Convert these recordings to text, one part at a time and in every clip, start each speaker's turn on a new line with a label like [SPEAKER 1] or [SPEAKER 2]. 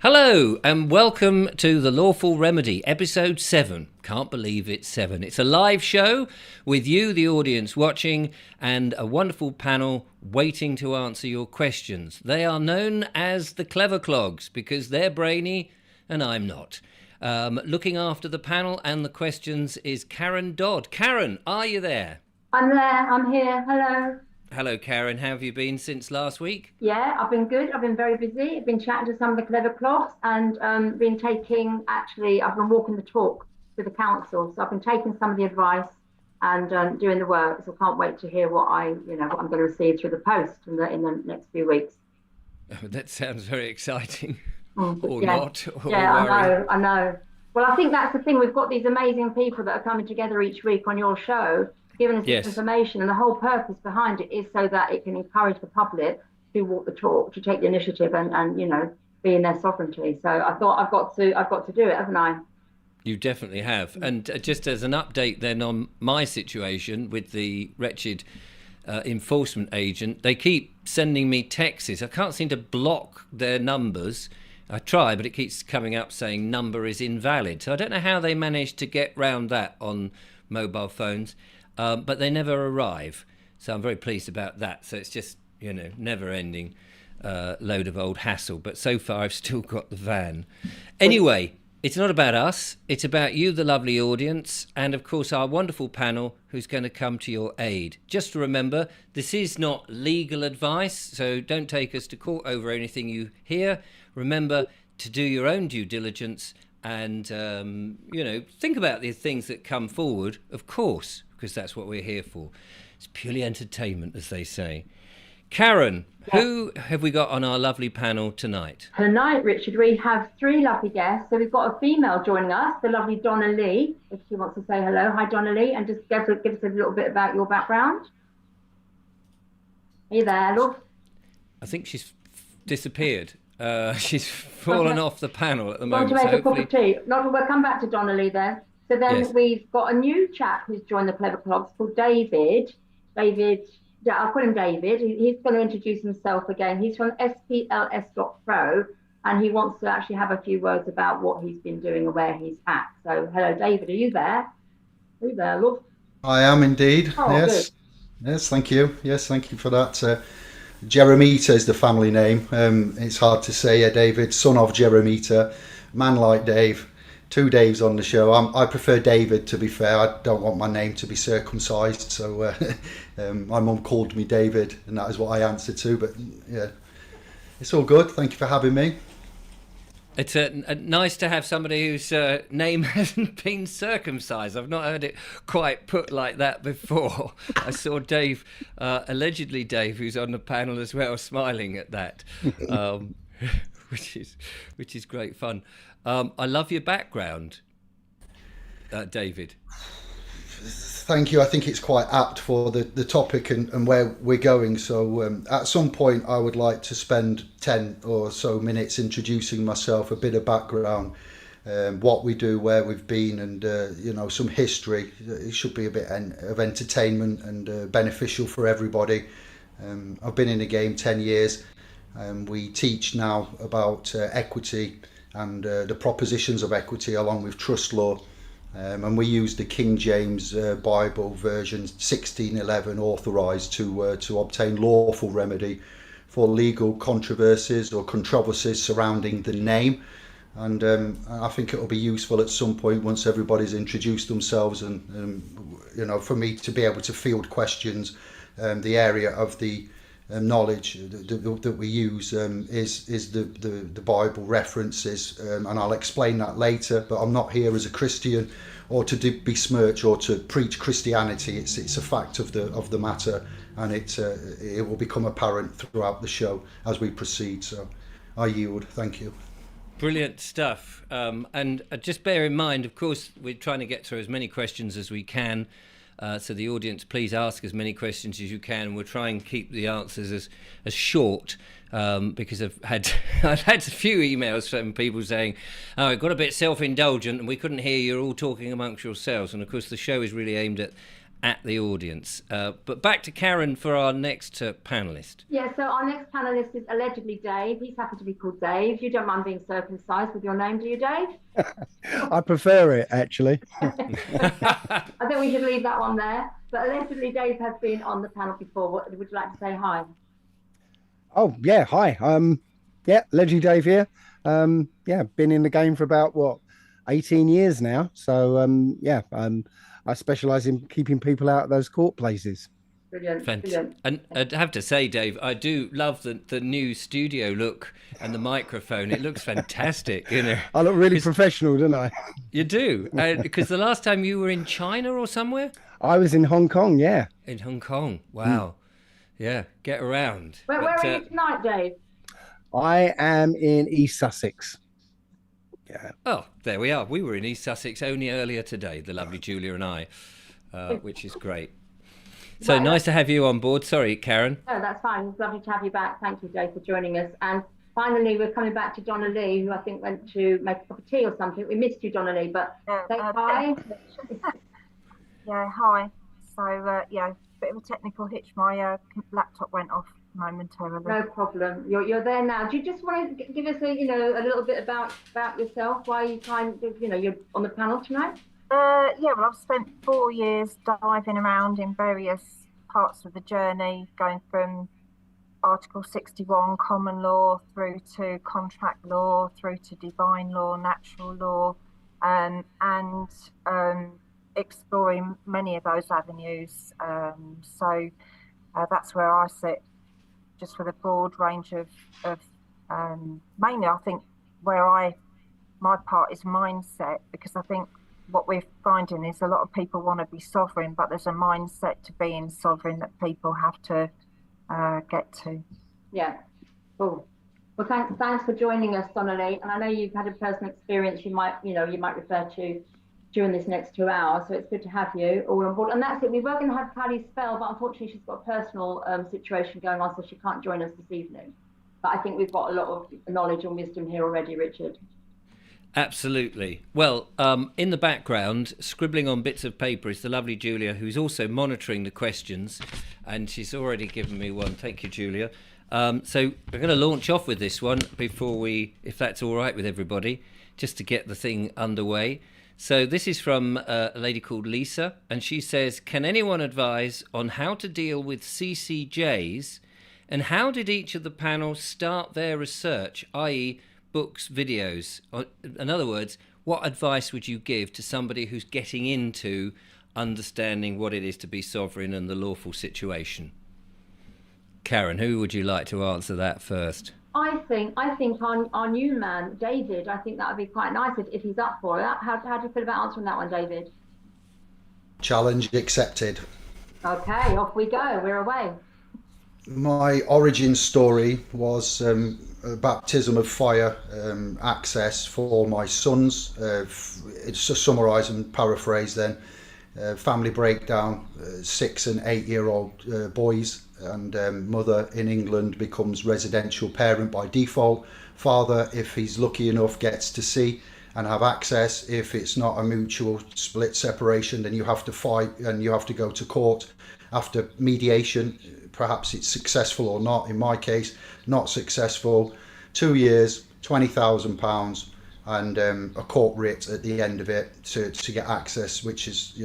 [SPEAKER 1] Hello and welcome to the Lawful Remedy, episode 7. Can't believe it's 7. It's a live show with you, the audience, watching, and a wonderful panel waiting to answer your questions. They are known as the Clever Clogs because they're brainy and I'm not. Looking after the panel and the questions is Karen Dodd. Karen, are you there?
[SPEAKER 2] I'm there, I'm here, hello.
[SPEAKER 1] Hello, Karen. How have you been since last week?
[SPEAKER 2] Yeah, I've been good. I've been very busy. I've been chatting to some of the clever clogs and I've been walking the talk with the council. So I've been taking some of the advice and doing the work. So I can't wait to hear what I'm going to receive through the post in the next few weeks.
[SPEAKER 1] Oh, that sounds very exciting.
[SPEAKER 2] Or
[SPEAKER 1] not.
[SPEAKER 2] I know. Well, I think that's the thing. We've got these amazing people that are coming together each week on your show, giving us this information, and the whole purpose behind it is so that it can encourage the public to walk the talk, to take the initiative, and be in their sovereignty. So I thought I've got to do it, haven't I?
[SPEAKER 1] You definitely have. And just as an update then on my situation with the wretched enforcement agent, they keep sending me texts. I can't seem to block their numbers. I try, but it keeps coming up saying number is invalid. So I don't know how they managed to get round that on mobile phones. But they never arrive. So I'm very pleased about that. So it's just, never ending load of old hassle. But so far I've still got the van. Anyway, it's not about us. It's about you, the lovely audience. And of course, our wonderful panel who's going to come to your aid. Just to remember, this is not legal advice. So don't take us to court over anything you hear. Remember to do your own due diligence and, think about the things that come forward, of course, because that's what we're here for. It's purely entertainment, as they say. Karen, who have we got on our lovely panel tonight?
[SPEAKER 2] Tonight, Richard, we have 3 lovely guests. So we've got a female joining us, the lovely Donna Lee, if she wants to say hello. Hi, Donna Lee, and just give us a little bit about your background. Are you there, love?
[SPEAKER 1] I think she's disappeared. She's fallen off the panel at the moment.
[SPEAKER 2] Want to make a cup of tea? We'll come back to Donna Lee then. So then we've got a new chap who's joined the Clever Clogs called David. I'll call him David. He's going to introduce himself again. He's from spls.pro and he wants to actually have a few words about what he's been doing and where he's at. So hello, David. Are you there? Are you there, love?
[SPEAKER 3] I am indeed.
[SPEAKER 2] Oh,
[SPEAKER 3] yes.
[SPEAKER 2] Good.
[SPEAKER 3] Yes, thank you. Yes, thank you for that. Jeremita is the family name. It's hard to say, David, son of Jeremita, man like Dave. 2 Daves on the show. I prefer David, to be fair. I don't want my name to be circumcised, so my mum called me David, and that is what I answered to. But yeah, it's all good. Thank you for having me.
[SPEAKER 1] It's nice to have somebody whose name hasn't been circumcised. I've not heard it quite put like that before. I saw Dave, allegedly Dave, who's on the panel as well, smiling at that, which is great fun. I love your background, David.
[SPEAKER 3] Thank you. I think it's quite apt for the topic and where we're going. So at some point I would like to spend 10 or so minutes introducing myself, a bit of background, what we do, where we've been, and some history. It should be a bit of entertainment and beneficial for everybody. I've been in the game 10 years. We teach now about equity and the propositions of equity along with trust law. And we use the King James Bible version 1611 authorised to obtain lawful remedy for legal controversies or controversies surrounding the name. And I think it will be useful at some point once everybody's introduced themselves and for me to be able to field questions. The area of the knowledge that we use is the Bible references, and I'll explain that later. But I'm not here as a Christian or to besmirch or to preach Christianity. It's a fact of the matter, and it will become apparent throughout the show as we proceed. So I yield. Thank you.
[SPEAKER 1] Brilliant stuff. And just bear in mind, of course, we're trying to get through as many questions as we can. So the audience, please ask as many questions as you can. We'll try and keep the answers as short because I've had a few emails from people saying, "Oh, it got a bit self-indulgent and we couldn't hear you all talking amongst yourselves." And of course, the show is really aimed at at the audience. But back to Karen for our next panellist.
[SPEAKER 2] Yeah, so our next panellist is allegedly Dave. He's happy to be called Dave. You don't mind being circumcised with your name, do you, Dave?
[SPEAKER 4] I prefer it, actually.
[SPEAKER 2] I think we should leave that one there. But allegedly Dave has been on the panel before. Would you like to say hi?
[SPEAKER 4] Oh, yeah, hi. Yeah, Leggy Dave here. Yeah, been in the game for about, 18 years now. So, I specialise in keeping people out of those court places.
[SPEAKER 2] Brilliant. Brilliant.
[SPEAKER 1] And I'd have to say, Dave, I do love the new studio look and the microphone. It looks fantastic, you know.
[SPEAKER 4] I look really professional, don't I?
[SPEAKER 1] You do, because the last time you were in China or somewhere?
[SPEAKER 4] I was in Hong Kong, yeah.
[SPEAKER 1] In Hong Kong, wow. Yeah, get around.
[SPEAKER 2] Where are you tonight, Dave?
[SPEAKER 4] I am in East Sussex. Yeah.
[SPEAKER 1] Oh, there we are. We were in East Sussex only earlier today, the lovely Julia and I, which is great. So nice to have you on board. Sorry, Karen.
[SPEAKER 2] No, that's fine. It's lovely to have you back. Thank you, Dave, for joining us. And finally, we're coming back to Donna Lee, who I think went to make a cup of tea or something. We missed you, Donna Lee, but say hi.
[SPEAKER 5] Yeah, hi. So, bit of a technical hitch. My laptop went off momentarily.
[SPEAKER 2] No problem. You're there now. Do you just want to give us a little bit about yourself? Why you you're on the panel tonight?
[SPEAKER 5] Well, I've spent 4 years diving around in various parts of the journey, going from Article 61 common law through to contract law, through to divine law, natural law, and exploring many of those avenues. So that's where I sit, just with a broad range of mainly, I think, my part is mindset, because I think what we're finding is a lot of people want to be sovereign, but there's a mindset to being sovereign that people have to get to.
[SPEAKER 2] Yeah, cool. Well, thanks for joining us, Donna Lee. And I know you've had a personal experience you might refer to during this next 2 hours, so it's good to have you all on board. And that's it. We were going to have Paddy Spell, but unfortunately she's got a personal situation going on, so she can't join us this evening. But I think we've got a lot of knowledge and wisdom here already, Richard.
[SPEAKER 1] Absolutely. Well, in the background, scribbling on bits of paper, is the lovely Julia, who's also monitoring the questions, and she's already given me one. Thank you, Julia. So we're going to launch off with this one before if that's all right with everybody, just to get the thing underway. So this is from a lady called Lisa, and she says, can anyone advise on how to deal with CCJs, and how did each of the panels start their research, i.e., books, videos? In other words, what advice would you give to somebody who's getting into understanding what it is to be sovereign and the lawful situation? Karen, who would you like to answer that first?
[SPEAKER 2] I think our new man, David, I think that would be quite nice if he's up for it. How do you feel about answering that one, David?
[SPEAKER 3] Challenge accepted.
[SPEAKER 2] Okay, off we go. We're away. My
[SPEAKER 3] origin story was a baptism of fire access for my sons. It's to summarise and paraphrase then. Family breakdown, 6 and 8 year old boys, and mother in England becomes residential parent by default. Father, if he's lucky enough, gets to see and have access. If it's not a mutual split separation, then you have to fight and you have to go to court after mediation. Perhaps it's successful or not. In my case, not successful. 2 years, £20,000, and a court writ at the end of it to get access, which is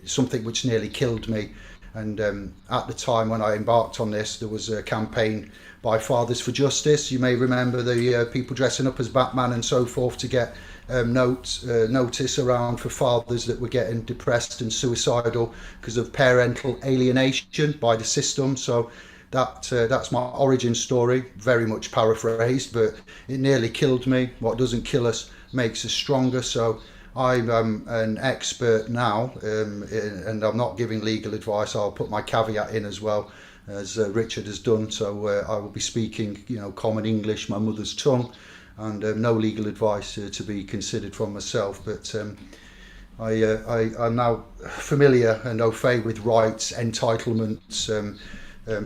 [SPEAKER 3] something which nearly killed me. And at the time when I embarked on this, there was a campaign by Fathers for Justice. You may remember the people dressing up as Batman and so forth to get notice around for fathers that were getting depressed and suicidal because of parental alienation by the system. So that's my origin story, very much paraphrased, but it nearly killed me. What doesn't kill us makes us stronger. So I'm an expert now, and I'm not giving legal advice. I'll put my caveat in as well, as Richard has done. So I will be speaking, common English, my mother's tongue, and no legal advice to be considered from myself. But I'm now familiar and au fait with rights, entitlements,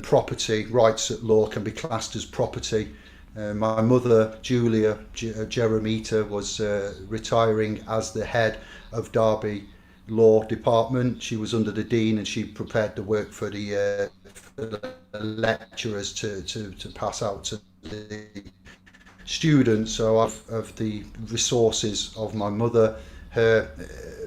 [SPEAKER 3] property. Rights at law can be classed as property. My mother, Julia Jeremita, was retiring as the head of Derby law department. She was under the dean, and she prepared the work for the lecturers to pass out to the students. So of the resources of my mother, her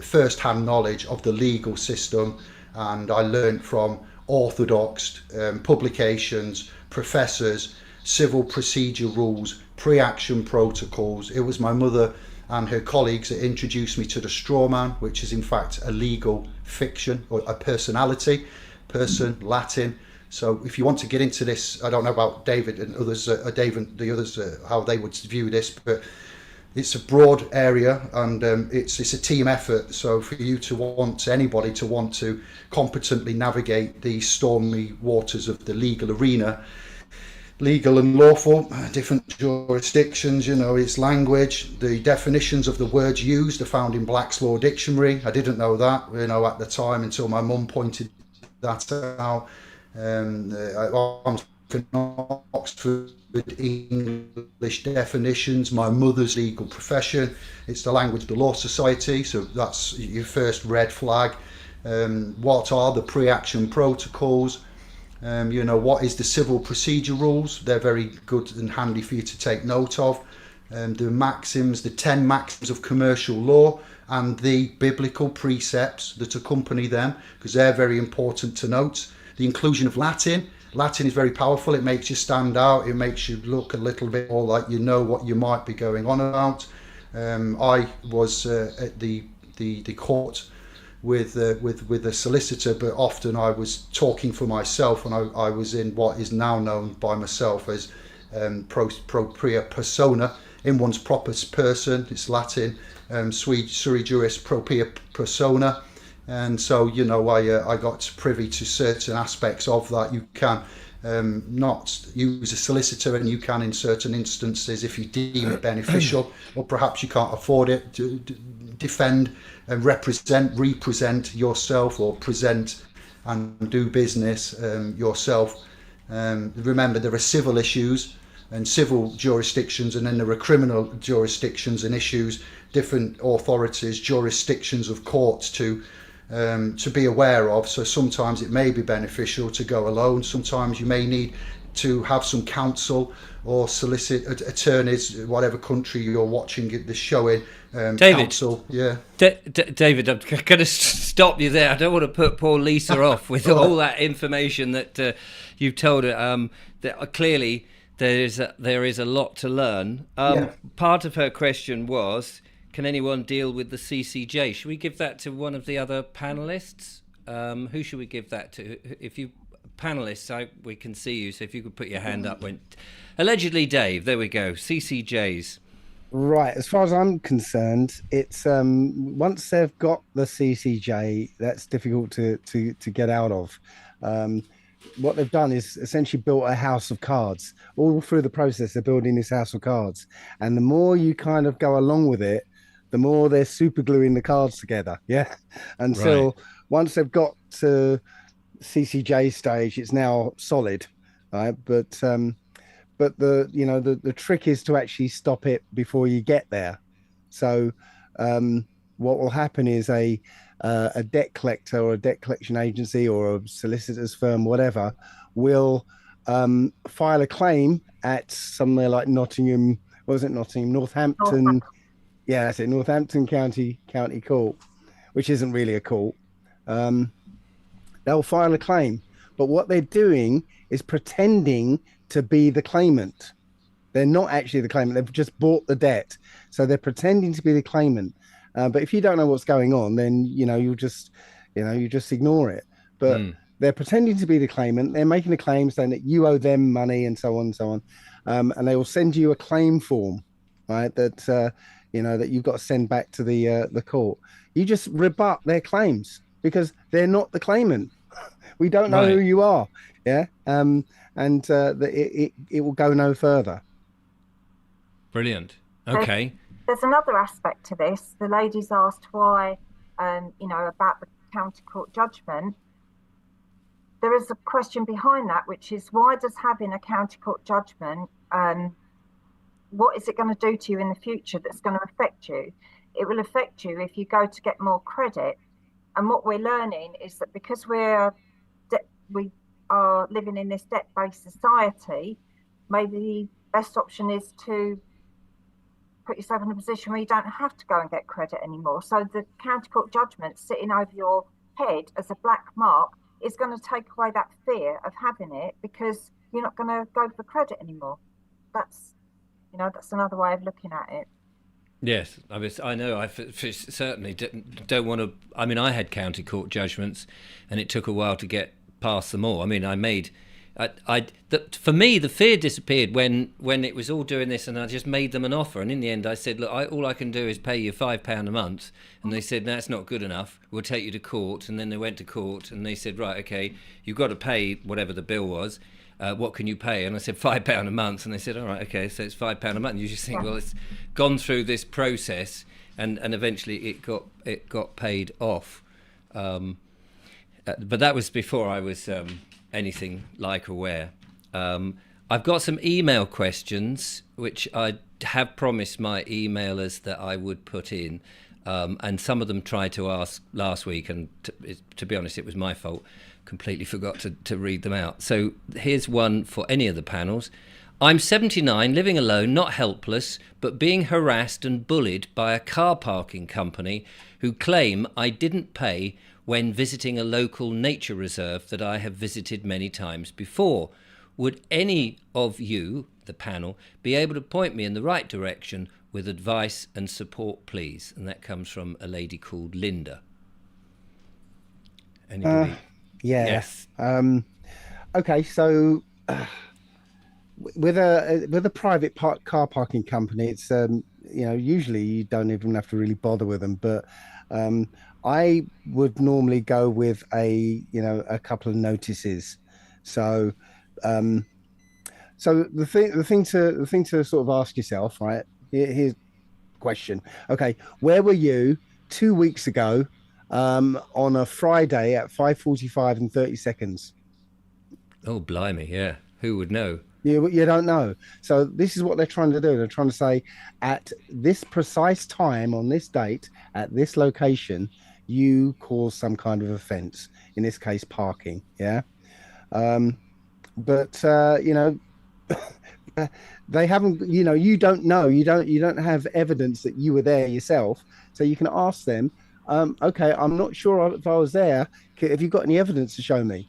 [SPEAKER 3] first-hand knowledge of the legal system, and I learned from orthodox publications, professors, civil procedure rules, pre-action protocols. It was my mother and her colleagues that introduced me to the straw man, which is in fact a legal fiction or a personality, person, Latin. So if you want to get into this, I don't know about David and others, the others, how they would view this, but it's a broad area, and it's a team effort. So for you to want, anybody to want to competently navigate the stormy waters of the legal arena, legal and lawful, different jurisdictions, its language, the definitions of the words used are found in Black's Law Dictionary. I didn't know that, at the time, until my mum pointed that out. I'm from Oxford English definitions, my mother's legal profession, it's the language of the Law Society, so that's your first red flag. What are the pre-action protocols? What is the civil procedure rules? They're very good and handy for you to take note of. The maxims, the 10 maxims of commercial law, and the biblical precepts that accompany them, because they're very important to note. The inclusion of Latin. Latin is very powerful. It makes you stand out. It makes you look a little bit more like you know what you might be going on about. I was at the court with a solicitor, but often I was talking for myself, and I was in what is now known by myself as propria persona, in one's proper person. It's Latin, sui juris propria persona. And so, I got privy to certain aspects of that. You can not use a solicitor, and you can, in certain instances, if you deem it beneficial, or perhaps you can't afford it, to defend and represent yourself, or present and do business yourself. Remember, there are civil issues and civil jurisdictions, and then there are criminal jurisdictions and issues, different authorities, jurisdictions of courts to be aware of. So sometimes it may be beneficial to go alone. Sometimes you may need to have some counsel or solicit attorneys, whatever country you're watching this show in.
[SPEAKER 1] David,
[SPEAKER 3] counsel, yeah.
[SPEAKER 1] David, I'm going to stop you there. I don't want to put poor Lisa off with all that information that you've told her. That clearly there is a lot to learn. Part of her question was, can anyone deal with the CCJ? Should we give that to one of the other panelists? Who should we give that to? If you panelists, we can see you. So if you could put your hand up. Allegedly, Dave. There we go. CCJs.
[SPEAKER 4] Right. As far as I'm concerned, it's once they've got the CCJ, that's difficult to get out of. What they've done is essentially built a house of cards. All through the process, they're building this house of cards, and the more you kind of go along with it, the more they're super gluing the cards together. Yeah. Until once they've got to CCJ stage, it's now solid, right? But the trick is to actually stop it before you get there. So what will happen is a debt collector or a debt collection agency or a solicitor's firm, whatever, will file a claim at somewhere like Northampton. Yeah, that's it. Northampton County Court, which isn't really a court. They'll file a claim, but what they're doing is pretending to be the claimant. They're not actually the claimant. They've just bought the debt, so they're pretending to be the claimant. But if you don't know what's going on, then you just ignore it. But they're pretending to be the claimant. They're making a claim saying that you owe them money, and so on and so on. And they will send you a claim form, right? That that you've got to send back to the court. You just rebut their claims because they're not the claimant. We don't know who you are. Yeah. It will go no further.
[SPEAKER 1] Brilliant. Okay.
[SPEAKER 5] There's another aspect to this. The lady's asked why, about the county court judgment. There is a question behind that, which is, why does having a county court judgment, what is it going to do to you in the future that's going to affect you? It will affect you if you go to get more credit And what we're learning is that because we are living in this debt-based society, maybe the best option is to put yourself in a position where you don't have to go and get credit anymore. So the county court judgment sitting over your head as a black mark is going to take away that fear of having it, because you're not going to go for credit anymore. That's another way of looking at it.
[SPEAKER 1] Yes, I know. I certainly don't want to. I mean, I had county court judgments, and it took a while to get past them all. I mean, for me, the fear disappeared when it was all doing this, and I just made them an offer. And in the end, I said, look, all I can do is pay you £5 a month. And they said, that's not good enough. We'll take you to court. And then they went to court, and they said, right, okay, you've got to pay whatever the bill was. What can you pay? And I said, £5 a month. And they said, all right, okay, so it's £5 a month. And you just think, well, it's gone through this process, and eventually it got paid off. But that was before I was anything like aware. I've got some email questions, which I have promised my emailers that I would put in. And some of them tried to ask last week, and to be honest, it was my fault. Completely forgot to read them out. So here's one for any of the panels. I'm 79, living alone, not helpless, but being harassed and bullied by a car parking company who claim I didn't pay when visiting a local nature reserve that I have visited many times before. Would any of you, the panel, be able to point me in the right direction with advice and support, please? And that comes from a lady called Linda. Anybody?
[SPEAKER 4] Yeah.
[SPEAKER 1] Yes.
[SPEAKER 4] Okay, so with a private car parking company, it's usually you don't even have to really bother with them, but I would normally go with a couple of notices. So the thing to sort of ask yourself, right? Here's the question. Okay, where were you 2 weeks ago on a Friday at 5:45 and 30 seconds?
[SPEAKER 1] Oh, blimey, yeah. Who would know?
[SPEAKER 4] You don't know. So this is what they're trying to do. They're trying to say, at this precise time on this date at this location, you caused some kind of offence. In this case, parking. Yeah. But they haven't. You don't know. You don't have evidence that you were there yourself. So you can ask them. Okay, I'm not sure if I was there. Have you got any evidence to show me?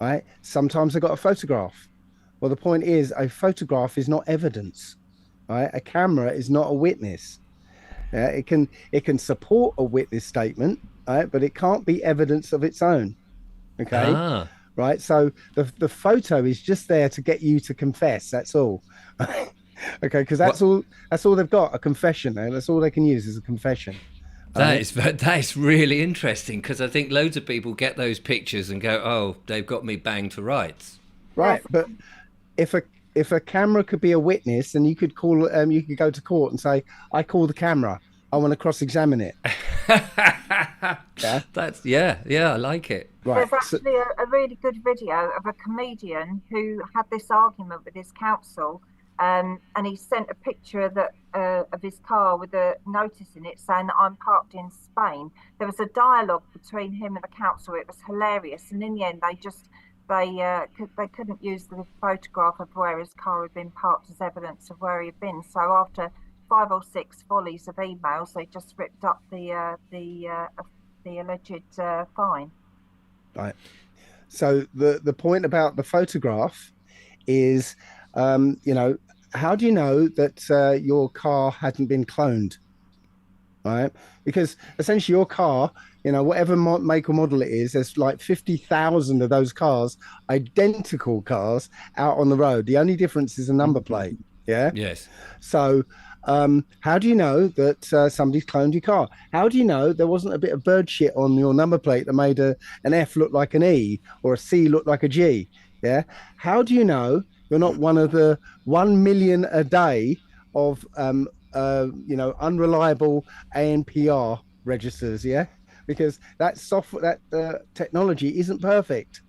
[SPEAKER 4] Right. Sometimes I got a photograph. Well, the point is, a photograph is not evidence. Right. A camera is not a witness. It can support a witness statement, right, but it can't be evidence of its own. Okay. Right. So the photo is just there to get you to confess. That's all. Okay. Because that's all they've got, a confession. And that's all they can use is a confession.
[SPEAKER 1] That is really interesting, because I think loads of people get those pictures and go, oh, they've got me banged to rights.
[SPEAKER 4] Right. But if a camera could be a witness, then you could call, you could go to court and say, I call the camera. I want to cross-examine it.
[SPEAKER 1] Yeah. I like it.
[SPEAKER 5] Right. There's actually a really good video of a comedian who had this argument with his counsel, and he sent a picture of his car with a notice in it saying that I'm parked in Spain. There was a dialogue between him and the counsel. It was hilarious, and in the end, they couldn't use the photograph of where his car had been parked as evidence of where he had been. So after 5 or 6 volleys of emails, they just ripped up the alleged fine. Right.
[SPEAKER 4] So the point about the photograph is, how do you know that your car hadn't been cloned? Right? Because essentially your car, whatever make or model it is, there's like 50,000 of those cars, identical cars out on the road. The only difference is a number plate. Yeah.
[SPEAKER 1] Yes.
[SPEAKER 4] So how do you know that somebody's cloned your car? How do you know there wasn't a bit of bird shit on your number plate that made an F look like an E or a C look like a G? Yeah. How do you know you're not one of the 1 million a day of unreliable ANPR registers? Yeah. Because that software, that technology isn't perfect.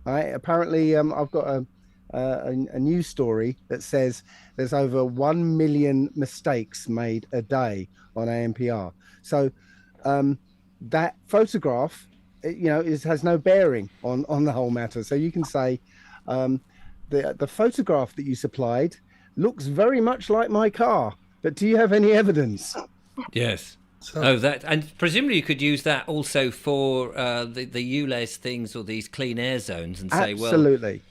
[SPEAKER 4] Right. Apparently, I've got a news story that says there's over 1 million mistakes made a day on ANPR. So that photograph, has no bearing on the whole matter. So you can say, the photograph that you supplied looks very much like my car, but do you have any evidence?
[SPEAKER 1] Yes. And presumably you could use that also for the ULEZ things or these clean air zones and say,
[SPEAKER 4] absolutely.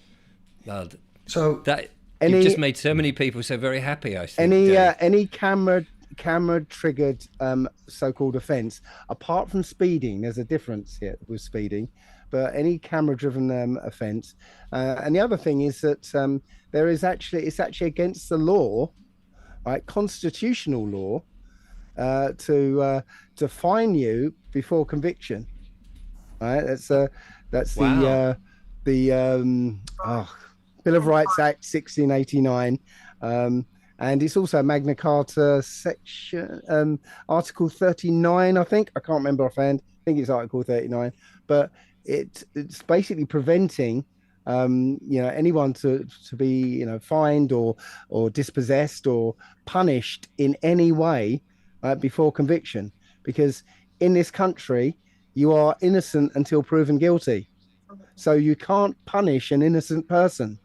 [SPEAKER 1] Well,
[SPEAKER 3] so
[SPEAKER 1] that you've just made so many people so very happy. I think
[SPEAKER 4] any camera triggered so-called offence, apart from speeding, there's a difference here with speeding, but any camera driven offence, and the other thing is that it's actually against the law, right, constitutional law, to fine you before conviction, right? That's
[SPEAKER 1] Wow.
[SPEAKER 4] the Bill of Rights Act 1689, and it's also Magna Carta section Article 39, I think. I can't remember offhand. I think it's Article 39, but it's basically preventing anyone to be fined or dispossessed or punished in any way before conviction, because in this country you are innocent until proven guilty, so you can't punish an innocent person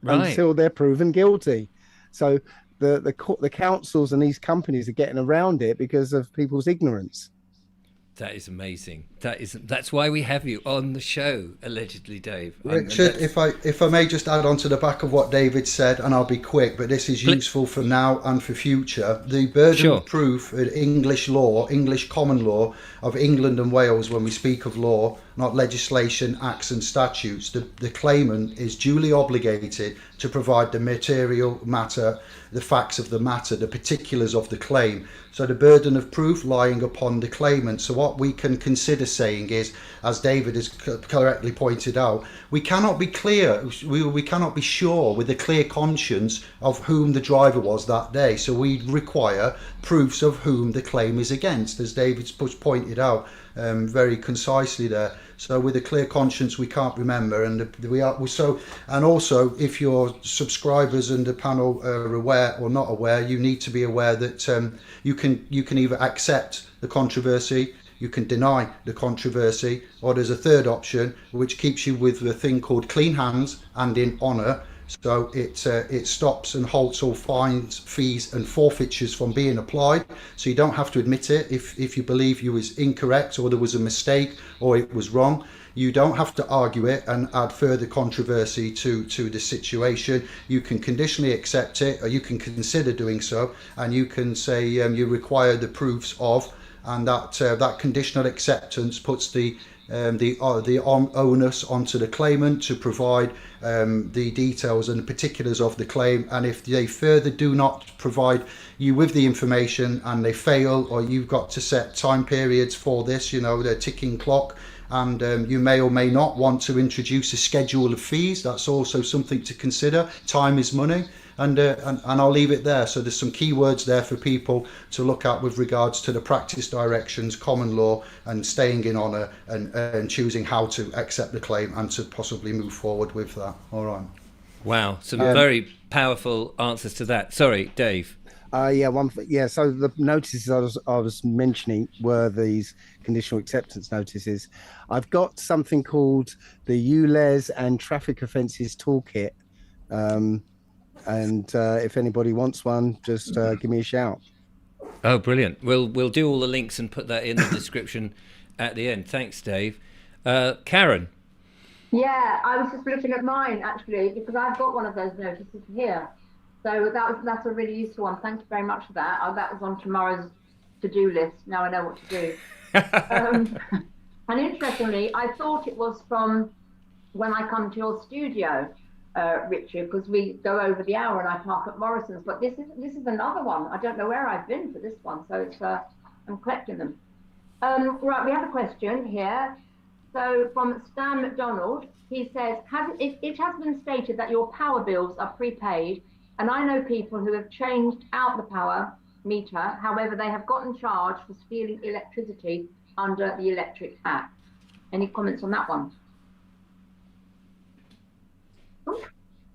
[SPEAKER 4] until they're proven guilty. So the councils and these companies are getting around it because of people's ignorance.
[SPEAKER 1] That is amazing. That's why we have you on the show, allegedly, Dave.
[SPEAKER 3] Richard, if I may just add on to the back of what David said, and I'll be quick, but this is useful for now and for future. The burden of proof in English law, English common law of England and Wales, when we speak of law, not legislation, acts and statutes, the claimant is duly obligated to provide the material matter, the facts of the matter, the particulars of the claim. So the burden of proof lying upon the claimant. So what we can consider saying is, as David has correctly pointed out, we cannot be clear, we cannot be sure with a clear conscience of whom the driver was that day. So we require proofs of whom the claim is against, as David's pointed out very concisely there. So with a clear conscience, we can't remember, and and also, if your subscribers and the panel are aware or not aware, you need to be aware that you can either accept the controversy, you can deny the controversy, or there's a third option which keeps you with the thing called clean hands and in honour. So it stops and halts all fines, fees and forfeitures from being applied. So you don't have to admit it if you believe you was incorrect or there was a mistake or it was wrong. You don't have to argue it and add further controversy to the situation. You can conditionally accept it, or you can consider doing so, and you can say you require the proofs of, and that conditional acceptance puts the onus onto the claimant to provide the details and the particulars of the claim. And if they further do not provide you with the information and they fail, or you've got to set time periods for this, the ticking clock, and you may or may not want to introduce a schedule of fees. That's also something to consider. Time is money. And I'll leave it there. So there's some key words there for people to look at with regards to the practice directions, common law, and staying in honour, and choosing how to accept the claim and to possibly move forward with that. All right.
[SPEAKER 1] Wow, some very powerful answers to that. Sorry, Dave.
[SPEAKER 4] So the notices I was mentioning were these conditional acceptance notices. I've got something called the ULEZ and Traffic Offences Toolkit. And if anybody wants one, just give me a shout.
[SPEAKER 1] Oh, brilliant. We'll do all the links and put that in the description at the end. Thanks, Dave. Karen?
[SPEAKER 2] Yeah, I was just looking at mine, actually, because I've got one of those notices here. So that's a really useful one. Thank you very much for that. That was on tomorrow's to-do list. Now I know what to do. And interestingly, I thought it was from when I come to your studio, Richard, because we go over the hour and I park at Morrison's. But this is another one. I don't know where I've been for this one, so it's I'm collecting them. Right, we have a question here. So from Stan McDonald, he says, it has been stated that your power bills are prepaid, and I know people who have changed out the power meter. However, they have gotten charged for stealing electricity under the Electric Act. Any comments on that one?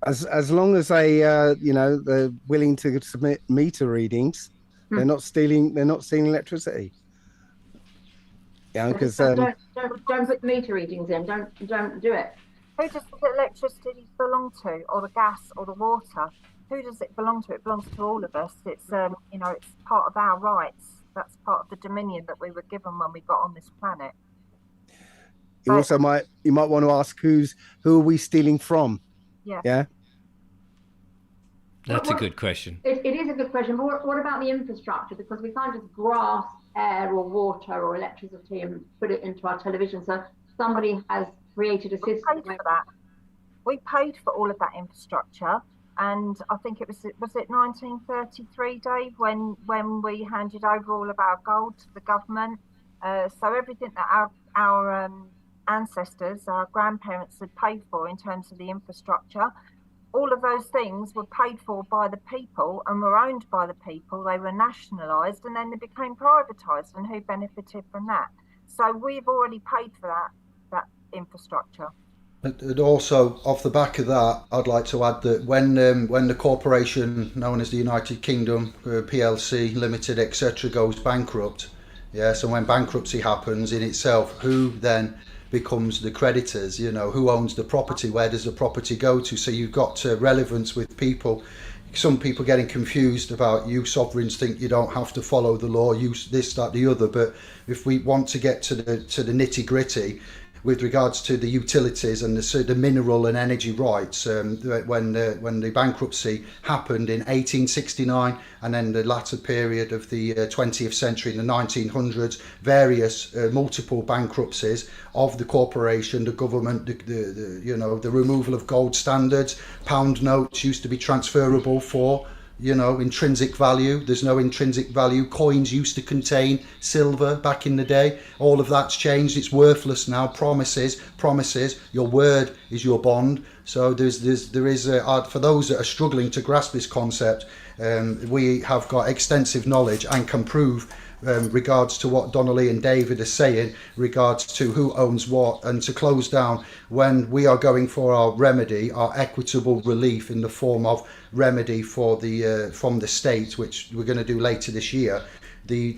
[SPEAKER 4] As long as they're willing to submit meter readings, they're not stealing electricity. Yeah, because
[SPEAKER 2] Don't put meter readings in. Don't do it.
[SPEAKER 5] Who does the electricity belong to, or the gas, or the water? Who does it belong to? It belongs to all of us. It's it's part of our rights. That's part of the dominion that we were given when we got on this planet.
[SPEAKER 4] you might want to ask who are we stealing from?
[SPEAKER 5] Yeah.
[SPEAKER 4] Yeah.
[SPEAKER 1] That's a good question.
[SPEAKER 2] It is a good question. But what about the infrastructure? Because we can't just grasp air or water or electricity and put it into our television. So somebody has created a system.
[SPEAKER 5] We paid for that. We paid for all of that infrastructure, and I think it was 1933, Dave, when we handed over all of our gold to the government. So everything that our ancestors, our grandparents had paid for in terms of the infrastructure, all of those things were paid for by the people and were owned by the people. They were nationalised and then they became privatised, and who benefited from that? So we've already paid for that infrastructure.
[SPEAKER 3] And also, off the back of that, I'd like to add that when the corporation known as the United Kingdom PLC Limited, etc., goes bankrupt, so when bankruptcy happens in itself, who then becomes the creditors? Who owns the property? Where does the property go to? So you've got relevance with people. Some people getting confused about, you sovereigns think you don't have to follow the law, you this, that, the other. But if we want to get to the nitty gritty with regards to the utilities and the mineral and energy rights, when the bankruptcy happened in 1869, and then the latter period of the 20th century in the 1900s, various multiple bankruptcies of the corporation, the government, the removal of gold standards. Pound notes used to be transferable for intrinsic value. There's no intrinsic value. Coins used to contain silver back in the day. All of that's changed. It's worthless now. Promises. Your word is your bond. So there is for those that are struggling to grasp this concept, we have got extensive knowledge and can prove regards to what Donnelly and David are saying, regards to who owns what. And to close down, when we are going for our remedy, our equitable relief in the form of remedy for from the state, which we're going to do later this year, the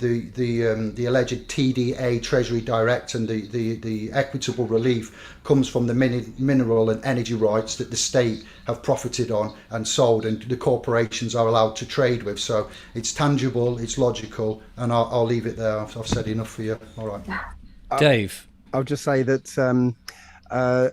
[SPEAKER 3] alleged TDA Treasury Direct, and the equitable relief comes from the mineral and energy rights that the state have profited on and sold, and the corporations are allowed to trade with. So it's tangible, it's logical, and I'll leave it there. I've said enough for you. All right,
[SPEAKER 1] Dave.
[SPEAKER 4] I'll just say that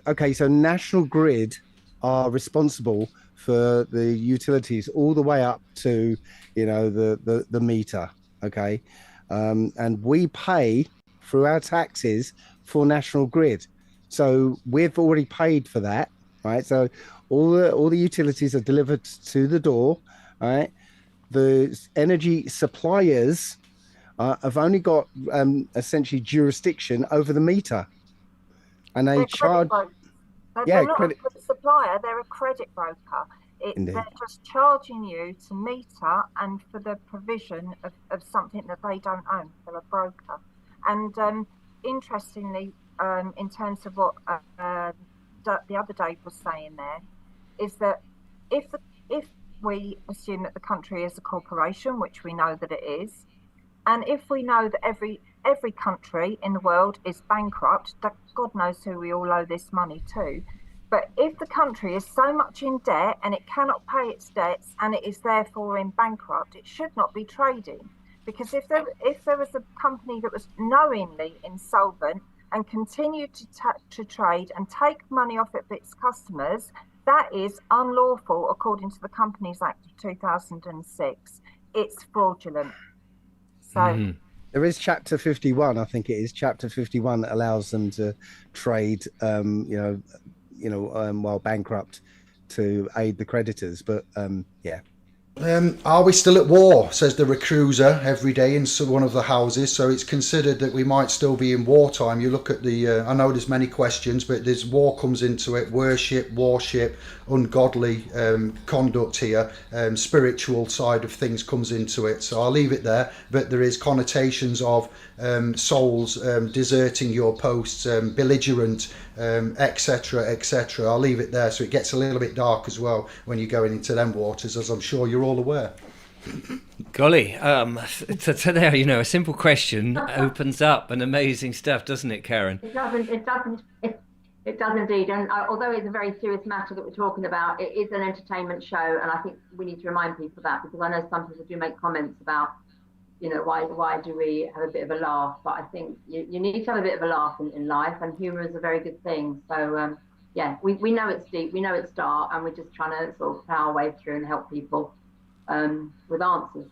[SPEAKER 4] okay, so National Grid are responsible for the utilities all the way up to the meter. Okay, and we pay through our taxes for National Grid, so we've already paid for that, right? So all the utilities are delivered to the door, right? The energy suppliers have only got essentially jurisdiction over the meter, and they charge.
[SPEAKER 5] They're not a supplier; they're a credit broker. They're just charging you to meter and for the provision of something that they don't own. They're a broker. And interestingly, in terms of what the other Dave was saying there, is that if we assume that the country is a corporation, which we know that it is, and if we know that every country in the world is bankrupt, that God knows who we all owe this money to. But if the country is so much in debt and it cannot pay its debts and it is therefore in bankrupt, it should not be trading. Because if there was a company that was knowingly insolvent and continued to trade and take money off of its customers, that is unlawful according to the Companies Act of 2006. It's fraudulent. So
[SPEAKER 4] there is Chapter 51, I think it is Chapter 51, that allows them to trade, while bankrupt, to aid the creditors. But
[SPEAKER 3] are we still at war, says the recruiter every day in one of the houses. So it's considered that we might still be in wartime. You look at I know there's many questions, but there's war comes into it: worship, ungodly conduct here, spiritual side of things comes into it. So I'll leave it there, but there is connotations of souls deserting your posts, belligerent, etc. I'll leave it there. So it gets a little bit dark as well when you're going into them waters, as I'm sure you're all aware.
[SPEAKER 1] Golly, so there, a simple question opens up an amazing stuff, doesn't it, Karen?
[SPEAKER 2] It doesn't. It does indeed. And although it's a very serious matter that we're talking about, it is an entertainment show, and I think we need to remind people of that, because I know some people do make comments about, why do we have a bit of a laugh? But I think you need to have a bit of a laugh in life, and humour is a very good thing. So yeah, we know it's deep, we know it's dark, and we're just trying to sort of plough our way through and help people with answers.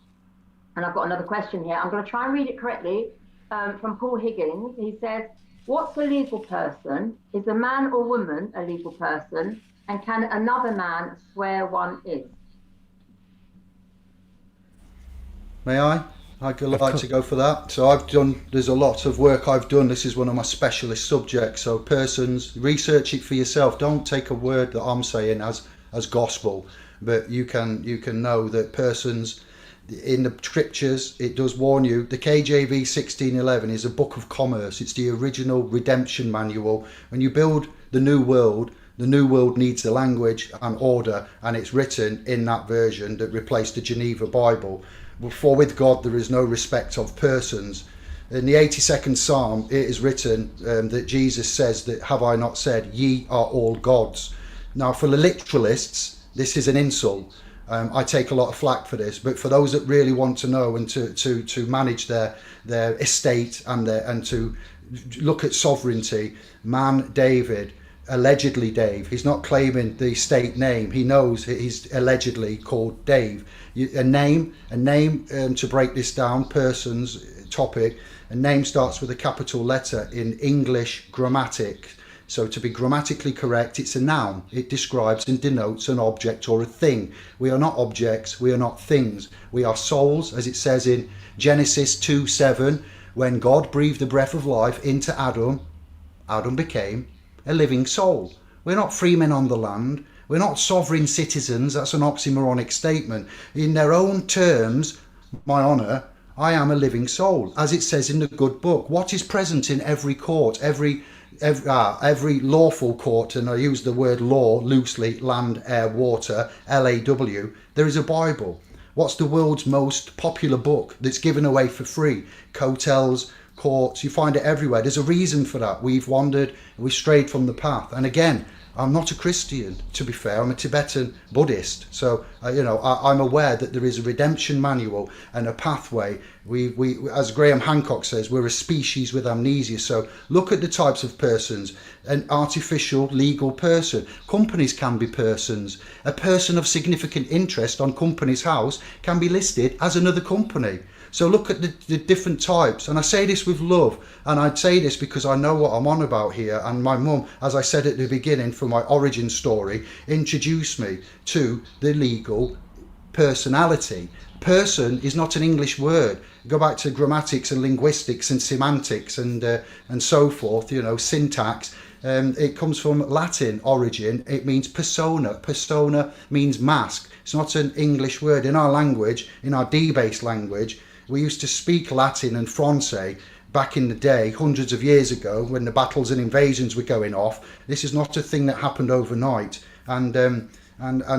[SPEAKER 2] And I've got another question here. I'm going to try and read it correctly, from Paul Higgins. He says, what's a legal person? Is a man or woman a legal person? And can another man swear one is?
[SPEAKER 3] May I? I'd like to go for that. So there's a lot of work I've done. This is one of my specialist subjects. So persons, research it for yourself. Don't take a word that I'm saying as gospel, but you can know that persons, in the scriptures, it does warn you. The KJV 1611 is a book of commerce. It's the original redemption manual. When you build the new world needs the language and order, and it's written in that version that replaced the Geneva Bible. For with God there is no respect of persons. In the 82nd Psalm, it is written that Jesus says that, have I not said, ye are all gods. Now, for the literalists, this is an insult. I take a lot of flack for this, but for those that really want to know and to manage their estate and to look at sovereignty, David, allegedly Dave, he's not claiming the state name. He knows he's allegedly called Dave. A name, to break this down, persons, topic, a name starts with a capital letter in English grammatic. So to be grammatically correct, it's a noun. It describes and denotes an object or a thing. We are not objects, we are not things. We are souls, as it says in Genesis 2:7, when God breathed the breath of life into Adam, Adam became a living soul. We're not free men on the land. We're not sovereign citizens. That's an oxymoronic statement. In their own terms, my honour, I am a living soul, as it says in the good book. What is present in every court, every lawful court, and I use the word law loosely, land, air, water, LAW, there is a Bible. What's the world's most popular book that's given away for free? Hotels, courts, you find it everywhere. There's a reason for that. We've wandered, we've strayed from the path. And again, I'm not a Christian, to be fair. I'm a Tibetan Buddhist. So, I'm aware that there is a redemption manual and a pathway. We, as Graham Hancock says, we're a species with amnesia. So look at the types of persons. An artificial legal person. Companies can be persons. A person of significant interest on Companies House can be listed as another company. So look at the different types, and I say this with love, and I'd say this because I know what I'm on about here, and my mum, as I said at the beginning for my origin story, introduced me to the legal personality. Person is not an English word. Go back to grammatics and linguistics and semantics and so forth, syntax. It comes from Latin origin. It means persona. Persona means mask. It's not an English word. In our language, in our D-based language, we used to speak Latin and Francais back in the day, hundreds of years ago, when the battles and invasions were going off. This is not a thing that happened overnight. And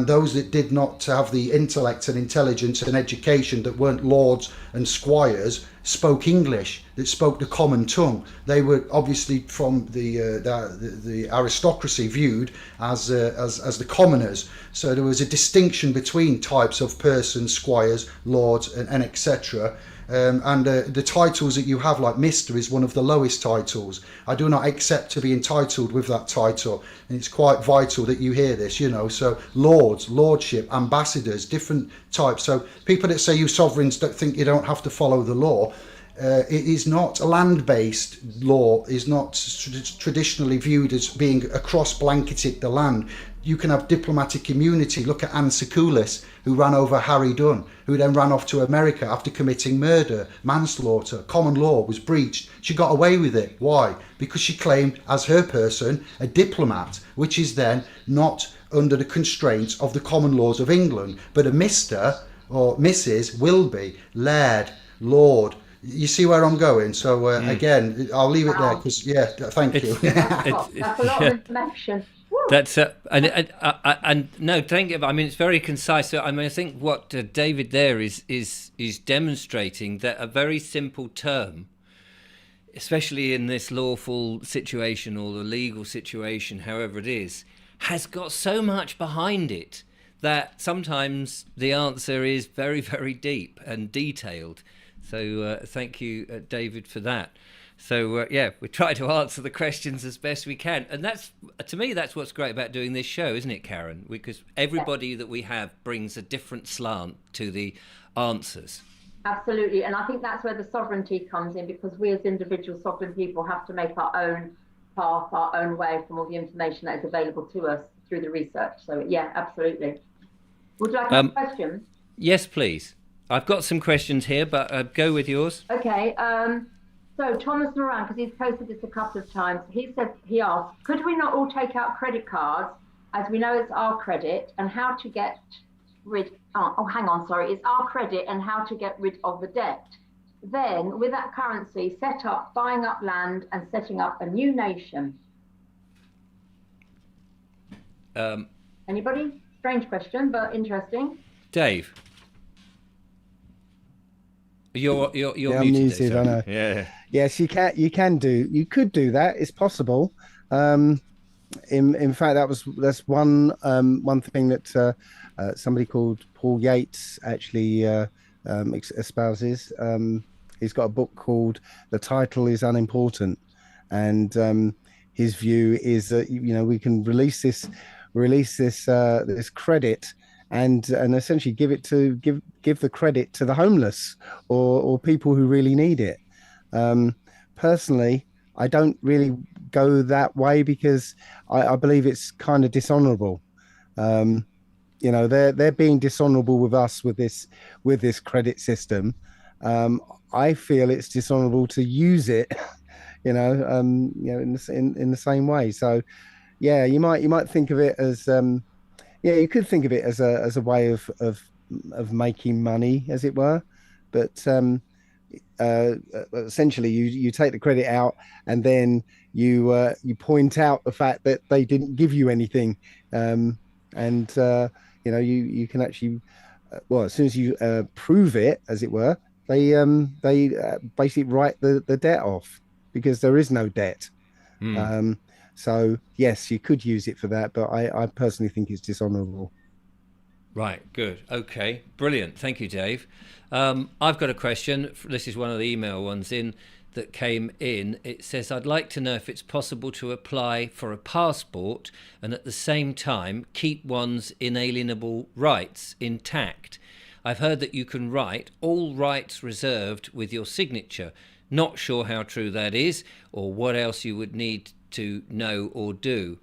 [SPEAKER 3] those that did not have the intellect and intelligence and education, that weren't lords and squires, spoke English, that spoke the common tongue. They were obviously from the aristocracy viewed as the commoners. So there was a distinction between types of persons, squires, lords, and etc. The titles that you have, like Mr, is one of the lowest titles. I do not accept to be entitled with that title, and it's quite vital that you hear this, so lords, lordship, ambassadors, different types. So people that say you sovereigns don't think you don't have to follow the law. It is not land-based law, is not traditionally viewed as being across blanketed the land. You can have diplomatic immunity. Look at Anne Secoulis, who ran over Harry Dunn, who then ran off to America after committing murder, manslaughter. Common law was breached. She got away with it. Why? Because she claimed as her person a diplomat, which is then not under the constraints of the common laws of England. But a Mr. or Mrs. will be laird, lord. You see where I'm going? So again, I'll leave it there because thank you.
[SPEAKER 2] That's a lot of information.
[SPEAKER 1] That's and no, thank you. I mean, it's very concise. So, I mean, I think what David there is demonstrating that a very simple term, especially in this lawful situation or the legal situation, however it is, has got so much behind it that sometimes the answer is very, very deep and detailed. So thank you, David, for that. So, we try to answer the questions as best we can. And that's, to me, that's what's great about doing this show, isn't it, Karen? Because everybody that we have brings a different slant to the answers.
[SPEAKER 2] Absolutely. And I think that's where the sovereignty comes in, because we as individual sovereign people have to make our own path, our own way from all the information that is available to us through the research. So, yeah, absolutely. Would you like to ask a question?
[SPEAKER 1] Yes, please. I've got some questions here, but go with yours.
[SPEAKER 2] Okay. So Thomas Moran, because he's posted this a couple of times, he asked, could we not all take out credit cards as we know it's our credit, and how to get rid, it's our credit and how to get rid of the debt. Then with that currency, set up buying up land and setting up a new nation. Anybody? Strange question, but interesting.
[SPEAKER 1] Dave. You're
[SPEAKER 4] muted. I know.
[SPEAKER 1] Yeah.
[SPEAKER 4] Yes, you could do that. It's possible. In fact, that's one thing that somebody called Paul Yates actually espouses. He's got a book called "The Title is Unimportant," and his view is that we can release this credit and essentially give the credit to the homeless or people who really need it. Personally, I don't really go that way because I believe it's kind of dishonorable. They're being dishonorable with us with this credit system. I feel it's dishonorable to use it, in the same way. So, yeah, you might think of it as you could think of it as a way of making money, as it were, but essentially you take the credit out and then you point out the fact that they didn't give you anything, and you can actually as soon as you prove it, as it were, they basically write the debt off because there is no debt. So yes, you could use it for that, but I personally think it's dishonorable.
[SPEAKER 1] Right, good. Okay, brilliant. Thank you, Dave. I've got a question. This is one of the email ones that came in. It says, I'd like to know if it's possible to apply for a passport and at the same time keep one's inalienable rights intact. I've heard that you can write all rights reserved with your signature. Not sure how true that is or what else you would need to know or do.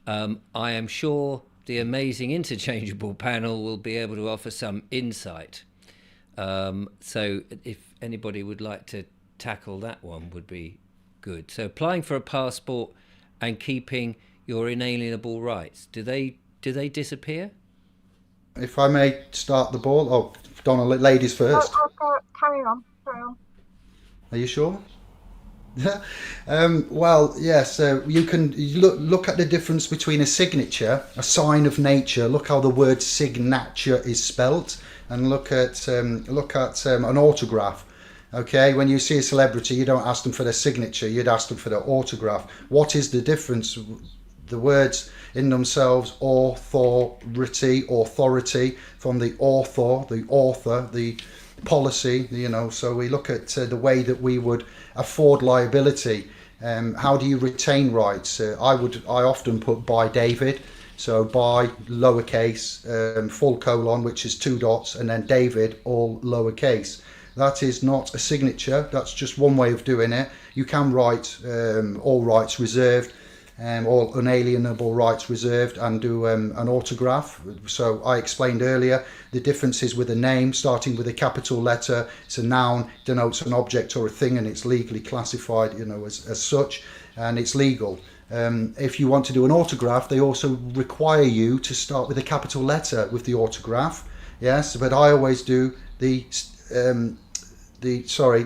[SPEAKER 1] I am sure the amazing interchangeable panel will be able to offer some insight. So if anybody would like to tackle that one would be good. So applying for a passport and keeping your inalienable rights, do they disappear?
[SPEAKER 3] If I may start the ball. Oh, Donna, ladies first.
[SPEAKER 5] Carry on.
[SPEAKER 3] Are you sure? Well, yes. You can look at the difference between a signature, a sign of nature. Look how the word signature is spelt, and look at an autograph. Okay, when you see a celebrity, you don't ask them for their signature. You'd ask them for their autograph. What is the difference? The words in themselves, authority, from the author, the policy. So we look at the way that we would afford liability. How do you retain rights? I often put by David. So by lowercase, full colon, which is 2 dots, and then David, all lowercase. That is not a signature. That's just one way of doing it. You can write all rights reserved, all unalienable rights reserved, and do an autograph. So I explained earlier the differences with a name, starting with a capital letter. It's a noun, denotes an object or a thing, and it's legally classified, as such, and it's legal. If you want to do an autograph, they also require you to start with a capital letter with the autograph. Yes, but I always do the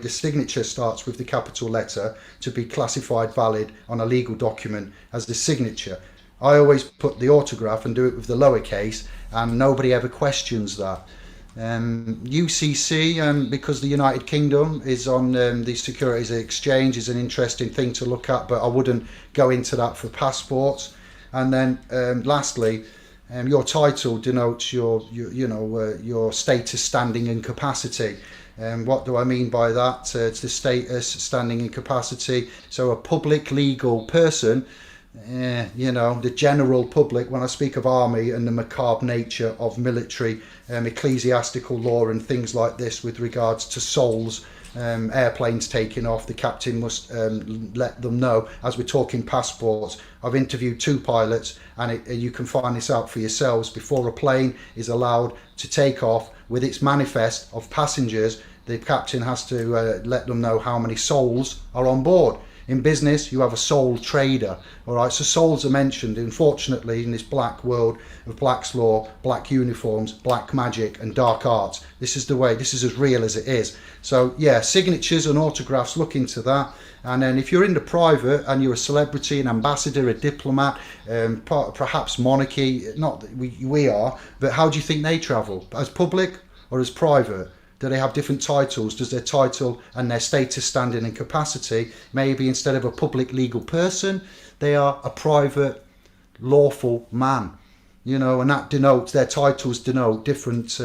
[SPEAKER 3] signature starts with the capital letter to be classified valid on a legal document as the signature. I always put the autograph and do it with the lowercase, and nobody ever questions that. UCC, because the United Kingdom is on the Securities Exchange, is an interesting thing to look at, but I wouldn't go into that for passports. And then lastly, your title denotes your status, standing and capacity. What do I mean by that? It's the status, standing and capacity. So a public legal person, the general public, when I speak of army and the macabre nature of military, ecclesiastical law and things like this with regards to souls, airplanes taking off, the captain must let them know. As we're talking passports, I've interviewed 2 pilots, and you can find this out for yourselves. Before a plane is allowed to take off with its manifest of passengers, the captain has to let them know how many souls are on board. In business, you have a sole trader. All right, so souls are mentioned. Unfortunately, in this black world of Black's law, black uniforms, black magic, and dark arts, this is the way. This is as real as it is. So yeah, signatures and autographs. Look into that. And then if you're in the private and you're a celebrity, an ambassador, a diplomat, perhaps monarchy. Not that we are, but how do you think they travel? As public or as private? Do they have different titles? Does their title and their status, standing and capacity, maybe instead of a public legal person, they are a private lawful man, and that denotes, their titles denote different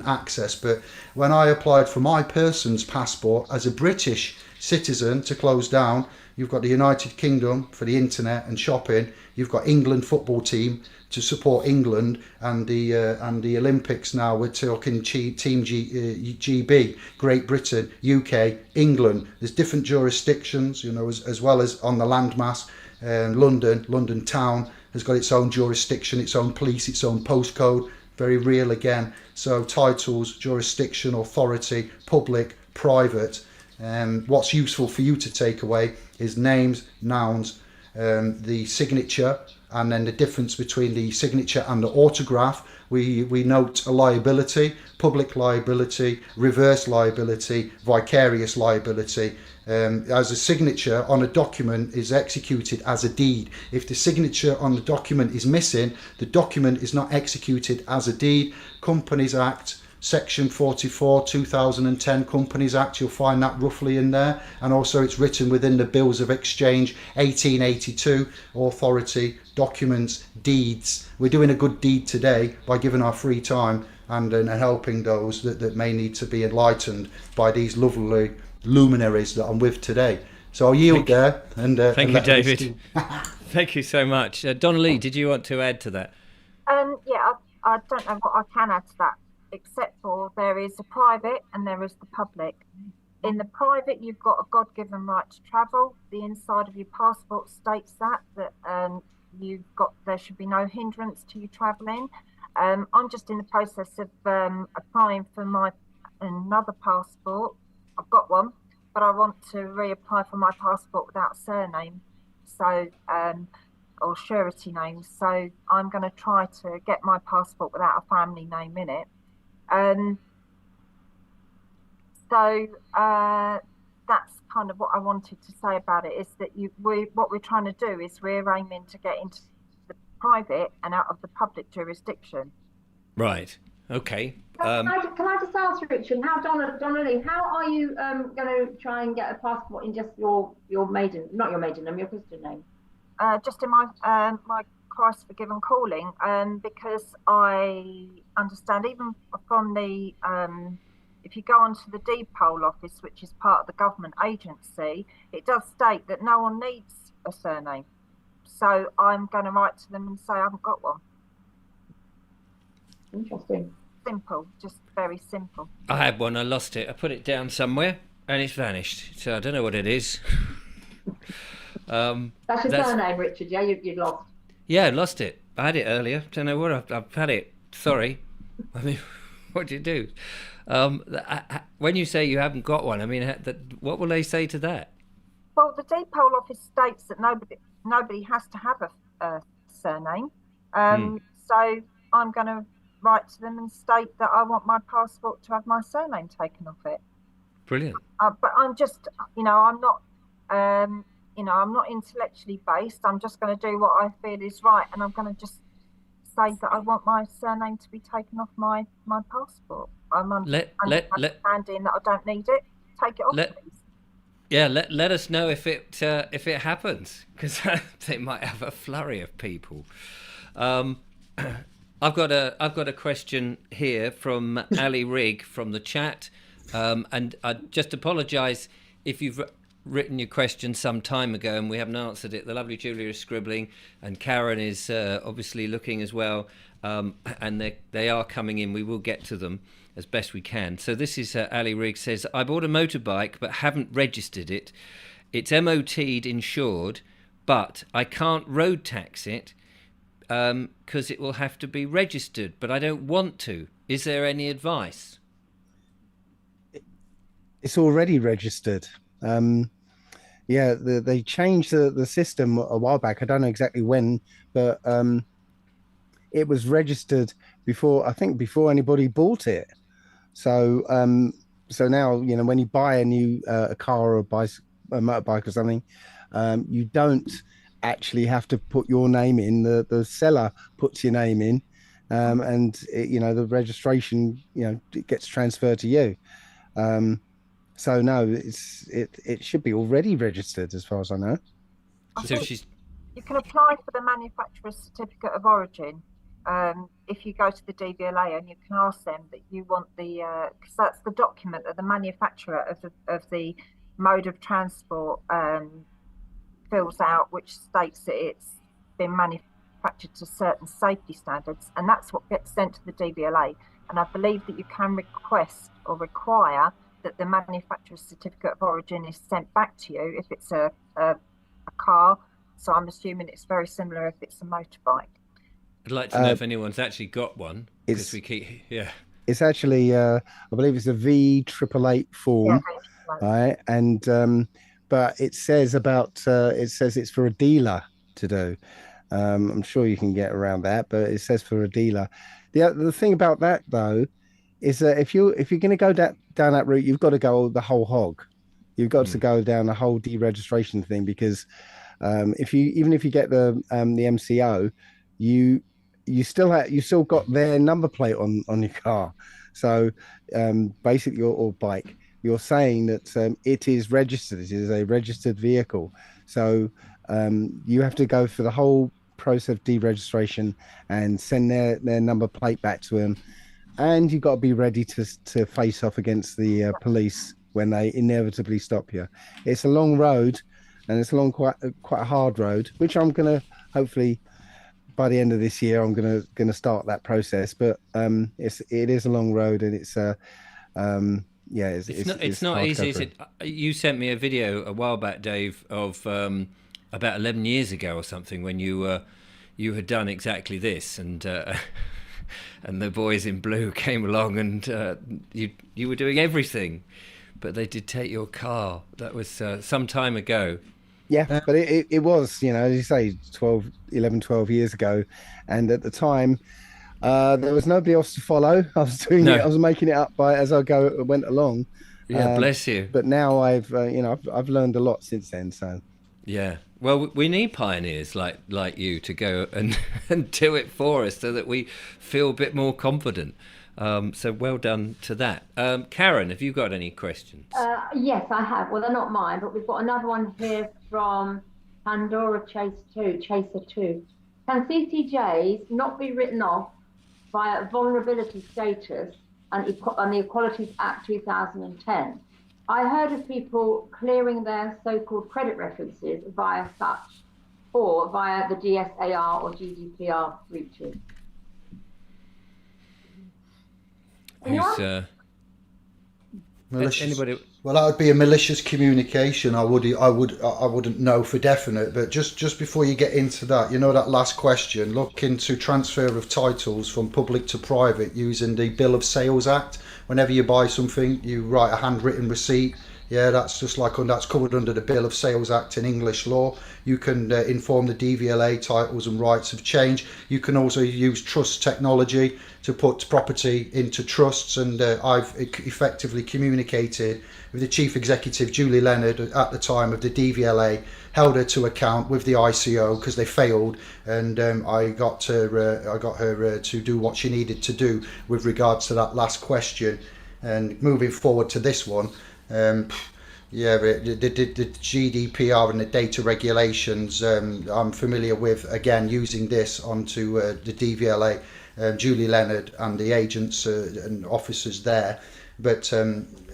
[SPEAKER 3] access. But when I applied for my person's passport as a British citizen to close down, you've got the United Kingdom for the internet and shopping, you've got England football team to support England, and the Olympics now. We're talking Team GB, Great Britain, UK, England. There's different jurisdictions, as well as on the landmass. London town has got its own jurisdiction, its own police, its own postcode. Very real again. So titles, jurisdiction, authority, public, private. What's useful for you to take away is names, nouns, the signature, and then the difference between the signature and the autograph. We note a liability, public liability, reverse liability, vicarious liability. As a signature on a document is executed as a deed. If the signature on the document is missing, the document is not executed as a deed. Companies Act, Section 44, 2010 Companies Act, you'll find that roughly in there. And also it's written within the Bills of Exchange, 1882, authority, documents, deeds. We're doing a good deed today by giving our free time and helping those that may need to be enlightened by these lovely luminaries that I'm with today. So I'll yield there. And
[SPEAKER 1] thank you, David. Thank you so much. Donna Lee, did you want to add to that?
[SPEAKER 5] Yeah, I don't know what I can add to that, except for there is a private and there is the public. In the private, you've got a God-given right to travel. The inside of your passport states that there should be no hindrance to you travelling. I'm just in the process of applying for another passport. I've got one, but I want to reapply for my passport without a surname, or surety name. So I'm going to try to get my passport without a family name in it. That's kind of what I wanted to say about it, is that what we're trying to do is we're aiming to get into the private and out of the public jurisdiction.
[SPEAKER 1] Right. Okay.
[SPEAKER 2] Can I just ask Richard, Donna Lee, how are you going to try and get a passport in just your maiden, not your maiden name, your Christian name?
[SPEAKER 5] Just in my Christ forgiven calling, because I understand even from the if you go onto the Depot office, which is part of the government agency, it does state that no one needs a surname. So I'm going to write to them and say I haven't got one.
[SPEAKER 2] Interesting.
[SPEAKER 5] Simple, just very simple.
[SPEAKER 1] I had one, I lost it. I put it down somewhere and it's vanished. So I don't know what it is.
[SPEAKER 2] That's your surname, Richard, yeah? You've lost.
[SPEAKER 1] Yeah, I lost it. I had it earlier. Don't know what I've had it. Sorry. I mean, what do you do? When you say you haven't got one, I mean, what will they say to that?
[SPEAKER 5] Well, the Depot office states that nobody has to have a surname. So I'm going to write to them and state that I want my passport to have my surname taken off it.
[SPEAKER 1] Brilliant.
[SPEAKER 5] But I'm just, I'm not I'm not intellectually based. I'm just going to do what I feel is right, and I'm going to just say that I want my surname to be taken off my passport. I'm understanding that I don't need it. Take it off, please.
[SPEAKER 1] Yeah, let us know if it happens, because they might have a flurry of people. I've got a question here from Ali Rigg from the chat, and I just apologise if you've written your question some time ago and we haven't answered it. The lovely Julia is scribbling, and Karen is obviously looking as well, and they are coming in. We will get to them as best we can. So this is Ali Rigg says, I bought a motorbike but haven't registered it. It's MOT'd insured, but I can't road tax it because it will have to be registered, but I don't want to. Is there any advice?
[SPEAKER 4] It's already registered. They changed the system a while back. I don't know exactly when, but it was registered before anybody bought it. So now, when you buy a new a car or a motorbike or something, you don't actually have to put your name in. The seller puts your name in, and the registration it gets transferred to you. So no, it should be already registered as far as I know.
[SPEAKER 5] You can apply for the manufacturer's certificate of origin if you go to the DVLA, and you can ask them that you want because that's the document that the manufacturer of the mode of transport fills out, which states that it's been manufactured to certain safety standards, and that's what gets sent to the DVLA. And I believe that you can request or require that the manufacturer's certificate of origin is sent back to you if it's a car. So I'm assuming it's very similar if it's a motorbike.
[SPEAKER 1] I'd like to know if anyone's actually got one, because
[SPEAKER 4] it's actually I believe it's a V888 form, right? And but it says it's for a dealer to do. I'm sure you can get around that, but it says for a dealer. The thing about that though is that if you're going to go down that route, you've got to go the whole hog. You've got to go down the whole deregistration thing, because if you get the MCO, you still got their number plate on your car. So basically, or bike, you're saying that it is registered. It is a registered vehicle. So you have to go for the whole process of deregistration and send their number plate back to them. And you've got to be ready to face off against the police when they inevitably stop you. It's a long road, and it's quite a hard road, which I'm going to hopefully by the end of this year I'm going to start that process. But it is a long road, and it's
[SPEAKER 1] not easy. Is it? You sent me a video a while back, Dave, of about 11 years ago or something, when you had done exactly this, and and the boys in blue came along, and you were doing everything, but they did take your car. That was some time ago.
[SPEAKER 4] Yeah, but it was, as you say, 12 years ago. And at the time, there was nobody else to follow. I was doing it. I was making it up as I went along.
[SPEAKER 1] Yeah, bless you.
[SPEAKER 4] But now I've learned a lot since then. So
[SPEAKER 1] yeah. Well, we need pioneers like you to go and do it for us, so that we feel a bit more confident. So well done to that. Karen, have you got any questions?
[SPEAKER 2] Yes, I have. Well, they're not mine, but we've got another one here from Pandora Chaser 2. Can CCJs not be written off via vulnerability status and the Equalities Act 2010? I heard of people clearing their so-called credit references via such, or via the DSAR or GDPR breaches.
[SPEAKER 3] Malicious.
[SPEAKER 1] Anybody?
[SPEAKER 3] Well, that would be a malicious communication. I wouldn't know for definite, but just before you get into that, that last question, look into transfer of titles from public to private using the Bill of Sales Act. Whenever you buy something, you write a handwritten receipt. Yeah, that's just like that's covered under the Bill of Sales Act in English law. You can inform the DVLA titles and rights of change. You can also use trust technology to put property into trusts, and I've effectively communicated with the Chief Executive, Julie Leonard, at the time of the DVLA, held her to account with the ICO because they failed, and I got her to do what she needed to do with regards to that last question. And moving forward to this one, the GDPR and the data regulations, I'm familiar with, again, using this onto the DVLA, Julie Leonard and the agents and officers there. But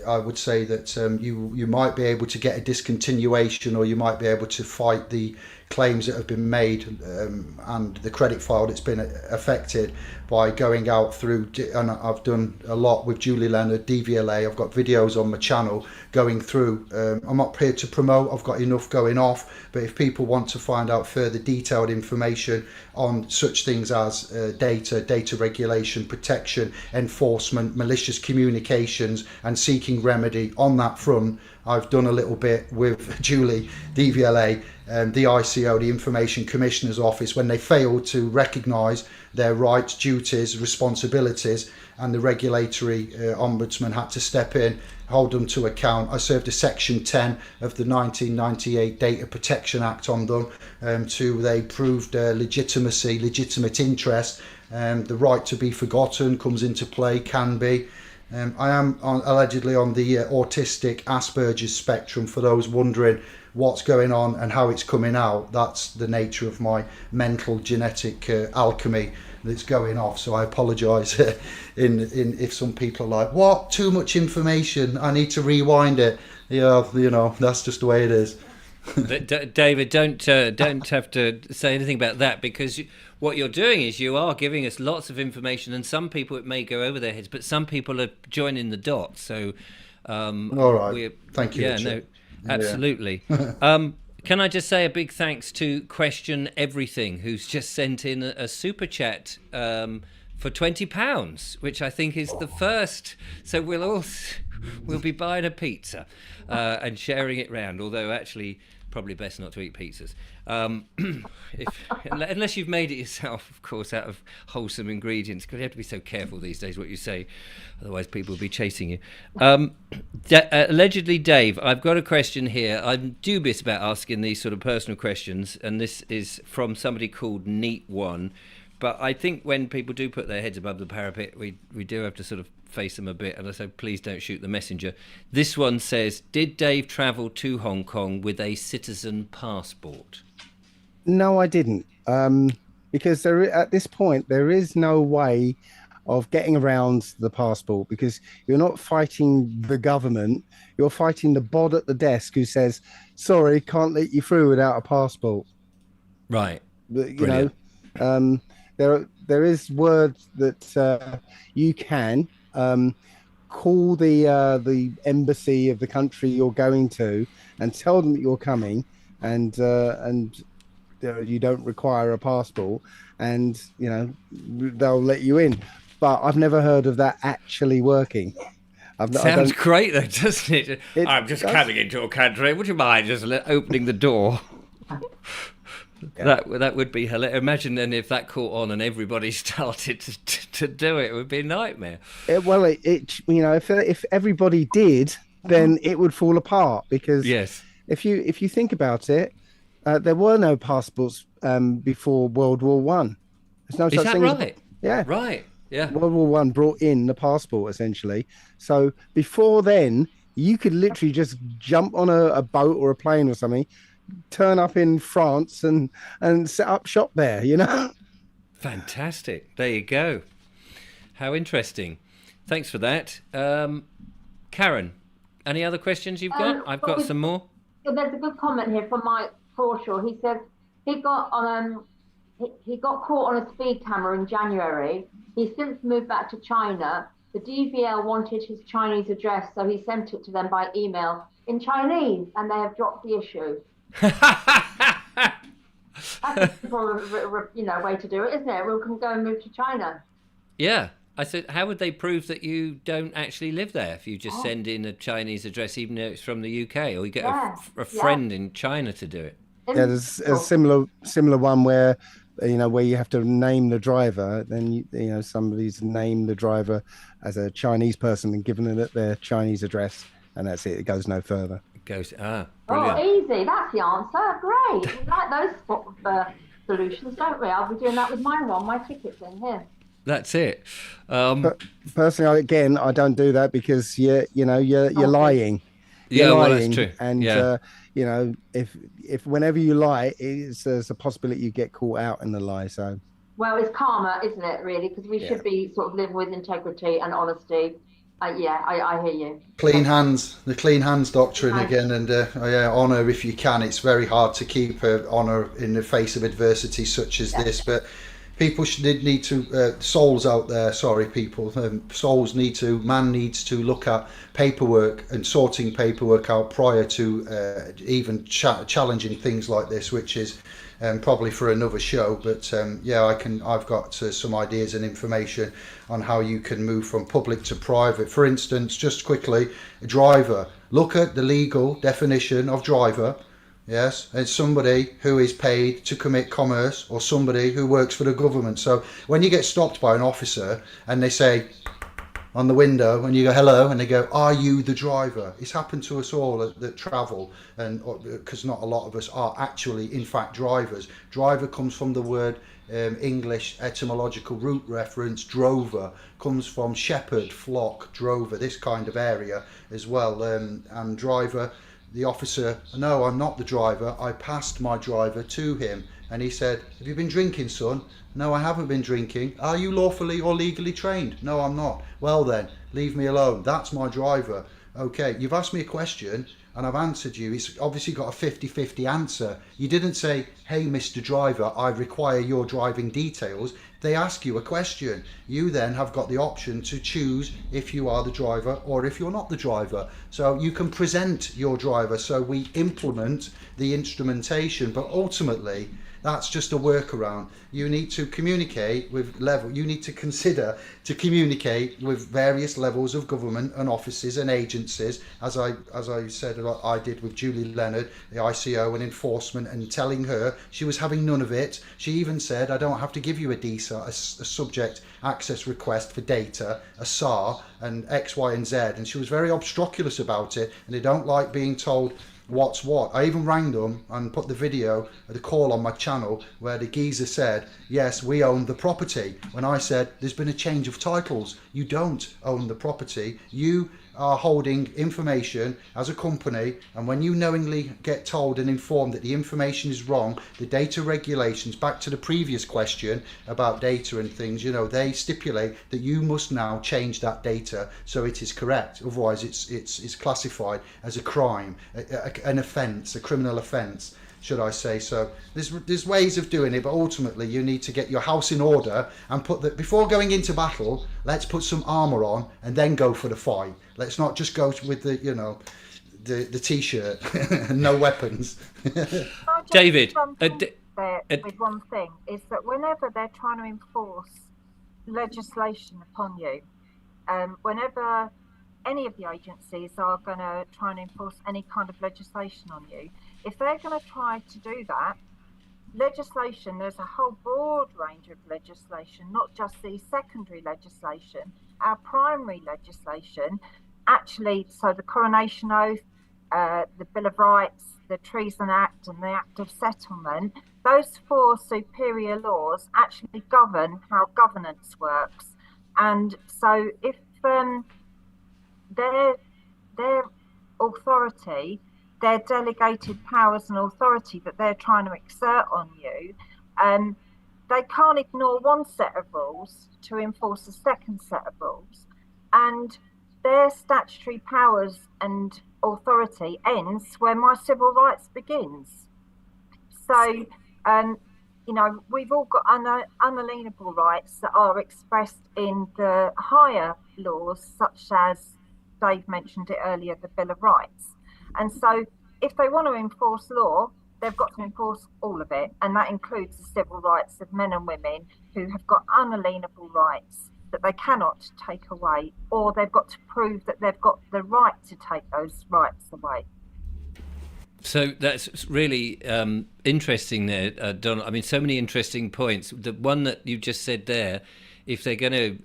[SPEAKER 3] I would say that you might be able to get a discontinuation, or you might be able to fight the claims that have been made and the credit file that's been affected by going out through, and I've done a lot with Julie Leonard, DVLA. I've got videos on my channel going through. I'm not here to promote, I've got enough going off, but if people want to find out further detailed information on such things as data regulation, protection, enforcement, malicious communications, and seeking remedy on that front, I've done a little bit with Julie, DVLA, the ICO, the Information Commissioner's Office, when they failed to recognise their rights, duties, responsibilities, and the regulatory ombudsman had to step in, hold them to account. I served a Section 10 of the 1998 Data Protection Act on them. They proved legitimate interest. The right to be forgotten comes into play, can be. I am allegedly on the autistic Asperger's spectrum, for those wondering what's going on and how it's coming out. That's the nature of my mental genetic alchemy that's going off. So I apologise if some people are like, what, too much information, I need to rewind it. Yeah, that's just the way it is.
[SPEAKER 1] David, don't have to say anything about that, because what you're doing is you are giving us lots of information, and some people it may go over their heads, but some people are joining the dots. So,
[SPEAKER 3] all right, thank you.
[SPEAKER 1] Yeah,
[SPEAKER 3] Richard.
[SPEAKER 1] No, absolutely. Can I just say a big thanks to Question Everything, who's just sent in a super chat for £20, which I think is the first. So we'll be buying a pizza and sharing it round. Although actually, probably best not to eat pizzas, unless you've made it yourself, of course, out of wholesome ingredients. Because you have to be so careful these days what you say, otherwise people will be chasing you. Allegedly, Dave, I've got a question here. I'm dubious about asking these sort of personal questions, and this is from somebody called Neat One. But I think when people do put their heads above the parapet, we do have to sort of face them a bit. And I say, please don't shoot the messenger. This one says, did Dave travel to Hong Kong with a citizen passport?
[SPEAKER 4] No, I didn't. Because at this point, there is no way of getting around the passport, because you're not fighting the government. You're fighting the bod at the desk who says, sorry, can't let you through without a passport.
[SPEAKER 1] Right.
[SPEAKER 4] You know, there is words that you can call the embassy of the country you're going to and tell them that you're coming, and you don't require a passport, and they'll let you in. But I've never heard of that actually working.
[SPEAKER 1] Sounds great though, doesn't it? I'm just coming into a country. Would you mind just opening the door? Yeah. That would be hilarious. Imagine then if that caught on and everybody started to do it. It would be a nightmare.
[SPEAKER 4] If everybody did, then it would fall apart, because
[SPEAKER 1] yes,
[SPEAKER 4] if you think about it, there were no passports before World War One. There's no such thing. Is that right? Yeah.
[SPEAKER 1] Right. Yeah.
[SPEAKER 4] World War One brought in the passport, essentially. So before then, you could literally just jump on a boat or a plane or something, turn up in France and set up shop there,
[SPEAKER 1] Fantastic. There you go. How interesting. Thanks for that. Karen, any other questions you've got? I've got some more.
[SPEAKER 2] There's a good comment here from Mike Forshaw. He says he got caught on a speed camera in January. He's since moved back to China. The DVL wanted his Chinese address, so he sent it to them by email in Chinese, and they have dropped the issue. That's a simple, way to do it, isn't it? We can go and move to China.
[SPEAKER 1] Yeah, I said, how would they prove that you don't actually live there if you just send in a Chinese address, even though it's from the UK, or you get a friend in China to do it?
[SPEAKER 4] Yeah, there's a similar one where where you have to name the driver. Then somebody's named the driver as a Chinese person and given it their Chinese address, and that's it. It goes no further.
[SPEAKER 1] It goes brilliant.
[SPEAKER 2] Oh, easy. That's the answer. Great. We like those sort of solutions, don't we? I'll be doing that with my tickets in here.
[SPEAKER 1] That's it.
[SPEAKER 4] But personally, again, I don't do that because you're lying.
[SPEAKER 1] You're lying, well, that's true.
[SPEAKER 4] And if whenever you lie, there's a possibility you get caught out in the lie. So,
[SPEAKER 2] well, it's karma, isn't it? Really, because we should be sort of living with integrity and honesty. I hear you.
[SPEAKER 3] Clean hands, the clean hands doctrine again, and honour if you can. It's very hard to keep honour in the face of adversity such as this, but people need to, souls out there, man needs to look at paperwork and sorting paperwork out prior to even challenging things like this, which is probably for another show. But I've got some ideas and information on how you can move from public to private. For instance, just quickly, a driver. Look at the legal definition of driver. Yes, it's somebody who is paid to commit commerce or somebody who works for the government. So when you get stopped by an officer and they say on the window and you go hello and they go, are you the driver? It's happened to us all that travel, and because not a lot of us are actually in fact drivers. Driver comes from the word English etymological root reference. Drover comes from shepherd, flock, drover, this kind of area as well. And driver, the officer, no, I'm not the driver. I passed my driver to him and he said, have you been drinking, son? No, I haven't been drinking. Are you lawfully or legally trained? No, I'm not. Well then, leave me alone. That's my driver. Okay, you've asked me a question and I've answered you. It's obviously got a 50-50 answer. You didn't say, hey, Mr. Driver, I require your driving details. They ask you a question. You then have got the option to choose if you are the driver or if you're not the driver. So you can present your driver. So we implement the instrumentation, but ultimately that's just a workaround. You need to communicate with you need to consider to communicate with various levels of government and offices and agencies, as I said I did with Julie Leonard, the ICO and enforcement, and telling her she was having none of it. She even said, I don't have to give you a DSA, a subject access request for data, a SAR, and X, Y, and Z. And she was very obstreperous about it, and they don't like being told what's what. I even rang them and put the video of the call on my channel where the geezer said, yes, we own the property. When I said, there's been a change of titles. You don't own the property. You are holding information as a company, and when you knowingly get told and informed that the information is wrong, the data regulations, back to the previous question about data and things, they stipulate that you must now change that data so it is correct. Otherwise it's classified as a crime, an offence, a criminal offence, should I say. So there's ways of doing it, but ultimately you need to get your house in order and before going into battle, let's put some armour on and then go for the fight. Let's not just go with the t-shirt and no weapons.
[SPEAKER 1] David,
[SPEAKER 5] with one thing is that whenever they're trying to enforce legislation upon you, whenever any of the agencies are going to try and enforce any kind of legislation on you, if they're going to try to do that, legislation, there's a whole broad range of legislation, not just the secondary legislation, our primary legislation, actually, so the Coronation Oath, the Bill of Rights, the Treason Act and the Act of Settlement, those four superior laws actually govern how governance works. And so if their authority, their delegated powers and authority that they're trying to exert on you, they can't ignore one set of rules to enforce a second set of rules. And their statutory powers and authority ends where my civil rights begins. So, we've all got unalienable rights that are expressed in the higher laws, such as Dave mentioned it earlier, the Bill of Rights. And so if they want to enforce law, they've got to enforce all of it. And that includes the civil rights of men and women who have got unalienable rights that they cannot take away, or they've got to prove that they've got the right to take those rights away.
[SPEAKER 1] So that's really interesting there, Donald. I mean, so many interesting points. The one that you just said there, if they're going to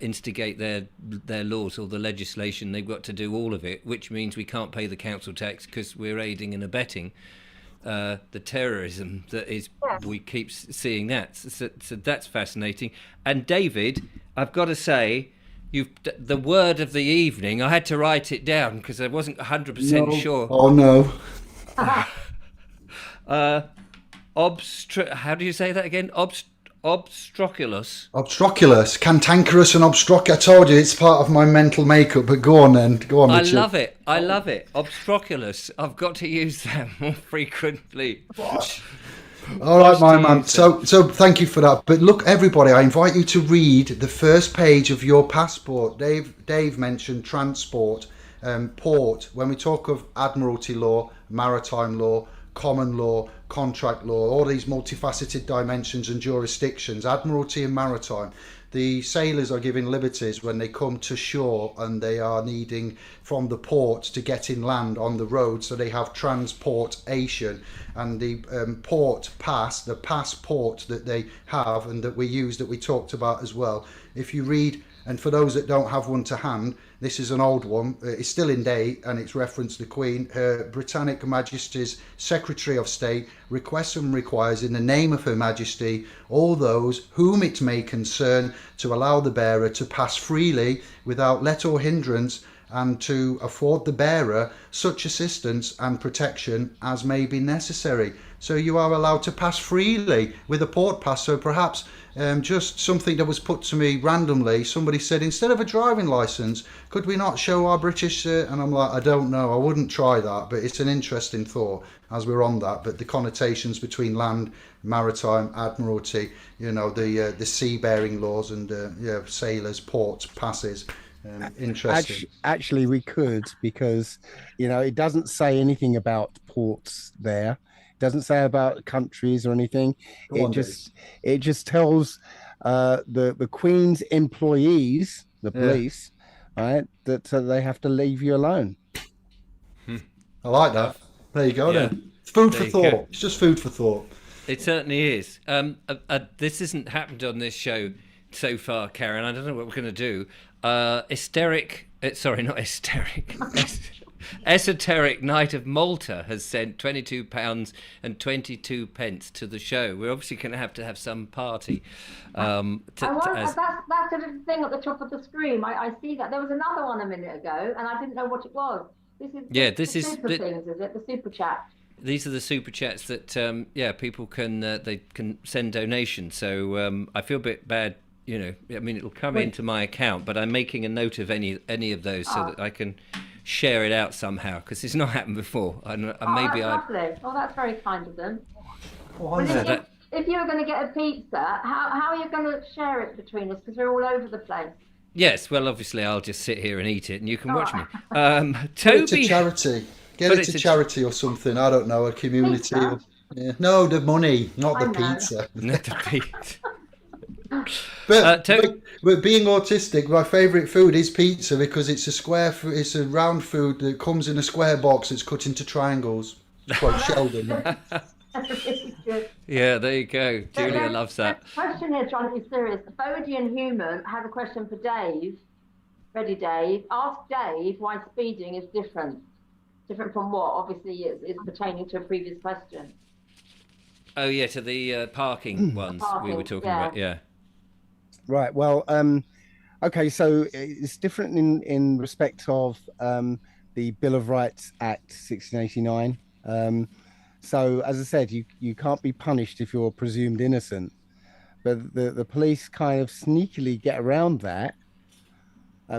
[SPEAKER 1] instigate their laws or the legislation, they've got to do all of it, which means we can't pay the council tax because we're aiding and abetting the terrorism that is.
[SPEAKER 5] Yes.
[SPEAKER 1] We keep seeing that. So that's fascinating. And David, I've got to say, the word of the evening. I had to write it down because I wasn't 100% sure.
[SPEAKER 3] Oh no.
[SPEAKER 1] How do you say that again? Obstruculus.
[SPEAKER 3] Obstruculus, cantankerous and obstruct. I told you it's part of my mental makeup, but go on then. Go on, Richard.
[SPEAKER 1] I love it. Obstruculus. I've got to use that more frequently.
[SPEAKER 3] All right, my man. So thank you for that. But look, everybody, I invite you to read the first page of your passport. Dave mentioned transport, port. When we talk of admiralty law, maritime law, common law, contract law, all these multifaceted dimensions and jurisdictions, admiralty and maritime, the sailors are given liberties when they come to shore and they are needing from the port to get inland on the road, so they have transportation. And the port pass, the passport that they have and that we use, that we talked about as well, if you read, and for those that don't have one to hand, this is an old one, it's still in date, and it's referenced the Queen. Her Britannic Majesty's Secretary of State requests and requires in the name of Her Majesty all those whom it may concern to allow the bearer to pass freely without let or hindrance, and to afford the bearer such assistance and protection as may be necessary. So you are allowed to pass freely with a port pass. So perhaps just something that was put to me randomly, somebody said, instead of a driving licence, could we not show our British? And I'm like, I don't know, I wouldn't try that, but it's an interesting thought as we're on that. But the connotations between land, maritime, admiralty, you know, the sea-bearing laws and sailors, ports, passes. Interesting.
[SPEAKER 4] Actually, we could, because it doesn't say anything about ports there. It doesn't say about countries or anything. It just tells the Queen's employees, the police, right, that they have to leave you alone.
[SPEAKER 3] I like that. There you go. Yeah. Then it's food for thought. It's just food for thought.
[SPEAKER 1] It certainly is. This hasn't happened on this show so far, Karen. I don't know what we're going to do. Esoteric Knight of Malta has sent £22 and 22 pence to the show. We're obviously going to have some party.
[SPEAKER 2] That's the thing at the top of the screen. I see that. There was another one a minute ago, and I didn't know what it was. This is super things, is it? The super chat.
[SPEAKER 1] These are the super chats that people can they can send donations. So I feel a bit bad. I mean, it'll come into my account, but I'm making a note of any of those so that I can share it out somehow, because it's not happened before.
[SPEAKER 2] That's lovely. Oh, that's very kind of them. If you were going to get a pizza, how are you going to share it between us? Because we're all over the place.
[SPEAKER 1] Yes, well, obviously, I'll just sit here and eat it, and you can watch me.
[SPEAKER 3] Toby, get it to charity. Get it to charity or something. I don't know, a community. No, the money, not the pizza.
[SPEAKER 1] Not the pizza.
[SPEAKER 3] But being autistic, my favourite food is pizza, because it's it's a round food that comes in a square box that's cut into triangles. Quite Sheldon.
[SPEAKER 1] Yeah, there you go. Julia loves that.
[SPEAKER 2] Question here, John, is serious. Bodie and Human have a question for Dave. Ready, Dave? Ask Dave why speeding is different. Different from what? Obviously, it's pertaining to a previous question.
[SPEAKER 1] Oh yeah, to the parking ones we were talking about. Yeah.
[SPEAKER 4] Right. Well, okay. So it's different in respect of the Bill of Rights Act 1689. So as I said, you can't be punished if you're presumed innocent, but the police kind of sneakily get around that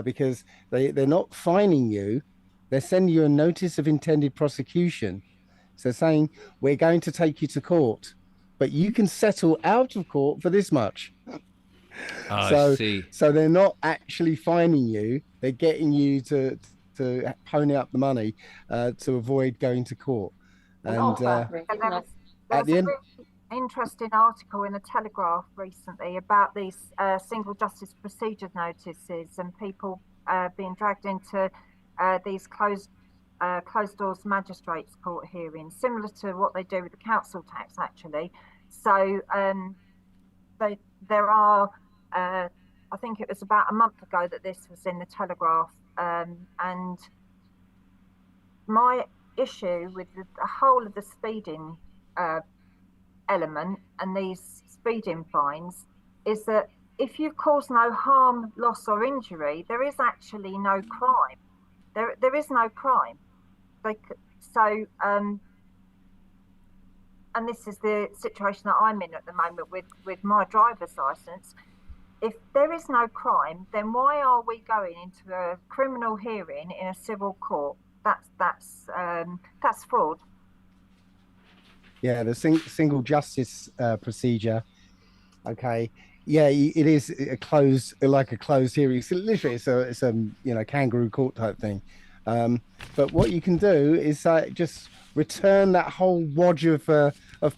[SPEAKER 4] because they're not fining you. They're sending you a notice of intended prosecution. So saying, we're going to take you to court, but you can settle out of court for this much.
[SPEAKER 1] I see.
[SPEAKER 4] So they're not actually fining you. They're getting you to pony up the money to avoid going to court. And at the end,
[SPEAKER 5] interesting article in the Telegraph recently about these single justice procedure notices and people being dragged into these closed doors magistrates court hearings, similar to what they do with the council tax, actually. So there are, I think it was about a month ago that this was in the Telegraph, and my issue with the whole of the speeding element and these speeding fines is that if you cause no harm, loss or injury, there is actually no crime. There is no crime. And this is the situation that I'm in at the moment with my driver's license. If there is no crime, then why are we going into a criminal hearing in a civil court? That's fraud.
[SPEAKER 4] Yeah, the single justice procedure. Okay, yeah, it is a closed hearing. Literally, it's a kangaroo court type thing. But what you can do is just return that whole wodge of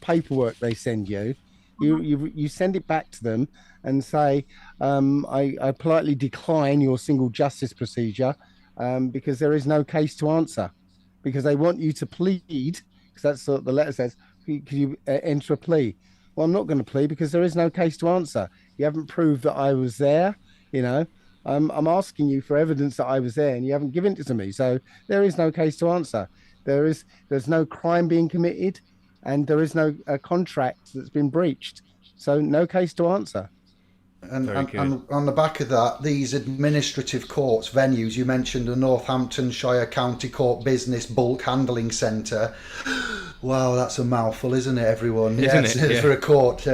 [SPEAKER 4] paperwork they send you. You send it back to them and say, I politely decline your single justice procedure because there is no case to answer, because they want you to plead, because that's what the letter says. Could you enter a plea? Well, I'm not going to plead because there is no case to answer. You haven't proved that I was there. I'm asking you for evidence that I was there, and you haven't given it to me. So there is no case to answer. There's no crime being committed, and there is no contract that's been breached. So no case to answer.
[SPEAKER 3] And on the back of that, these administrative courts venues, you mentioned the Northamptonshire County Court Business Bulk Handling Centre. Wow, that's a mouthful, isn't it, everyone? For a court.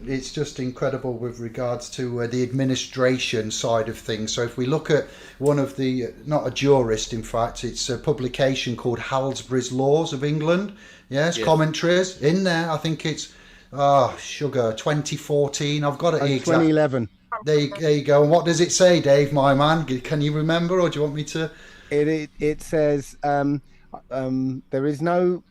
[SPEAKER 3] It's just incredible with regards to the administration side of things. So if we look at one of the, not a jurist, in fact, it's a publication called Halsbury's Laws of England. Yes. Commentaries in there. I think it's 2014. I've got it here.
[SPEAKER 4] 2011.
[SPEAKER 3] There you go. And what does it say, Dave, my man? Can you remember, or do you want me to?
[SPEAKER 4] It says there is no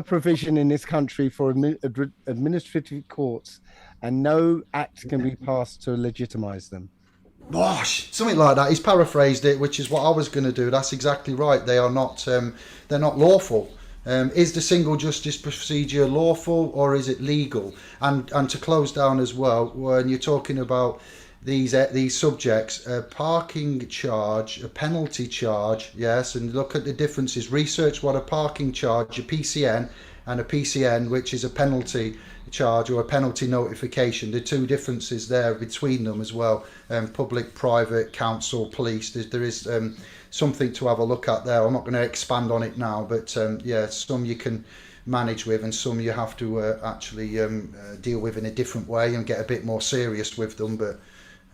[SPEAKER 4] provision in this country for administrative courts, and no act can be passed to legitimise them.
[SPEAKER 3] Gosh, something like that. He's paraphrased it, which is what I was going to do. That's exactly right. They are not. They're not lawful. Is the single justice procedure lawful, or is it legal? And to close down as well, when you're talking about these subjects, a parking charge, a penalty charge, yes, and look at the differences. Research what a parking charge, a PCN, and a PCN, which is a penalty charge or a penalty notification. The two differences there between them as well. Public, private, council, police. There is something to have a look at there. I'm not going to expand on it now, but some you can manage with, and some you have to actually deal with in a different way and get a bit more serious with them. But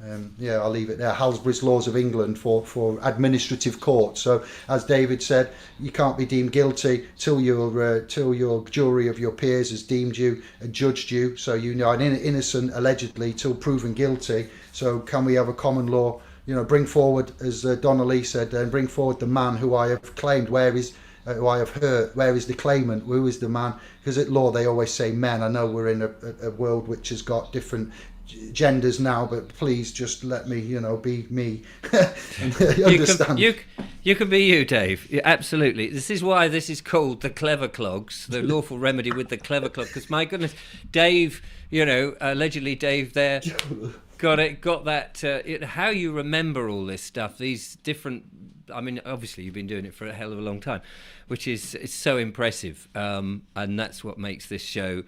[SPEAKER 3] I'll leave it there. Halsbury's Laws of England for administrative court. So as David said, you can't be deemed guilty till your jury of your peers has deemed you and judged you. So an innocent allegedly till proven guilty. So can we have a common law? Bring forward, as Donna Lee said, bring forward the man who I have claimed. Who I have hurt? Where is the claimant? Who is the man? Because at law they always say men. I know we're in a world which has got different genders now, but please just let me be me. Understand.
[SPEAKER 1] You can be you, Dave. Yeah, absolutely. This is why this is called the Clever Clogs, the lawful remedy with the Clever Clog, because my goodness, Dave, allegedly Dave there got that how you remember all this stuff, these different, I mean, obviously you've been doing it for a hell of a long time, which is so impressive, and that's what makes this show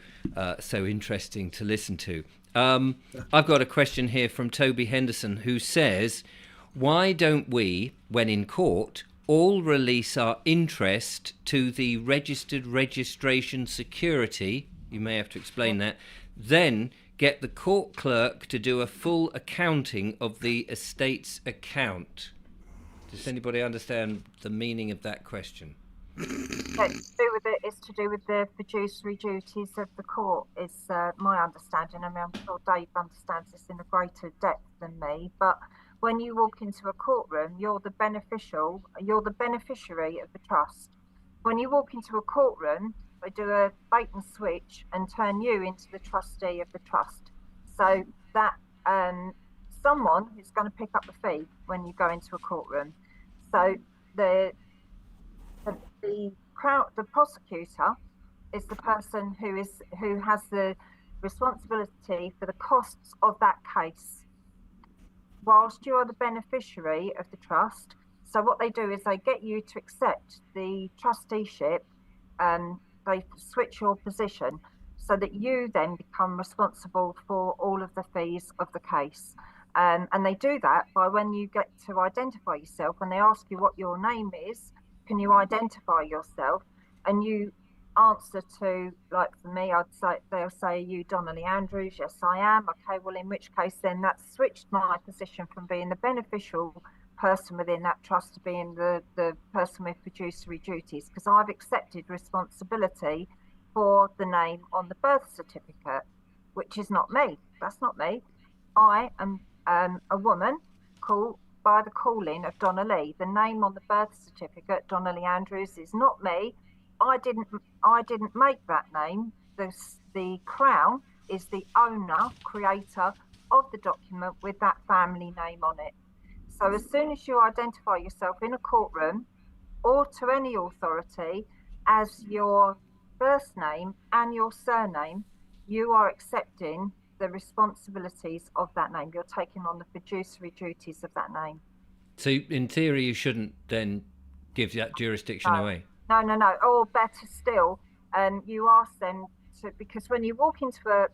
[SPEAKER 1] so interesting to listen to. I've got a question here from Toby Henderson, who says, why don't we, when in court, all release our interest to the registered registration security, you may have to explain that, then get the court clerk to do a full accounting of the estate's account? Does anybody understand the meaning of that question?
[SPEAKER 5] It's to do with the fiduciary duties of the court, is my understanding. I mean, I'm sure Dave understands this in a greater depth than me, but when you walk into a courtroom, you're the beneficiary of the trust. When you walk into a courtroom, They do a bait and switch and turn you into the trustee of the trust. So that someone is going to pick up the fee when you go into a courtroom. So the prosecutor is the person who has the responsibility for the costs of that case, whilst you're the beneficiary of the trust. So what they do is they get you to accept the trusteeship, and they switch your position so that you then become responsible for all of the fees of the case. And they do that by, when you get to identify yourself, when they ask you what your name is, can you identify yourself? And you answer to, like for me, they'll say, are you Donnelly Andrews? Yes, I am. Okay, well, in which case then that's switched my position from being the beneficial person within that trust to being the person with fiduciary duties, because I've accepted responsibility for the name on the birth certificate, which is not me. That's not me. I am a woman called by the calling of Donnelly. The name on the birth certificate, Donnelly Andrews, is not me. I didn't make that name. The Crown is the owner, creator of the document with that family name on it. So as soon as you identify yourself in a courtroom or to any authority as your first name and your surname, you are accepting the responsibilities of that name. You're taking on the fiduciary duties of that name.
[SPEAKER 1] So in theory, you shouldn't then give that jurisdiction away.
[SPEAKER 5] No. Or better still, you ask them to, because when you walk into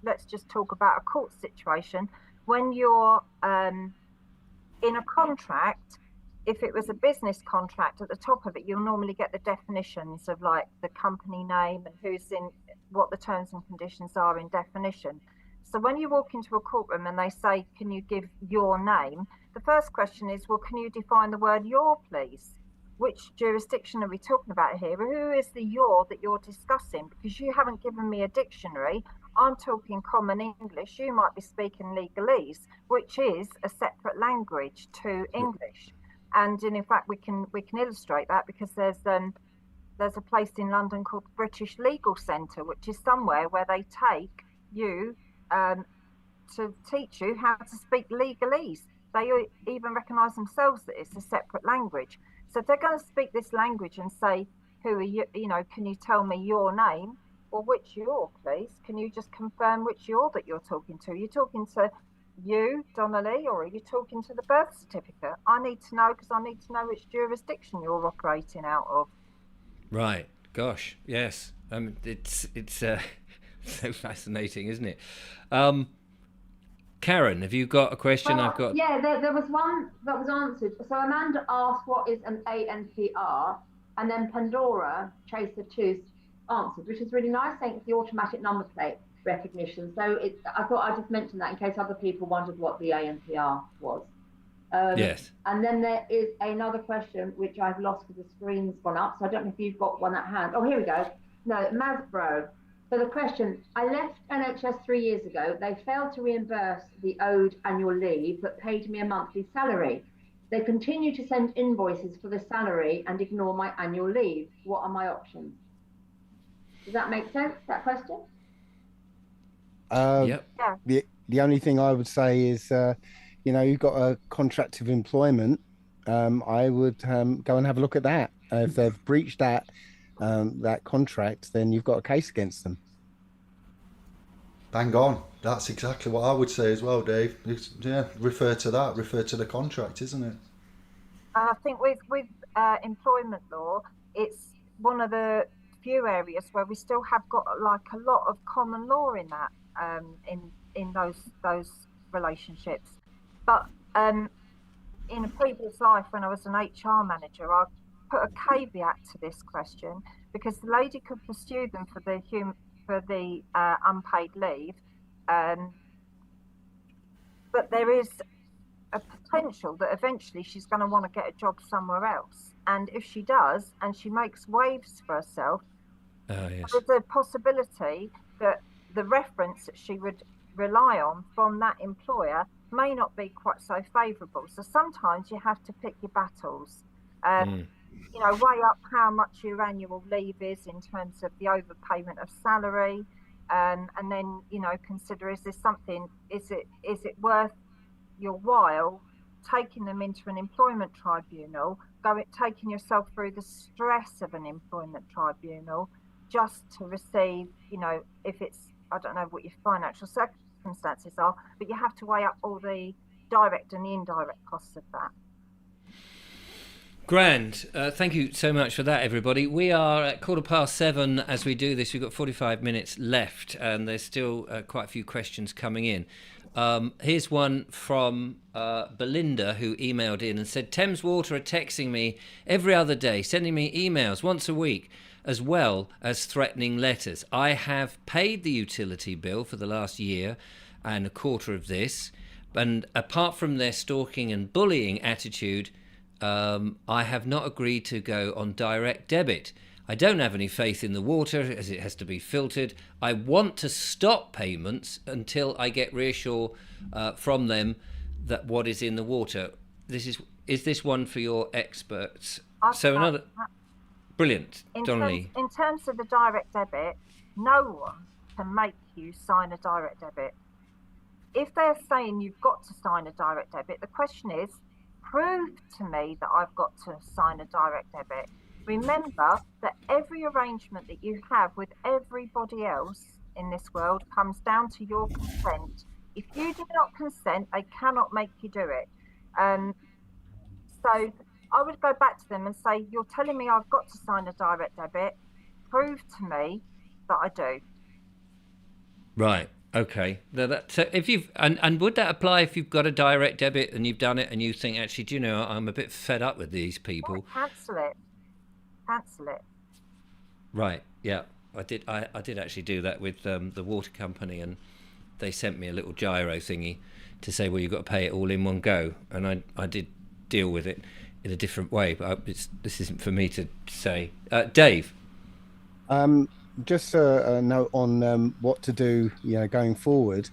[SPEAKER 5] let's just talk about a court situation, when you're in a contract, if it was a business contract, at the top of it, you'll normally get the definitions of like the company name and who's in, what the terms and conditions are in definition. So when you walk into a courtroom and they say, can you give your name? The first question is, well, can you define the word your, please? Which jurisdiction are we talking about here? Who is the your that you're discussing? Because you haven't given me a dictionary. I'm talking common English. You might be speaking legalese, which is a separate language to English. And in fact, we can illustrate that because there's a place in London called the British Legal Centre, which is somewhere where they take you to teach you how to speak legalese. They even recognise themselves that it's a separate language. So if they're going to speak this language and say, who are you, can you tell me your name? Or which your, please? Can you just confirm which your that you're talking to? Are you talking to you, Donnelly, or are you talking to the birth certificate? I need to know, because I need to know which jurisdiction you're operating out of.
[SPEAKER 1] Right. Gosh, yes. It's so fascinating, isn't it? Karen, have you got a question?
[SPEAKER 2] Well, yeah, there was one that was answered. So Amanda asked, what is an ANPR? And then Pandora, Chaser 2, answered, which is really nice, saying it's the automatic number plate recognition. So I thought I'd just mention that in case other people wondered what the ANPR was.
[SPEAKER 1] Yes.
[SPEAKER 2] And then there is another question, which I've lost because the screen's gone up. So I don't know if you've got one at hand. Oh, here we go. No, Masbro. So the question, I left NHS 3 years ago. They failed to reimburse the owed annual leave, but paid me a monthly salary. They continue to send invoices for the salary and ignore my annual leave. What are my options? Does that make sense, that question?
[SPEAKER 1] Yep.
[SPEAKER 5] Yeah.
[SPEAKER 4] The only thing I would say is, you've got a contract of employment. I would go and have a look at that. If they've breached that contract, then you've got a case against them.
[SPEAKER 3] Bang on. That's exactly what I would say as well, Dave. Refer to that. Refer to the contract, isn't it?
[SPEAKER 5] And I think with employment law, it's one of the few areas where we still have got like a lot of common law in that, in those relationships. But in a previous life, when I was an HR manager, I put a caveat to this question, because the lady could pursue them for the unpaid leave, but there is a potential that eventually she's going to want to get a job somewhere else, and if she does, and she makes waves for herself,
[SPEAKER 1] Yes.
[SPEAKER 5] there's a possibility that the reference that she would rely on from that employer may not be quite so favourable. So sometimes you have to pick your battles. weigh up how much your annual leave is in terms of the overpayment of salary, and then consider, is it worth your while taking them into an employment tribunal, taking yourself through the stress of an employment tribunal just to receive, if it's, I don't know what your financial circumstances are, but you have to weigh up all the direct and the indirect costs of that.
[SPEAKER 1] Grand. Thank you so much for that, everybody. We are at 7:15 as we do this. We've got 45 minutes left, and there's still quite a few questions coming in. Here's one from Belinda, who emailed in and said, Thames Water are texting me every other day, sending me emails once a week, as well as threatening letters. I have paid the utility bill for the last year and a quarter of this, and apart from their stalking and bullying attitude, I have not agreed to go on direct debit. I don't have any faith in the water as it has to be filtered. I want to stop payments until I get reassure from them that what is in the water. Is this one for your experts? Brilliant, Donnelly.
[SPEAKER 5] In terms of the direct debit, no one can make you sign a direct debit. If they're saying you've got to sign a direct debit, the question is, prove to me that I've got to sign a direct debit. Remember that every arrangement that you have with everybody else in this world comes down to your consent. If you do not consent, they cannot make you do it. So I would go back to them and say, you're telling me I've got to sign a direct debit. Prove to me that I do.
[SPEAKER 1] Right. Okay. Now so if you've and would that apply if you've got a direct debit and you've done it and you think, actually, do you know, I'm a bit fed up with these people?
[SPEAKER 5] Cancel it.
[SPEAKER 1] Right. Yeah. I did actually do that with the water company, and they sent me a little gyro thingy to say, well, you've got to pay it all in one go, and I did deal with it in a different way, but this isn't for me to say. Dave.
[SPEAKER 4] Just a note on what to do, going forward.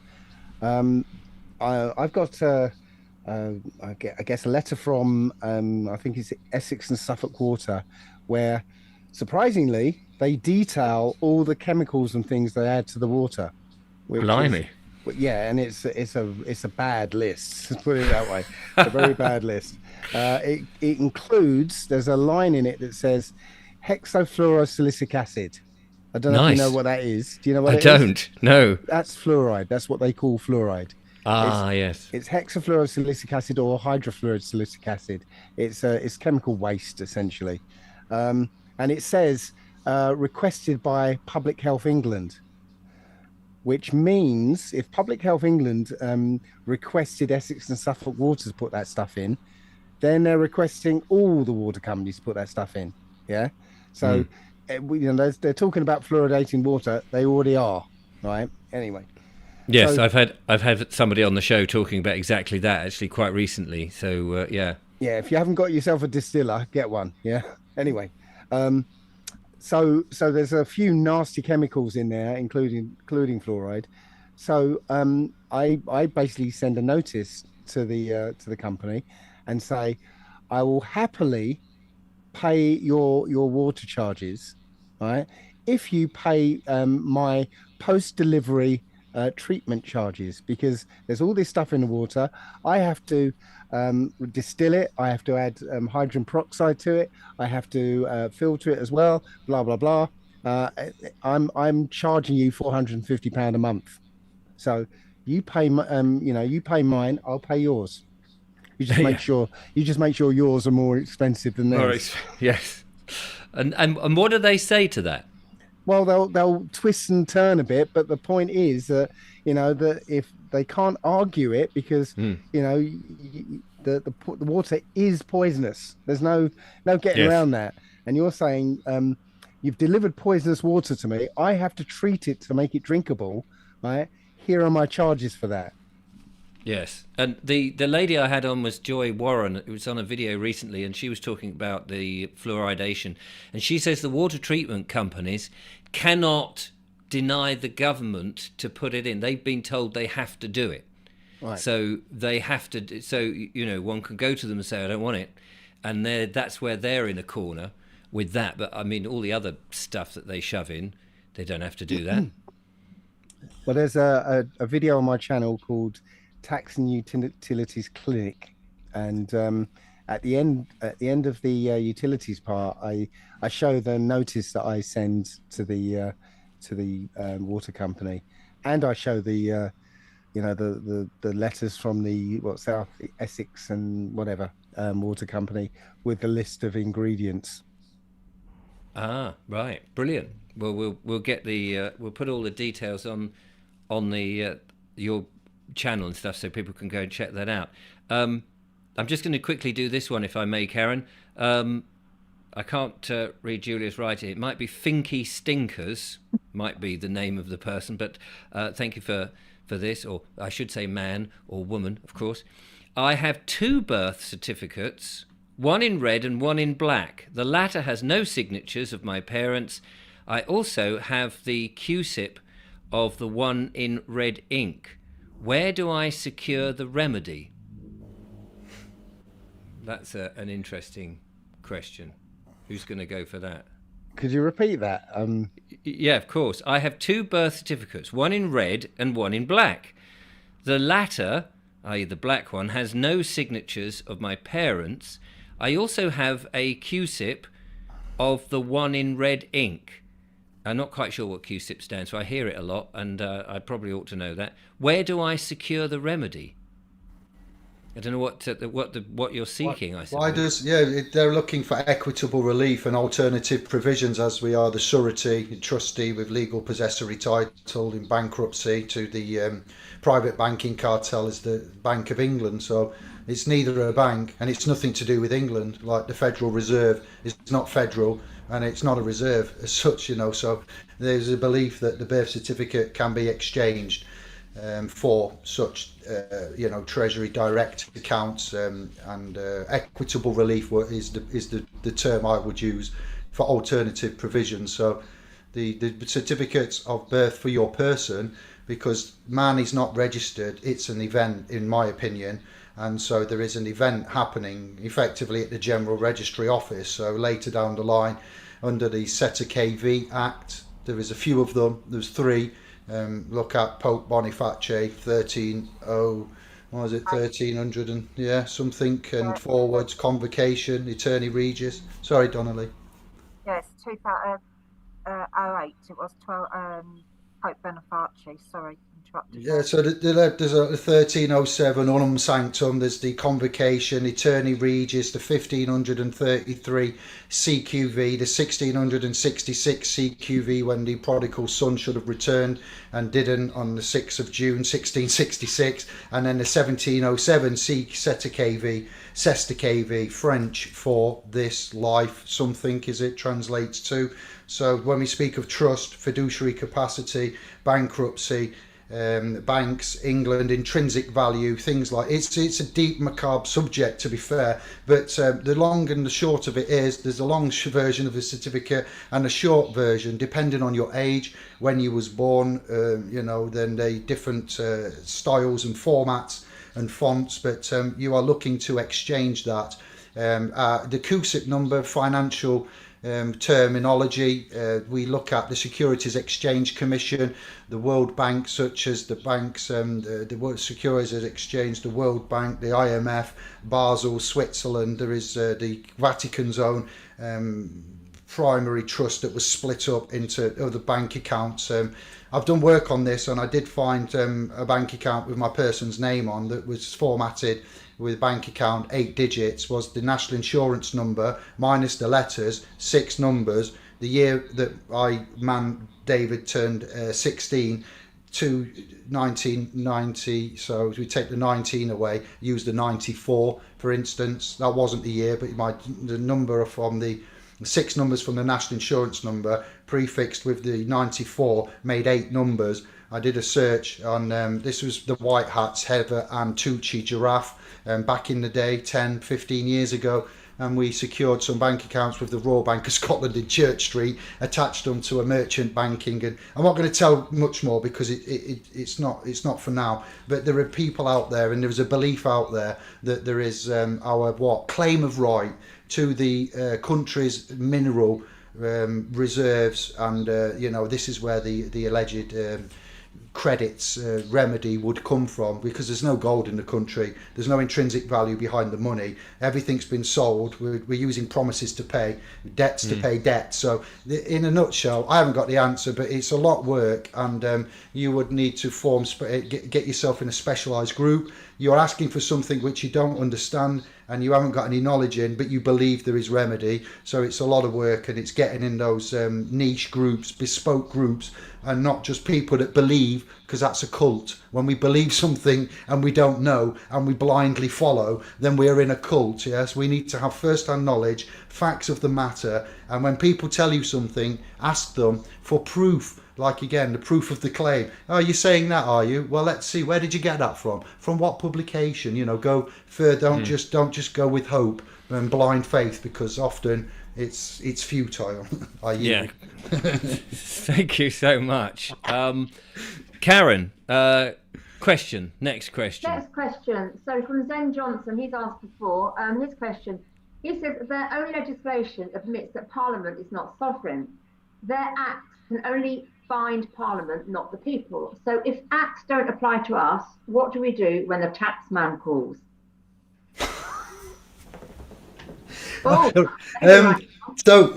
[SPEAKER 4] I've got, I guess, a letter from, I think it's Essex and Suffolk Water, where, surprisingly, they detail all the chemicals and things they add to the water.
[SPEAKER 1] Blimey.
[SPEAKER 4] And it's a bad list. Let's put it that way. A very bad list. It includes. There's a line in it that says hexafluorosilicic acid. I don't know if you know what that is. Do you know what it is?
[SPEAKER 1] I don't. No.
[SPEAKER 4] That's fluoride. That's what they call fluoride.
[SPEAKER 1] Yes.
[SPEAKER 4] It's hexafluorosilicic acid or hydrofluorosilicic acid. It's chemical waste, essentially. And it says requested by Public Health England, which means if Public Health England requested Essex and Suffolk Water to put that stuff in, then they're requesting all the water companies to put that stuff in. Yeah. So, they're talking about fluoridating water. They already are, right? Anyway.
[SPEAKER 1] Yes, so, I've had somebody on the show talking about exactly that actually quite recently. So yeah. Yeah,
[SPEAKER 4] if you haven't got yourself a distiller, get one. Yeah. Anyway, so there's a few nasty chemicals in there, including fluoride. So I basically send a notice to the company and say, I will happily pay your water charges, right, if you pay my post-delivery treatment charges, because there's all this stuff in the water. I have to distill it, I have to add hydrogen peroxide to it, I have to filter it as well, blah blah blah. I'm charging you £450 a month, so you pay you pay mine, I'll pay yours. You just make sure yours are more expensive than theirs.
[SPEAKER 1] Yes. And what do they say to that?
[SPEAKER 4] Well, they'll twist and turn a bit, but the point is that that if they can't argue it, because the water is poisonous. There's no getting around that. And you're saying you've delivered poisonous water to me. I have to treat it to make it drinkable. Right? Here are my charges for that.
[SPEAKER 1] Yes, and the lady I had on was Joy Warren. It was on a video recently, and she was talking about the fluoridation. And she says the water treatment companies cannot deny the government to put it in. They've been told they have to do it. Right. So they have to. So one can go to them and say, I don't want it. and that's where they're in a corner with that. But I mean, all the other stuff that they shove in, they don't have to do that.
[SPEAKER 4] Well, there's a video on my channel called Tax and Utilities Clinic, and at the end of the utilities part, I show the notice that I send to the water company, and I show the the letters from the South Essex and whatever water company with the list of ingredients.
[SPEAKER 1] Ah, right, brilliant. Well, we'll get we'll put all the details on the your channel and stuff, so people can go and check that out. I'm just going to quickly do this one, if I may, Karen. I can't read Julia's writing. It might be Finky Stinkers, might be the name of the person, but thank you for this, or I should say man or woman, of course. I have 2 birth certificates, one in red and one in black. The latter has no signatures of my parents. I also have the QSIP of the one in red ink. Where do I secure the remedy? That's an interesting question. Who's going to go for that?
[SPEAKER 4] Could you repeat that?
[SPEAKER 1] Yeah, of course. I have 2 birth certificates, one in red and one in black. The latter, i.e. the black one, has no signatures of my parents. I also have a QSIP of the one in red ink. I'm not quite sure what QSIP stands for. I hear it a lot, and I probably ought to know that. Where do I secure the remedy? I don't know what you're seeking. I suppose.
[SPEAKER 3] They're looking for equitable relief and alternative provisions, as we are the surety trustee with legal possessory title in bankruptcy to the private banking cartel is the Bank of England. So it's neither a bank and it's nothing to do with England. Like the Federal Reserve is not federal and it's not a reserve as such, So there's a belief that the birth certificate can be exchanged for such, Treasury direct accounts, and equitable relief is the term I would use for alternative provisions. So the certificates of birth for your person, because man is not registered, it's an event in my opinion, and so there is an event happening effectively at the General Registry Office. So later down the line, under the SETA KV Act, there is a few of them. There's 3. Look at Pope Boniface 1300 and something, and forwards, convocation, Attorney Regis. Sorry, Donnelly.
[SPEAKER 5] Yes, 2008. It was 12. Pope Boniface. Sorry, interrupted.
[SPEAKER 3] Yeah, so there's a 1307 Unum Sanctum. There's the convocation, Attorney Regis, the 1533 CQV, the 1666 CQV when the prodigal son should have returned and didn't on the 6th of June 1666, and then the 1707 Seta KV, French for this life, something is it translates to. So when we speak of trust, fiduciary capacity, bankruptcy, banks, England, intrinsic value, things like it's a deep macabre subject, to be fair, but the long and the short of it is there's a long version of the certificate and a short version depending on your age, when you was born, then they different styles and formats and fonts, but you are looking to exchange that. The QSIP number, financial terminology, we look at the Securities Exchange Commission, the World Bank, such as the banks, the World Securities Exchange, the World Bank, the IMF, Basel, Switzerland. There is the Vatican's own primary trust that was split up into other bank accounts. I've done work on this, and I did find a bank account with my person's name on that was formatted with bank account 8 digits, was the national insurance number minus the letters, 6 numbers. The year that David turned 16 to 1990, so if we take the 19 away, use the 94 for instance. That wasn't the year, but the number from the 6 numbers from the national insurance number prefixed with the 94 made 8 numbers. I did a search on this was the White Hats, Heather and Tucci giraffe back in the day, 10-15 years ago, and we secured some bank accounts with the Royal Bank of Scotland in Church Street, attached them to a merchant banking, and I'm not going to tell much more because it's not for now. But there are people out there, and there is a belief out there that there is our claim of right to the country's mineral reserves, and this is where the alleged credits remedy would come from, because there's no gold in the country, there's no intrinsic value behind the money, everything's been sold, we're using promises to pay debts to pay debt. So in a nutshell, I haven't got the answer, but it's a lot of work, and you would need to get yourself in a specialized group. You're asking for something which you don't understand and you haven't got any knowledge in, but you believe there is remedy. So it's a lot of work, and it's getting in those niche groups, bespoke groups, and not just people that believe, because that's a cult. When we believe something and we don't know and we blindly follow, then we're in a cult. Yes, we need to have first-hand knowledge, facts of the matter, and when people tell you something, ask them for proof. Like, again, the proof of the claim. Oh, you're saying that, are you? Well, let's see. Where did you get that from? From what publication? Go further. Don't just go with hope and blind faith, because often it's futile.
[SPEAKER 1] Yeah. Thank you so much, Karen. Next question.
[SPEAKER 2] Next question. So from Zen Johnson, he's asked before. His question. He says their own legislation admits that Parliament is not sovereign. Their acts can only bind Parliament, not the people. So if acts don't apply to us, what do we do when the tax man calls?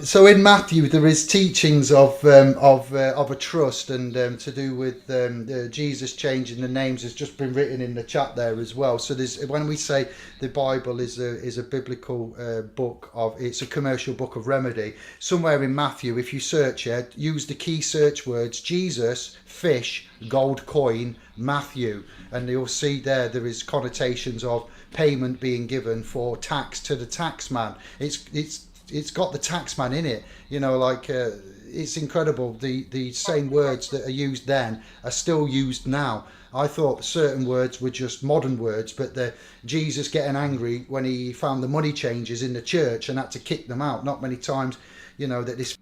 [SPEAKER 3] So in Matthew there is teachings of a trust, and to do with Jesus changing the names has just been written in the chat there as well. So when we say the Bible is a biblical book it's a commercial book of remedy, somewhere in Matthew, if you search it, use the key search words Jesus, fish, gold coin, Matthew, and you'll see there is connotations of payment being given for tax to the taxman. It's got the taxman in it, it's incredible. The same words that are used then are still used now. I thought certain words were just modern words, but Jesus getting angry when he found the money changers in the church and had to kick them out. Not many times, that this.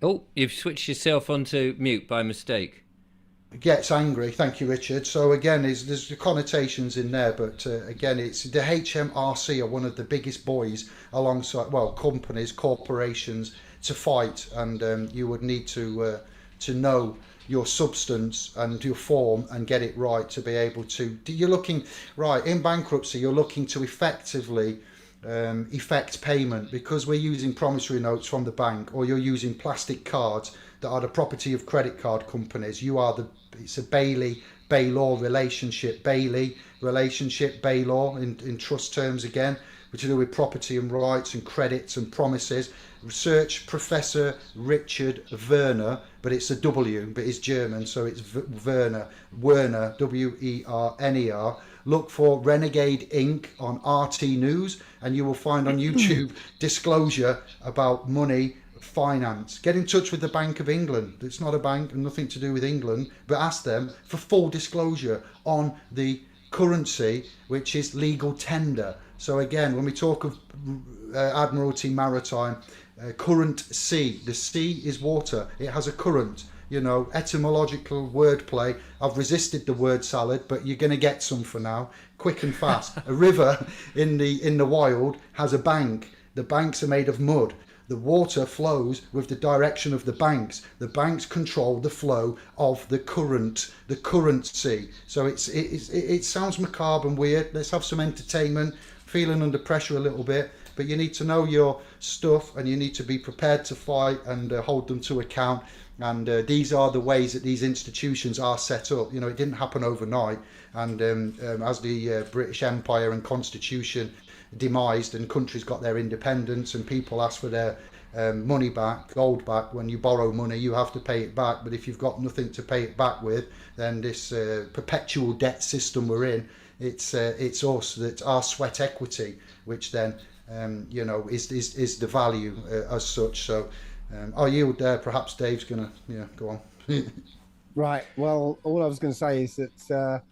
[SPEAKER 1] Oh, you've switched yourself onto mute by mistake.
[SPEAKER 3] Gets angry. Thank you, Richard. So again, there's the connotations in there, but again, it's the HMRC are one of the biggest boys alongside companies, corporations to fight, and you would need to know your substance and your form and get it right to be able to. You're looking right in bankruptcy. You're looking to effectively effect payment, because we're using promissory notes from the bank, or you're using plastic cards that are the property of credit card companies. It's a Bailey-Baylor relationship. Bailey relationship, Baylor in trust terms again, which are to do with property and rights and credits and promises. Research Professor Richard Werner, but it's a W, but it's German, so it's Werner, Werner. Look for Renegade Inc. on RT News, and you will find on YouTube disclosure about money, finance. Get in touch with the Bank of England. It's not a bank and nothing to do with England, but ask them for full disclosure on the currency, which is legal tender. So again, when we talk of Admiralty Maritime, current sea, the sea is water, it has a current. Etymological wordplay. I've resisted the word salad, but you're going to get some for now, quick and fast. A river in the wild has a bank. The banks are made of mud. The water flows with the direction of the banks. The banks control the flow of the currency. So it sounds macabre and weird. Let's have some entertainment, feeling under pressure a little bit, but you need to know your stuff, and you need to be prepared to fight and hold them to account. And these are the ways that these institutions are set up. It didn't happen overnight. And as the British Empire and Constitution demised and countries got their independence and people asked for their money back, gold back, when you borrow money, you have to pay it back. But if you've got nothing to pay it back with, then this perpetual debt system we're in, it's us, that's our sweat equity, which then, is the value as such. So, I'll yield there. Perhaps Dave's going to, go on.
[SPEAKER 4] Right. Well, all I was going to say is that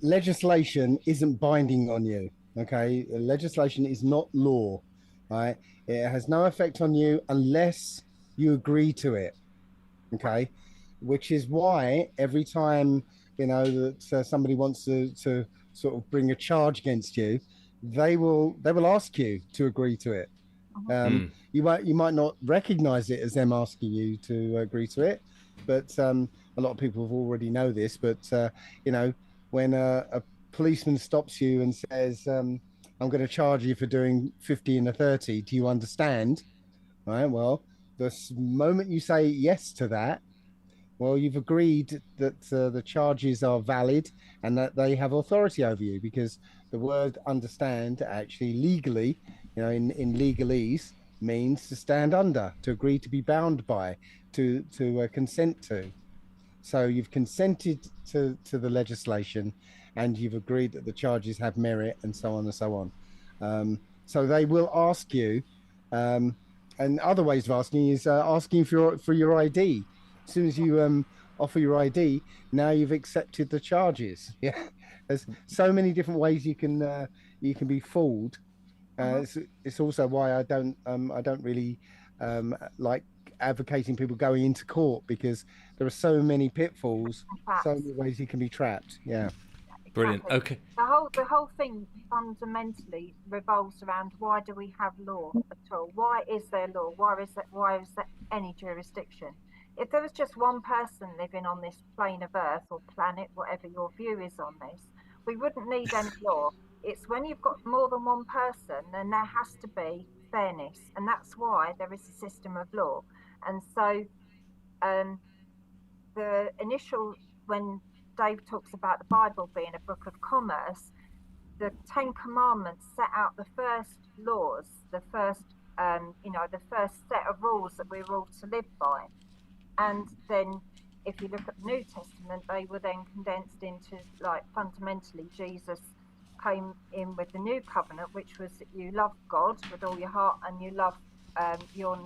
[SPEAKER 4] legislation isn't binding on you. Okay, legislation is not law, right? It has no effect on you unless you agree to it. Okay, which is why every time that somebody wants to sort of bring a charge against you, they will ask you to agree to it.
[SPEAKER 1] Mm.
[SPEAKER 4] You might not recognize it as them asking you to agree to it, but a lot of people have already know this. But when a policeman stops you and says, "I'm going to charge you for doing 50 and a 30," do you understand? Right. Well, the moment you say yes to that, well, you've agreed that the charges are valid and that they have authority over you, because the word understand actually legally, in legalese, means to stand under, to agree to be bound by, to consent to. So you've consented to the legislation, and you've agreed that the charges have merit, and so on and so on. So they will ask you, um, and other ways of asking is asking for your ID. As soon as you offer your ID, now you've accepted the charges. Yeah, there's so many different ways you can be fooled. It's also why I don't really like advocating people going into court, because there are so many pitfalls, so many ways you can be trapped. Yeah.
[SPEAKER 1] Brilliant.
[SPEAKER 5] Exactly.
[SPEAKER 1] Okay.
[SPEAKER 5] The whole thing fundamentally revolves around, why do we have law at all? Why is there law? Why is there any jurisdiction? If there was just one person living on this plane of Earth or planet, whatever your view is on this, we wouldn't need any law. It's when you've got more than one person, then there has to be fairness, and that's why there is a system of law. And so, the initial when Dave talks about the Bible being a book of commerce, the Ten Commandments set out the first laws, the first set of rules that we were all to live by. And then, if you look at the New Testament, they were then condensed into, like, fundamentally, Jesus came in with the new covenant, which was that you love God with all your heart, and you love your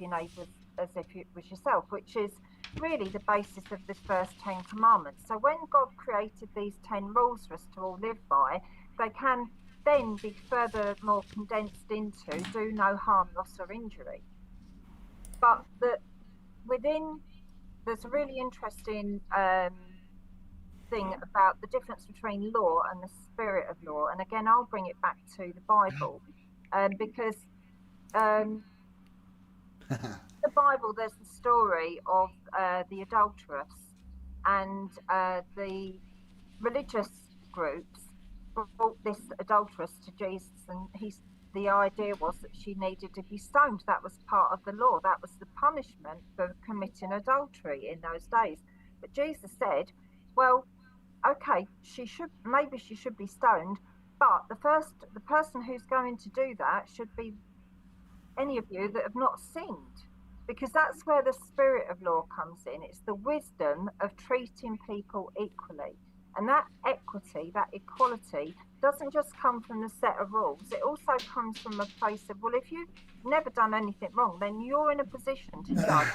[SPEAKER 5] neighbours as if it was yourself, which is really the basis of this first 10 commandments. So when God created these 10 rules for us to all live by, they can then be furthermore condensed into do no harm, loss or injury. But there's a really interesting thing about the difference between law and the spirit of law. And again, I'll bring it back to the Bible, because the Bible, there's the story of the adulteress, and the religious groups brought this adulteress to Jesus, and the idea was that she needed to be stoned. That was part of the law. That was the punishment for committing adultery in those days. But Jesus said, well, okay, she should be stoned, but the person who's going to do that should be any of you that have not sinned, because that's where the spirit of law comes in. It's the wisdom of treating people equally. And that equity, that equality, doesn't just come from the set of rules. It also comes from a place of, well, if you've never done anything wrong, then you're in a position to judge.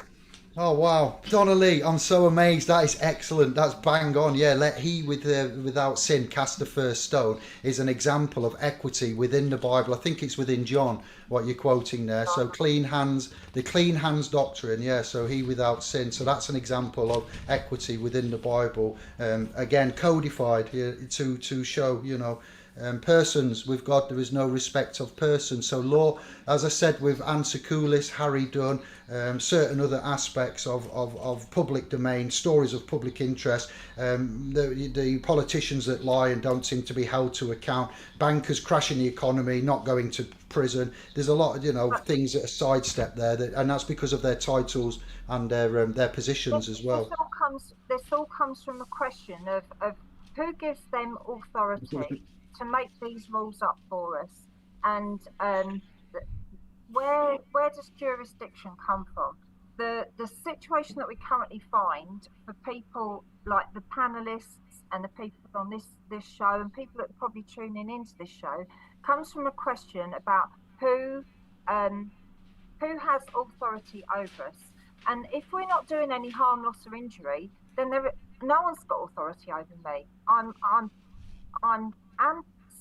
[SPEAKER 3] Oh wow, Donna Lee, I'm so amazed. That is excellent. That's bang on. Yeah, let he without sin cast the first stone is an example of equity within the Bible. I think it's within John what you're quoting there. So clean hands, the clean hands doctrine. Yeah, so he without sin. So that's an example of equity within the Bible. Again, codified to show persons with God. There is no respect of persons. So law, as I said, with Answer Coolis, Harry Dunn, certain other aspects of public domain, stories of public interest, the politicians that lie and don't seem to be held to account, bankers crashing the economy, not going to prison. There's a lot of things that are sidestepped there, and that's because of their titles and their positions as well.
[SPEAKER 5] This all comes from a question of who gives them authority to make these rules up for us, and where does jurisdiction come from? The situation that we currently find for people like the panelists and the people on this show, and people that are probably tuning into this show, comes from a question about who has authority over us. And if we're not doing any harm, loss or injury, then no one's got authority over me. I'm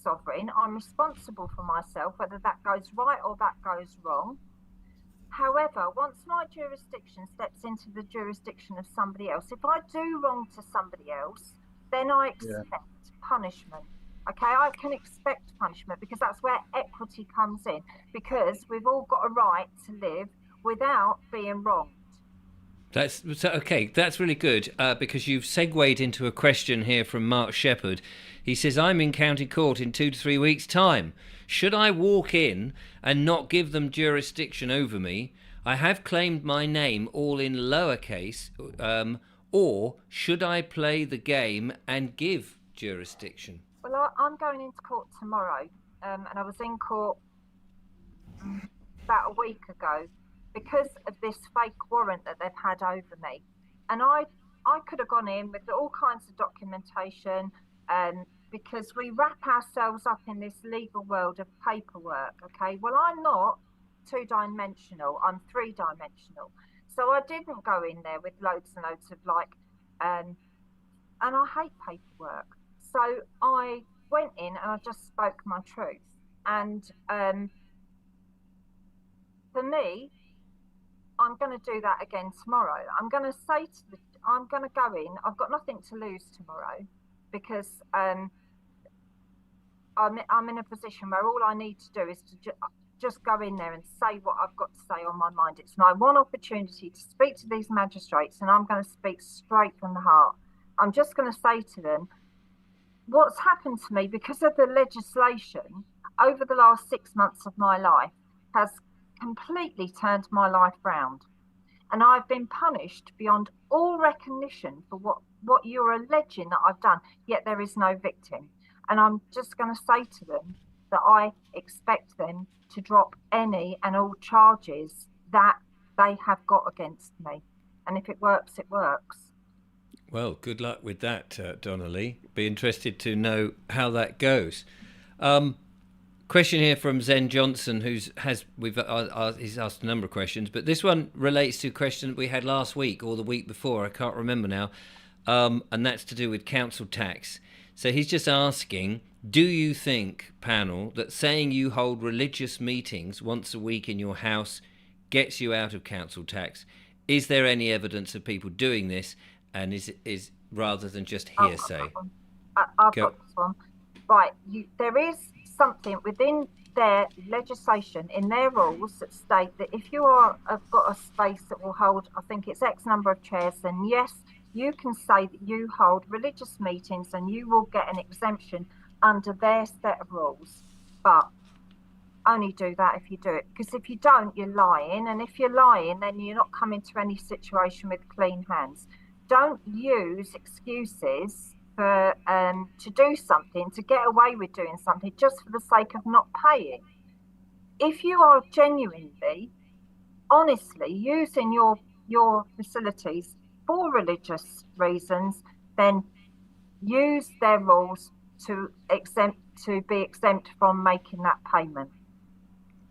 [SPEAKER 5] sovereign. I'm responsible for myself, whether that goes right or that goes wrong. However, once my jurisdiction steps into the jurisdiction of somebody else, if I do wrong to somebody else, then I expect punishment. Okay, I can expect punishment because that's where equity comes in, because we've all got a right to live without being wronged.
[SPEAKER 1] That's okay. That's really good because you've segued into a question here from Mark Shepherd. He says, I'm in county court in 2 to 3 weeks' time. Should I walk in and not give them jurisdiction over me? I have claimed my name all in lowercase, or should I play the game and give jurisdiction?
[SPEAKER 5] Well, I'm going into court tomorrow, and I was in court about a week ago because of this fake warrant that they've had over me. And I could have gone in with all kinds of documentation, because we wrap ourselves up in this legal world of paperwork, okay? Well, I'm not 2-dimensional, I'm 3-dimensional. So I didn't go in there with loads and loads of and I hate paperwork. So I went in and I just spoke my truth. And for me, I'm going to do that again tomorrow. I'm going to go in, I've got nothing to lose tomorrow, because I'm in a position where all I need to do is to just go in there and say what I've got to say on my mind. It's my one opportunity to speak to these magistrates, and I'm going to speak straight from the heart. I'm just going to say to them, what's happened to me because of the legislation over the last 6 months of my life has completely turned my life round. And I've been punished beyond all recognition for what you're alleging that I've done, yet there is no victim. And I'm just going to say to them that I expect them to drop any and all charges that they have got against me. And if it works, it works.
[SPEAKER 1] Well, good luck with that, Donna Lee. Be interested to know how that goes. Question here from Zen Johnson, he's asked a number of questions, but this one relates to a question that we had last week or the week before, I can't remember now, and that's to do with council tax. So he's just asking, do you think, panel, that saying you hold religious meetings once a week in your house gets you out of council tax? Is there any evidence of people doing this, and is rather than just hearsay?
[SPEAKER 5] I've got this one. Right, there is something within their legislation, in their rules, that state that if you have got a space that will hold, I think it's X number of chairs, then yes, you can say that you hold religious meetings and you will get an exemption under their set of rules. But only do that if you do it, because if you don't, you're lying, and if you're lying, then you're not coming to any situation with clean hands. Don't use excuses for to do something, to get away with doing something just for the sake of not paying. If you are genuinely, honestly using your facilities for religious reasons, then use their rules to be exempt from making that payment.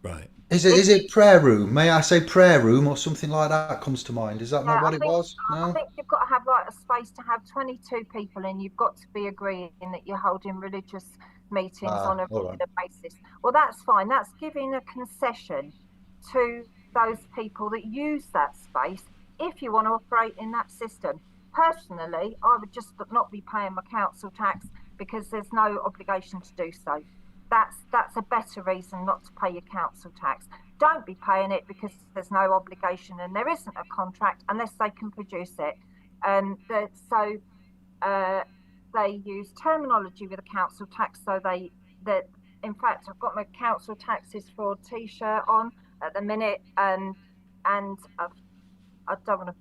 [SPEAKER 1] Right.
[SPEAKER 3] Is it prayer room? May I say prayer room or something like that comes to mind? Is that not what it was? No?
[SPEAKER 5] I think you've got to have like a space to have 22 people in. You've got to be agreeing that you're holding religious meetings on a regular basis. Well, that's fine. That's giving a concession to those people that use that space if you want to operate in that system. Personally, I would just not be paying my council tax because there's no obligation to do so. That's a better reason not to pay your council tax. Don't be paying it because there's no obligation and there isn't a contract unless they can produce it. They use terminology with a council tax, so in fact, I've got my council taxes fraud T-shirt on at the minute, and I don't want to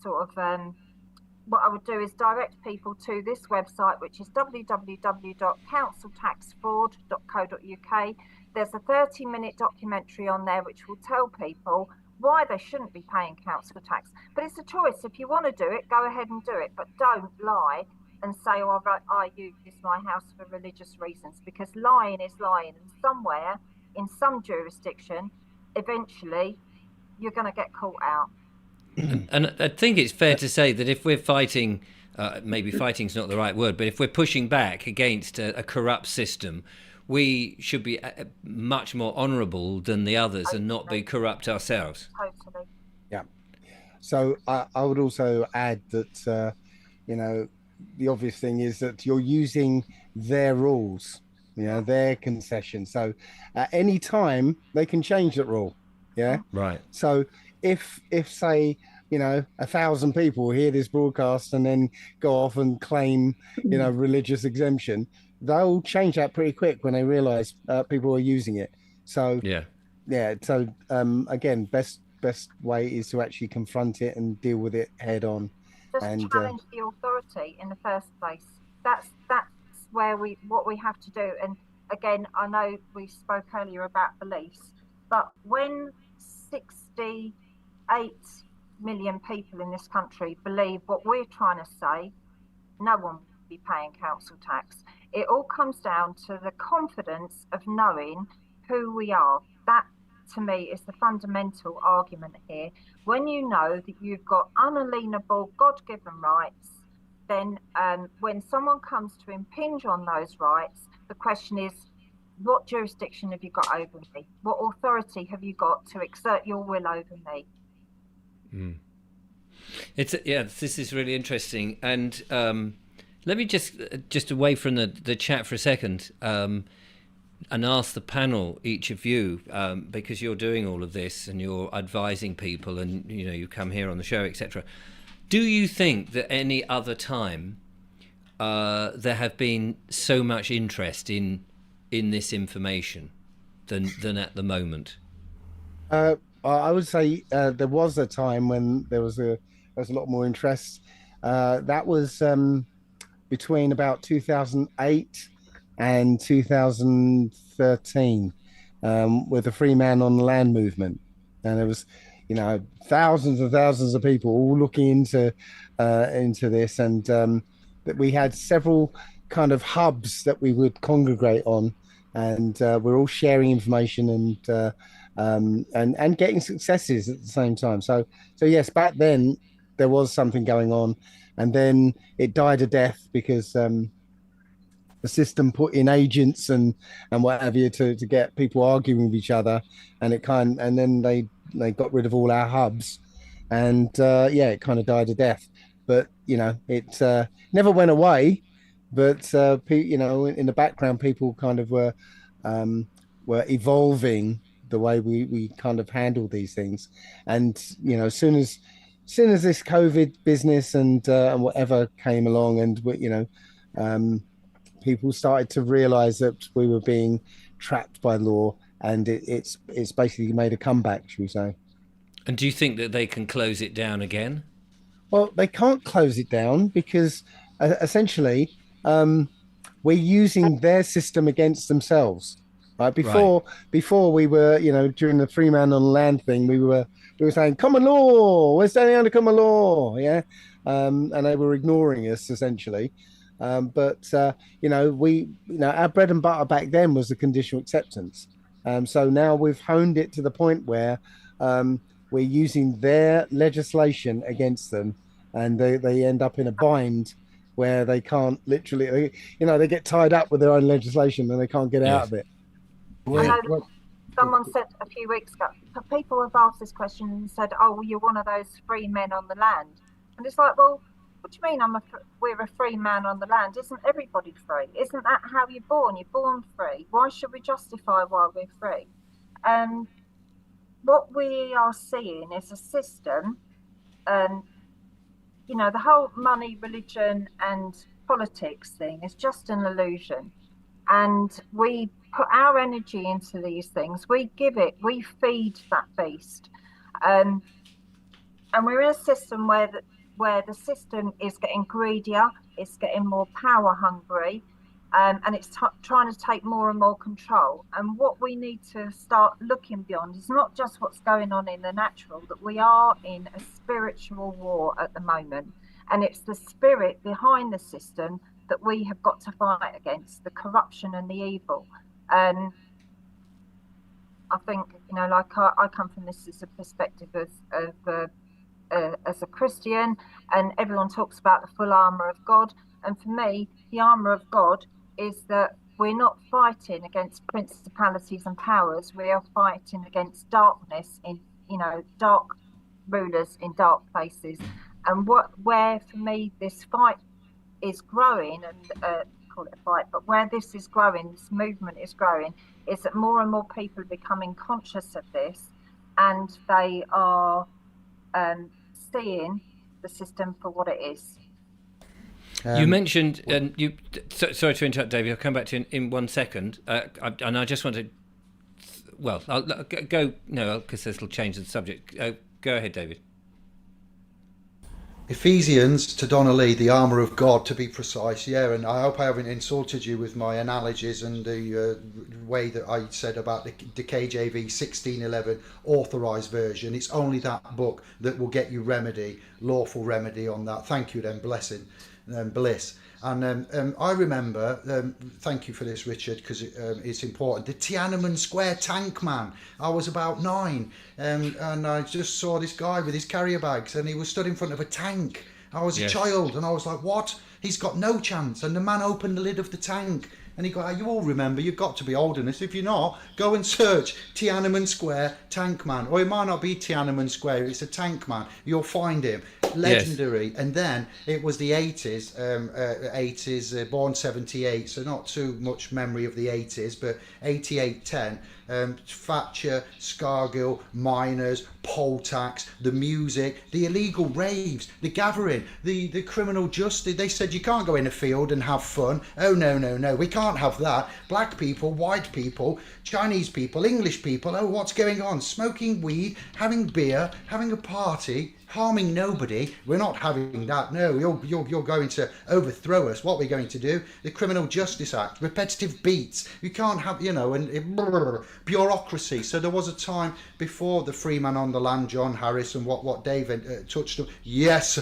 [SPEAKER 5] sort of. What I would do is direct people to this website, which is www.counciltaxfraud.co.uk. There's a 30-minute documentary on there which will tell people why they shouldn't be paying council tax. But it's a choice. If you want to do it, go ahead and do it. But don't lie and say, oh, I use my house for religious reasons, because lying is lying. And somewhere, in some jurisdiction, eventually, you're going to get caught out.
[SPEAKER 1] And I think it's fair to say that if we're fighting maybe fighting's not the right word, but if we're pushing back against a corrupt system, we should be much more honourable than the others and not be corrupt ourselves.
[SPEAKER 5] Totally.
[SPEAKER 4] Yeah. So I would also add that, the obvious thing is that you're using their rules, their concession. So at any time they can change that rule. Yeah.
[SPEAKER 1] Right.
[SPEAKER 4] So if say, 1,000 people hear this broadcast and then go off and claim, religious exemption, they'll change that pretty quick when they realize people are using it. So yeah. So again, best way is to actually confront it and deal with it head on.
[SPEAKER 5] Just challenge the authority in the first place. That's where what we have to do. And again, I know we spoke earlier about beliefs, but when 68 million people in this country believe what we're trying to say, no one will be paying council tax. It all comes down to the confidence of knowing who we are. That, to me, is the fundamental argument here. When you know that you've got unalienable, God-given rights, then when someone comes to impinge on those rights, the question is, what jurisdiction have you got over me? What authority have you got to exert your will over me?
[SPEAKER 1] This is really interesting. And let me just away from the chat for a second, and ask the panel, each of you, because you're doing all of this and you're advising people, and you come here on the show, etc. Do you think that any other time there have been so much interest in this information than at the moment?
[SPEAKER 4] I would say there was a time when there was a lot more interest. That was between about 2008 and 2013, with the Free Man on the Land movement, and there was, thousands and thousands of people all looking into this, and that we had several kind of hubs that we would congregate on, and we're all sharing information and getting successes at the same time. So yes, back then there was something going on, and then it died a death because the system put in agents and what have you to get people arguing with each other, and then they got rid of all our hubs, and it kind of died a death. But it never went away. But in the background, people kind of were evolving the way we kind of handle these things. And as soon as this COVID business and whatever came along, and people started to realize that we were being trapped by law, and it's basically made a comeback, should we say.
[SPEAKER 1] And do you think that they can close it down again?
[SPEAKER 4] Well, they can't close it down because essentially we're using their system against themselves. Right? Before we were, during the Free Man on the Land thing, we were saying common law, we're standing under common law, and they were ignoring us essentially. But our bread and butter back then was the conditional acceptance. So now we've honed it to the point where we're using their legislation against them, and they end up in a bind where they can't literally, they get tied up with their own legislation and they can't get out of it.
[SPEAKER 5] I know someone said a few weeks ago, people have asked this question and said, "Oh, well, you're one of those free men on the land," and it's like, well, what do you mean we're a free man on the land? Isn't everybody free? Isn't that how you're born? You're born free. Why should we justify why we're free? What we are seeing is a system, the whole money, religion and politics thing is just an illusion. And we put our energy into these things. We feed that beast. And we're in a system where the system is getting greedier, it's getting more power hungry, and it's trying to take more and more control. And what we need to start looking beyond is not just what's going on in the natural, that we are in a spiritual war at the moment. And it's the spirit behind the system that we have got to fight against, the corruption and the evil. And I think, I come from this as a perspective of as a Christian, and everyone talks about the full armour of God. And for me, the armour of God is that we're not fighting against principalities and powers. We are fighting against darkness in, dark rulers in dark places. And where for me this fight is growing, and call it a fight, but where this is growing, this movement is growing, is that more and more people are becoming conscious of this, and they are seeing the system for what it is.
[SPEAKER 1] You mentioned, and sorry to interrupt, David. I'll come back to you in 1 second, and I just want to. Well, I'll go. No, because this will change the subject. Go ahead, David.
[SPEAKER 3] Ephesians, to Donna Lee, the armour of God, to be precise. Yeah, and I hope I haven't insulted you with my analogies and the way that I said about the KJV 1611 authorised version. It's only that book that will get you remedy, lawful remedy on that. Thank you then, blessing. Bliss. And I remember, thank you for this, Richard, because it's important, the Tiananmen Square tank man. I was about 9 and I just saw this guy with his carrier bags and he was stood in front of a tank. I was a child and I was like, what? He's got no chance. And the man opened the lid of the tank and he got, you all remember, you've got to be old enough. If you're not, go and search Tiananmen Square tank man. Or it might not be Tiananmen Square, it's a tank man. You'll find him. Legendary. Yes. And then it was the 80s, born 78, so not too much memory of the 80s, but 88-10. Thatcher, Scargill, miners, poll tax, the music, the illegal raves, the gathering, the criminal justice. They said you can't go in a field and have fun. Oh no, we can't have that. Black people, white people, Chinese people, English people. Oh, what's going on? Smoking weed, having beer, having a party, harming nobody. We're not having that. No, you're going to overthrow us. What are we going to do? The Criminal Justice Act, repetitive beats. You can't have, bureaucracy. So there was a time before the Free Man on the Land, John Harris, and what David touched on. Yes,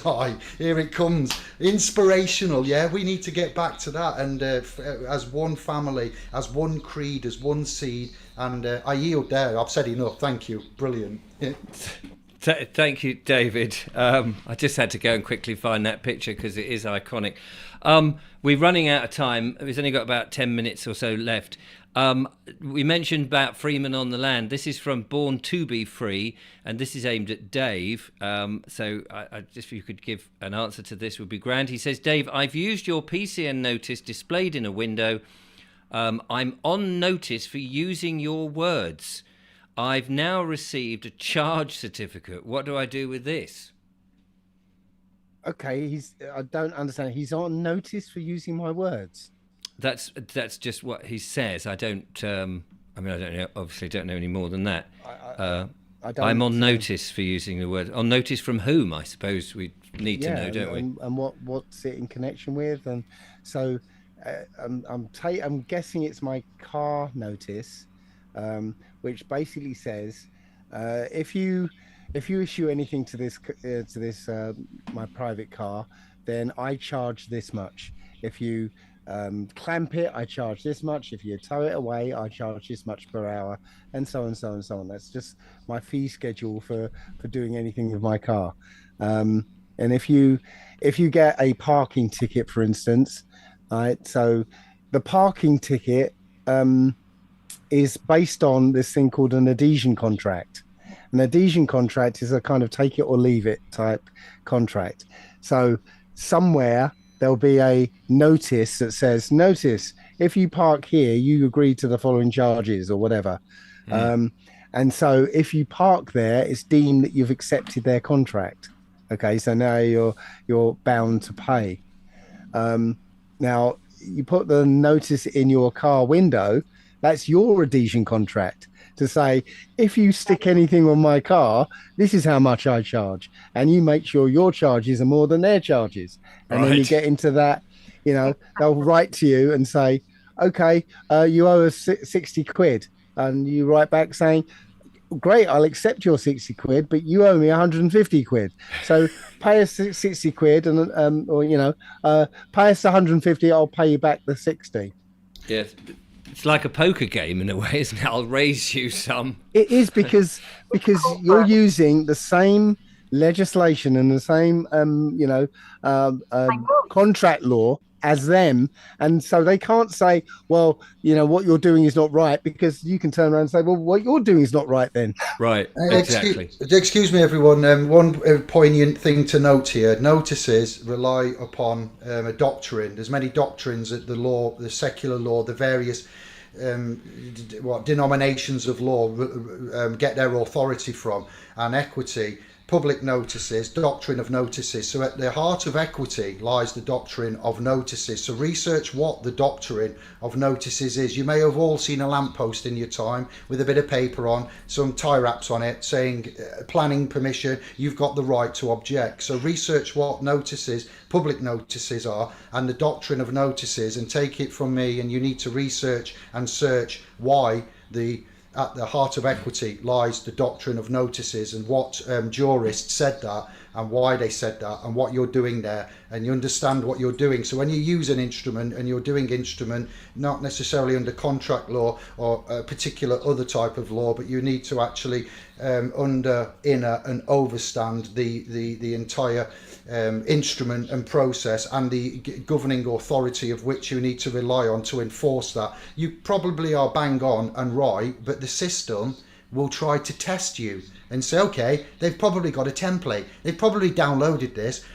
[SPEAKER 3] here it comes. Inspirational, yeah. We need to get back to that. And as one family, as one creed, as one seed. And I yield there. I've said enough. Thank you. Brilliant.
[SPEAKER 1] Thank you, David. I just had to go and quickly find that picture because it is iconic. We're running out of time. We've only got about 10 minutes or so left. We mentioned about Freeman on the Land. This is from Born to Be Free, and this is aimed at Dave. So I just, if you could give an answer to this would be grand. He says, Dave, I've used your PCN notice displayed in a window. I'm on notice for using your words. I've now received a charge certificate. What do I do with this?
[SPEAKER 4] Okay, I don't understand. He's on notice for using my words.
[SPEAKER 1] That's just what he says. I don't. I don't know. Obviously, don't know any more than that. I'm on notice for using the word. On notice from whom? I suppose we need to know, don't we?
[SPEAKER 4] And what's it in connection with? And so I'm guessing it's my car notice. Which basically says if you issue anything to this my private car, then I charge this much. If you clamp it, I charge this much. If you tow it away, I charge this much per hour, and so on and so on and so on. That's just my fee schedule for doing anything with my car. And if you get a parking ticket, for instance, right? So the parking ticket is based on this thing called an adhesion contract. An adhesion contract is a kind of take it or leave it type contract. So somewhere there'll be a notice that says, notice, if you park here, you agree to the following charges or whatever. And so if you park there, it's deemed that you've accepted their contract. Okay, so now you're bound to pay. Now, you put the notice in your car window, that's your adhesion contract to say, if you stick anything on my car, this is how much I charge. And you make sure your charges are more than their charges. And then you get into that, they'll write to you and say, okay, you owe us 60 quid. And you write back saying, great, I'll accept your 60 quid, but you owe me 150 quid. So pay us 60 quid and, pay us 150, I'll pay you back the 60.
[SPEAKER 1] Yes. It's like a poker game in a way, isn't it? I'll raise you some.
[SPEAKER 4] It is because you're using the same legislation and the same, contract law as them, and so they can't say, well, what you're doing is not right, because you can turn around and say, well, what you're doing is not right then.
[SPEAKER 1] Right, exactly.
[SPEAKER 3] Excuse me, everyone. One poignant thing to note here: notices rely upon a doctrine. There's many doctrines that the law, the secular law, the various denominations of law get their authority from, and equity. Public notices, doctrine of notices. So at the heart of equity lies the doctrine of notices. So research what the doctrine of notices is. You may have all seen a lamppost in your time with a bit of paper on, some tie wraps on it saying planning permission, you've got the right to object. So research what notices, public notices are, and the doctrine of notices, and take it from me, and you need to research and search why at the heart of equity lies the doctrine of notices, and what jurists said that, and why they said that, and what you're doing there, and you understand what you're doing. So when you use an instrument, and you're doing instrument not necessarily under contract law or a particular other type of law, but you need to actually inner and overstand the entire instrument and process, and the governing authority of which you need to rely on to enforce that. You probably are bang on and right, but the system will try to test you and say, okay, they've probably got a template, they've probably downloaded this,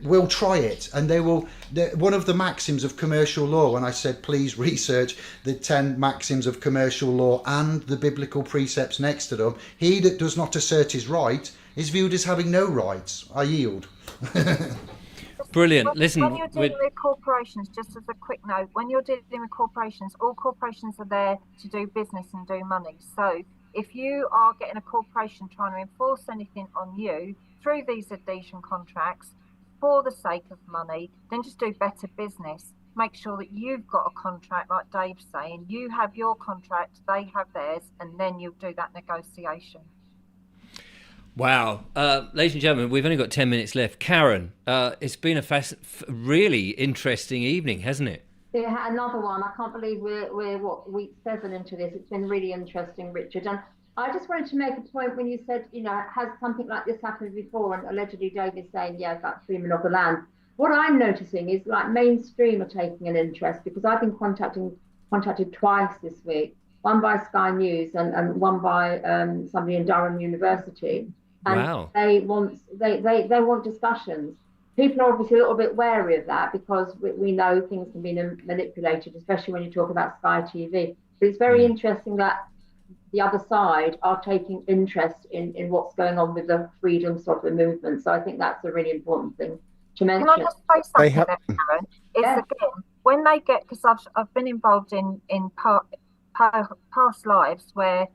[SPEAKER 3] we'll try it. And they will, one of the maxims of commercial law, when I said please research the 10 maxims of commercial law and the biblical precepts next to them, he that does not assert his right is viewed as having no rights. I yield.
[SPEAKER 1] Brilliant. Listen,
[SPEAKER 5] when you're dealing with corporations, just as a quick note, when you're dealing with corporations, all corporations are there to do business and do money. So if you are getting a corporation trying to enforce anything on you through these adhesion contracts for the sake of money, then just do better business. Make sure that you've got a contract, like Dave's saying, you have your contract, they have theirs, and then you'll do that negotiation.
[SPEAKER 1] Wow. Ladies and gentlemen, we've only got 10 minutes left. Karen, it's been a really interesting evening, hasn't it?
[SPEAKER 2] Yeah, another one. I can't believe we're week 7 into this. It's been really interesting, Richard. And I just wanted to make a point when you said, has something like this happened before? And allegedly David's saying, yeah, about freeman of the land. What I'm noticing is like mainstream are taking an interest, because I've been contacted twice this week, one by Sky News and one by somebody in Durham University. And
[SPEAKER 1] wow.
[SPEAKER 2] They want discussions. People are obviously a little bit wary of that, because we know things can be manipulated, especially when you talk about Sky TV. But it's very interesting that the other side are taking interest in what's going on with the freedom of the movement. So I think that's a really important thing to mention.
[SPEAKER 5] Can I just say something there, Karen? Again, when they get, because I've been involved in past lives where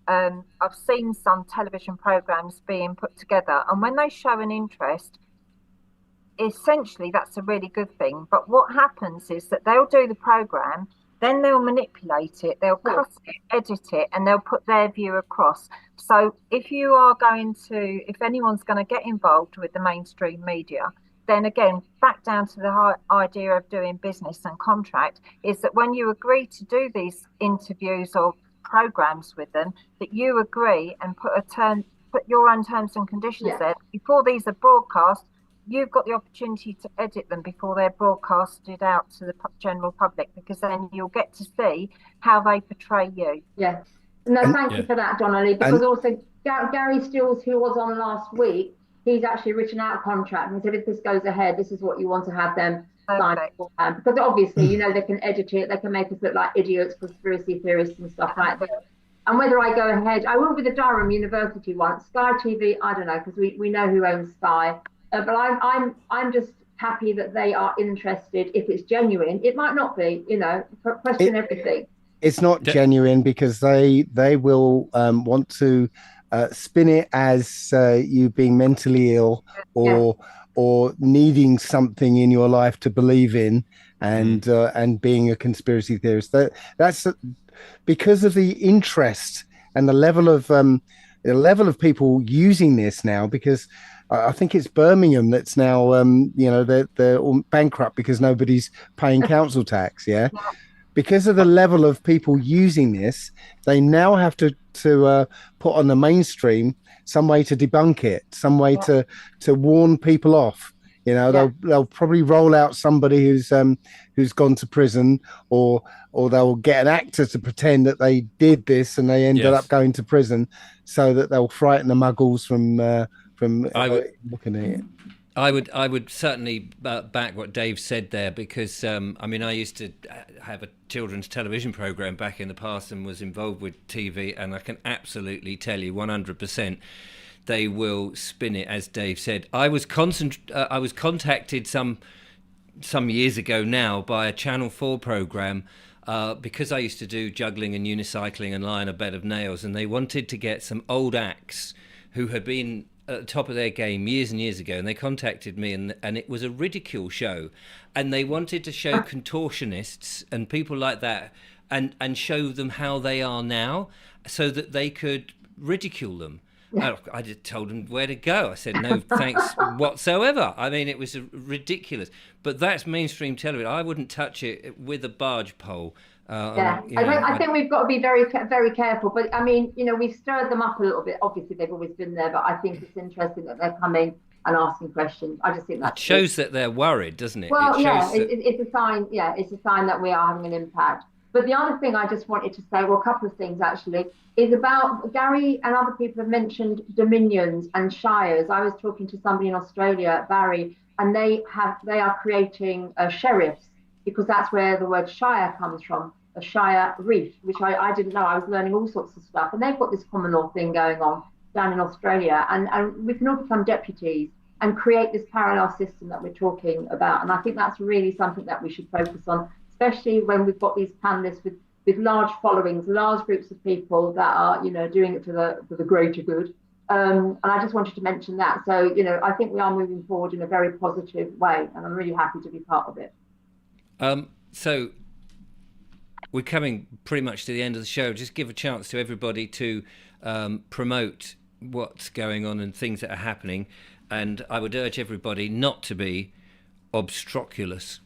[SPEAKER 5] I've seen some television programs being put together, and when they show an interest, essentially that's a really good thing. But what happens is that they'll do the program, then they'll manipulate it, they'll cut it, edit it, and they'll put their view across. So if anyone's going to get involved with the mainstream media, then again, back down to the idea of doing business and contract, is that when you agree to do these interviews or programs with them, that you agree and put your own terms and conditions there before these are broadcast. You've got the opportunity to edit them before they're broadcasted out to the general public, because then you'll get to see how they portray you.
[SPEAKER 2] Yeah. No, thank you for that, Donnelly, because also Gary Stills, who was on last week, he's actually written out a contract and said, if this goes ahead, this is what you want to have them sign beforehand. Because obviously, they can edit it, they can make us look like idiots, conspiracy theorists and stuff like that. And whether I go ahead, I will with the Durham University one. Sky TV, I don't know, because we know who owns Sky. But I'm just happy that they are interested. If it's genuine, it might not be. Question everything.
[SPEAKER 4] It's not genuine, because they will want to spin it as you being mentally ill or needing something in your life to believe in, and being a conspiracy theorist. That's because of the interest and the level of people using this now. Because I think it's Birmingham that's now, they're all bankrupt because nobody's paying council tax. Yeah. because of the level of people using this, they now have to put on the mainstream some way to debunk it, some way to warn people off. You know, they'll probably roll out somebody who's gone to prison, or they'll get an actor to pretend that they did this and they ended up going to prison, so that they'll frighten the muggles from looking at it.
[SPEAKER 1] I would certainly back what Dave said there, because I mean, I used to have a children's television program back in the past and was involved with TV, and I can absolutely tell you 100% they will spin it, as Dave said. I was contacted some years ago now by a Channel 4 program because I used to do juggling and unicycling and lie on a bed of nails, and they wanted to get some old acts who had been at the top of their game years and years ago, and they contacted me, and it was a ridicule show, and they wanted to show contortionists and people like that and show them how they are now so that they could ridicule them. I just told them where to go. I said, no thanks whatsoever. I mean, it was ridiculous. But that's mainstream television. I wouldn't touch it with a barge pole.
[SPEAKER 2] I think we've got to be very, very careful. But I mean, you know, we've stirred them up a little bit. Obviously, they've always been there, but I think it's interesting that they're coming and asking questions. I just think that
[SPEAKER 1] shows that they're worried, doesn't it?
[SPEAKER 2] Well, it's a sign. Yeah, it's a sign that we are having an impact. But the other thing I just wanted to say, well, a couple of things actually, is about Gary and other people have mentioned dominions and shires. I was talking to somebody in Australia, Barry, and they are creating sheriffs, because that's where the word shire comes from, a shire reef, which I didn't know. I was learning all sorts of stuff, and they've got this common law thing going on down in Australia, and we can all become deputies and create this parallel system that we're talking about. And I think that's really something that we should focus on, especially when we've got these panelists with large followings, large groups of people that are, you know, doing it for the greater good. And I just wanted to mention that. So, you know, I think we are moving forward in a very positive way, and I'm really happy to be part of it.
[SPEAKER 1] So we're coming pretty much to the end of the show. Just give a chance to everybody to promote what's going on and things that are happening. And I would urge everybody not to be obstropulous.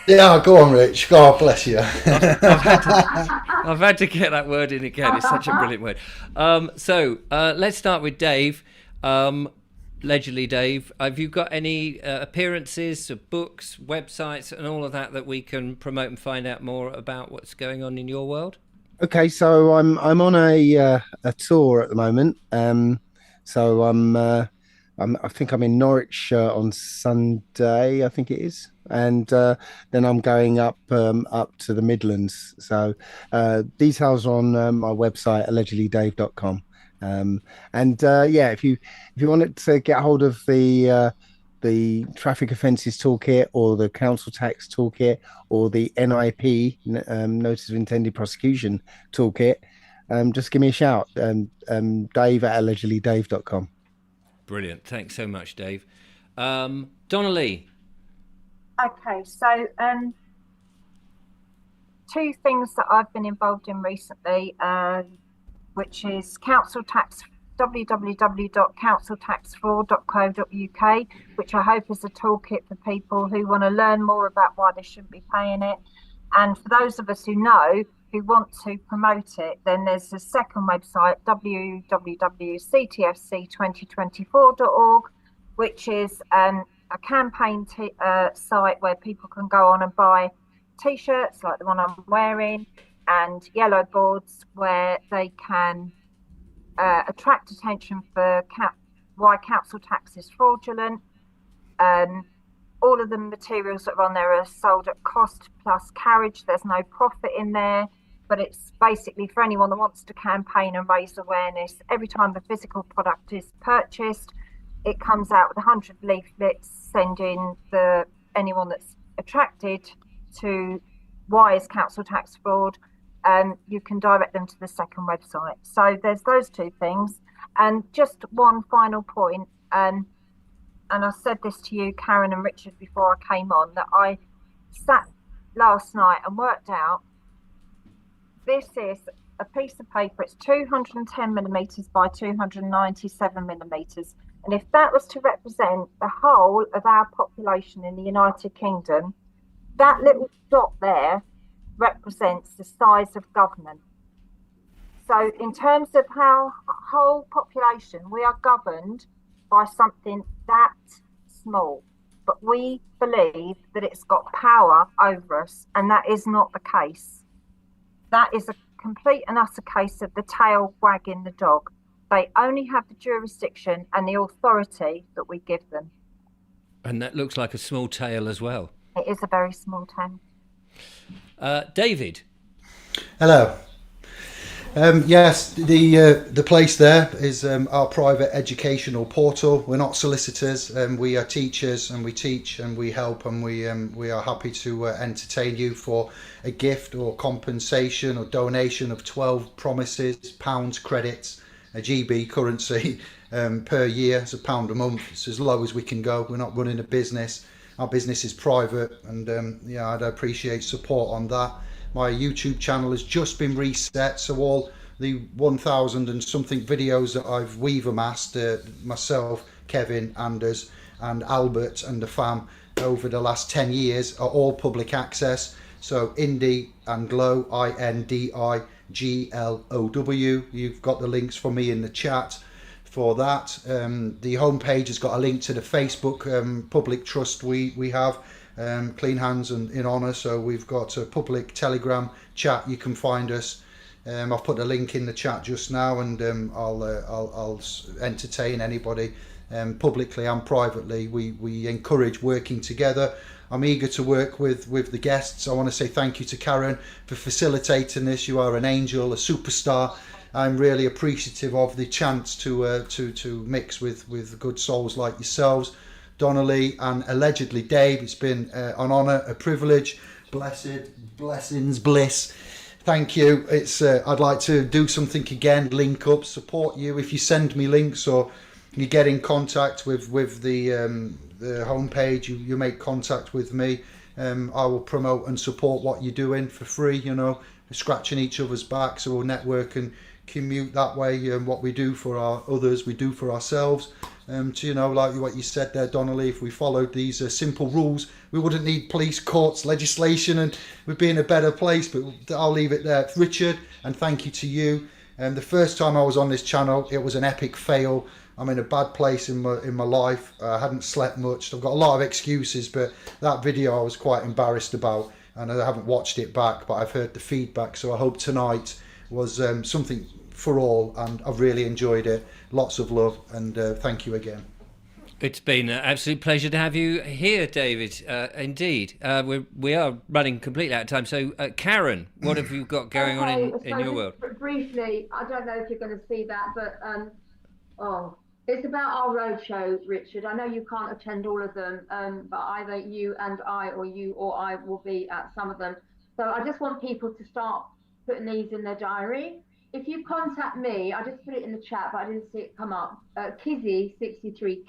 [SPEAKER 3] Yeah, go on, Rich. God bless you.
[SPEAKER 1] I've had to get that word in again. It's such a brilliant word. So let's start with Dave. Allegedly, Dave, have you got any appearances, books, websites, and all of that we can promote and find out more about what's going on in your world?
[SPEAKER 4] Okay, so I'm on a tour at the moment. So I think I'm in Norwich on Sunday, I think it is, and then I'm going up to the Midlands. So details on my website, allegedlydave.com. If you wanted to get hold of the traffic offences toolkit, or the council tax toolkit, or the NIP, notice of intended prosecution toolkit, just give me a shout. Dave@allegedlydave.com.
[SPEAKER 1] Brilliant. Thanks so much, Dave. Donnelly.
[SPEAKER 5] Okay, so two things that I've been involved in recently, which is council tax, www.counciltaxfraud.co.uk, which I hope is a toolkit for people who want to learn more about why they shouldn't be paying it. And for those of us who know, who want to promote it, then there's a second website, www.ctfc2024.org, which is a campaign site where people can go on and buy T-shirts like the one I'm wearing, and yellow boards where they can attract attention for why council tax is fraudulent. All of the materials that are on there are sold at cost plus carriage. There's no profit in there, but it's basically for anyone that wants to campaign and raise awareness. Every time the physical product is purchased, it comes out with 100 leaflets sending anyone that's attracted to why is council tax fraud, and you can direct them to the second website. So there's those two things. And just one final point, and I said this to you, Karen and Richard, before I came on, that I sat last night and worked out this is a piece of paper. It's 210 millimetres by 297 millimetres. And if that was to represent the whole of our population in the United Kingdom, that little dot there represents the size of government. So in terms of our whole population, we are governed by something that small, but we believe that it's got power over us, and that is not the case. That is a complete and utter case of the tail wagging the dog. They only have the jurisdiction and the authority that we give them.
[SPEAKER 1] And that looks like a small tail as well.
[SPEAKER 5] It is a very small tail.
[SPEAKER 1] David.
[SPEAKER 3] Hello. Yes, the place there is our private educational portal. We're not solicitors, we are teachers, and we teach and we help, and we are happy to entertain you for a gift or compensation or donation of 12 promises, pounds credits, a GB currency per year. It's £1 a month. It's as low as we can go. We're not running a business. Our business is private, and yeah, I'd appreciate support on that. My YouTube channel has just been reset, so all the 1,000 and something videos that we've amassed, myself, Kevin, Anders, and Albert, and the fam over the last 10 years are all public access. So Indie and Glow, INDIGLOW. You've got the links for me in the chat for that. The homepage has got a link to the Facebook public trust we have. Clean Hands and In Honour, so we've got a public Telegram chat. You can find us. I've put a link in the chat just now, and I'll entertain anybody publicly and privately. We encourage working together. I'm eager to work with the guests. I want to say thank you to Karen for facilitating this. You are an angel, a superstar. I'm really appreciative of the chance to mix with good souls like yourselves. Donnelly and allegedly Dave, it's been an honour, a privilege, blessings, bliss. Thank you. It's I'd like to do something again, link up, support you. If you send me links or you get in contact with the homepage, you make contact with me. I will promote and support what you're doing for free. You know, scratching each other's backs, so we'll network and commute that way. What we do for our others, we do for ourselves. To, you know, like what you said there, Donnelly, if we followed these simple rules, we wouldn't need police, courts, legislation, and we'd be in a better place. But I'll leave it there. Richard, and thank you to you. The first time I was on this channel, it was an epic fail. I'm in a bad place in my life. I hadn't slept much. I've got a lot of excuses, but that video I was quite embarrassed about, and I haven't watched it back, but I've heard the feedback. So I hope tonight was something for all, and I've really enjoyed it. Lots of love, and thank you again.
[SPEAKER 1] It's been an absolute pleasure to have you here, David. Indeed. We are running completely out of time. So, Karen, what have you got going on in your world?
[SPEAKER 2] Briefly, I don't know if you're going to see that, but it's about our roadshow, Richard. I know you can't attend all of them, but either you and I, or you or I, will be at some of them. So I just want people to start putting these in their diary. If you contact me, I just put it in the chat, but I didn't see it come up. Kizzy63,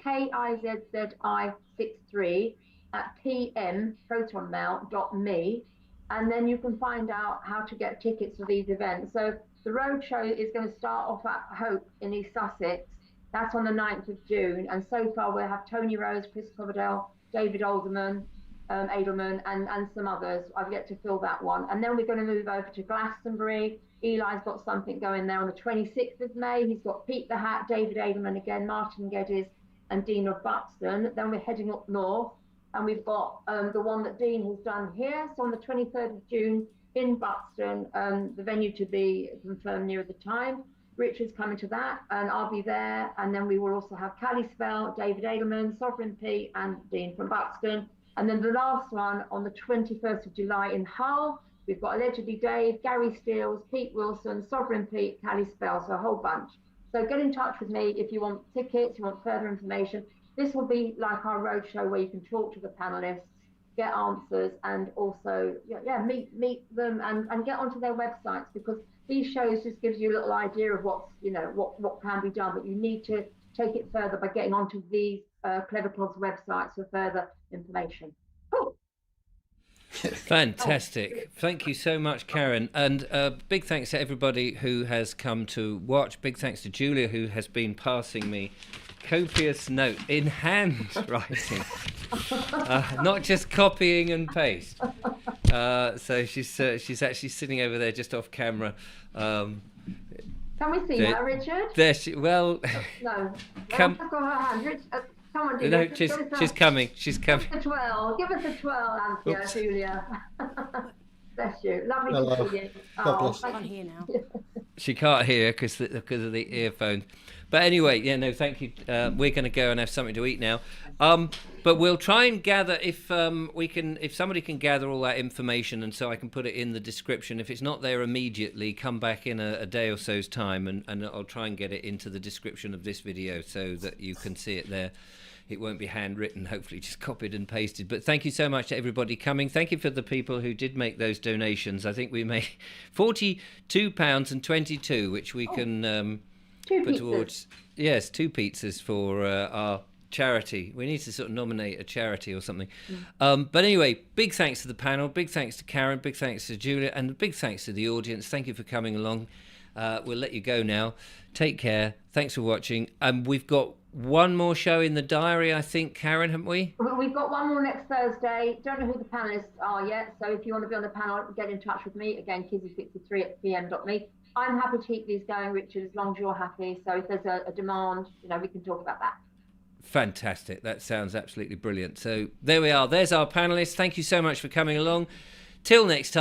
[SPEAKER 2] KIZZI63 at pmprotonmail.me, and then you can find out how to get tickets for these events. So the roadshow is going to start off at Hope in East Sussex. That's on the 9th of June, and so far we'll have Tony Rose, Chris Coverdale, David Edelman, and some others. I've yet to fill that one. And then we're going to move over to Glastonbury. Eli's got something going there on the 26th of May. He's got Pete the Hat, David Edelman again, Martin Geddes, and Dean of Buxton. Then we're heading up north, and we've got the one that Dean has done here. So on the 23rd of June in Buxton, the venue to be confirmed near the time. Richard's coming to that, and I'll be there. And then we will also have Callie Spell, David Edelman, Sovereign Pete, and Dean from Buxton. And then the last one on the 21st of July in Hull. We've got allegedly Dave, Gary Steels, Pete Wilson, Sovereign Pete, Callie Spell, so a whole bunch. So get in touch with me if you want tickets, you want further information. This will be like our roadshow where you can talk to the panelists, get answers, and also meet them and get onto their websites, because these shows just gives you a little idea of what's, you know, what can be done, but you need to take it further by getting onto these Clever Clogs websites for further information. Cool.
[SPEAKER 1] Fantastic. Thank you so much, Karen. And big thanks to everybody who has come to watch. Big thanks to Julia, who has been passing me copious note in hand writing, not just copying and paste. So she's actually sitting over there just off camera.
[SPEAKER 2] Can we see her, Richard?
[SPEAKER 1] There she. Well,
[SPEAKER 2] no.
[SPEAKER 1] Come.
[SPEAKER 2] I've got her hand. Richard, come on,
[SPEAKER 1] No, she's coming. She's coming.
[SPEAKER 2] Give us a 12. Give us a 12, Anthea, Julia. Bless you. Lovely to see you.
[SPEAKER 6] I'm here now.
[SPEAKER 1] She can't hear because of the earphones. But anyway, yeah, no, thank you. We're going to go and have something to eat now. But we'll try and gather if somebody can gather all that information, and so I can put it in the description. If it's not there immediately, come back in a day or so's time, and I'll try and get it into the description of this video so that you can see it there. It won't be handwritten, hopefully just copied and pasted. But thank you so much to everybody coming. Thank you for the people who did make those donations. I think we made £42.22, which we can put towards, yes, 2 pizzas for our charity. We need to sort of nominate a charity or something. But anyway, big thanks to the panel, big thanks to Karen, big thanks to Julia, and big thanks to the audience. Thank you for coming along. We'll let you go now. Take care. Thanks for watching. We've got one more show in the diary, I think, Karen, haven't we?
[SPEAKER 2] We've got one more next Thursday. Don't know who the panelists are yet, so if you want to be on the panel, get in touch with me. Again, kizzy63@pm.me. I'm happy to keep these going, Richard, as long as you're happy. So if there's a demand, we can talk about that.
[SPEAKER 1] Fantastic. That sounds absolutely brilliant. So there we are. There's our panelists. Thank you so much for coming along. Till next time.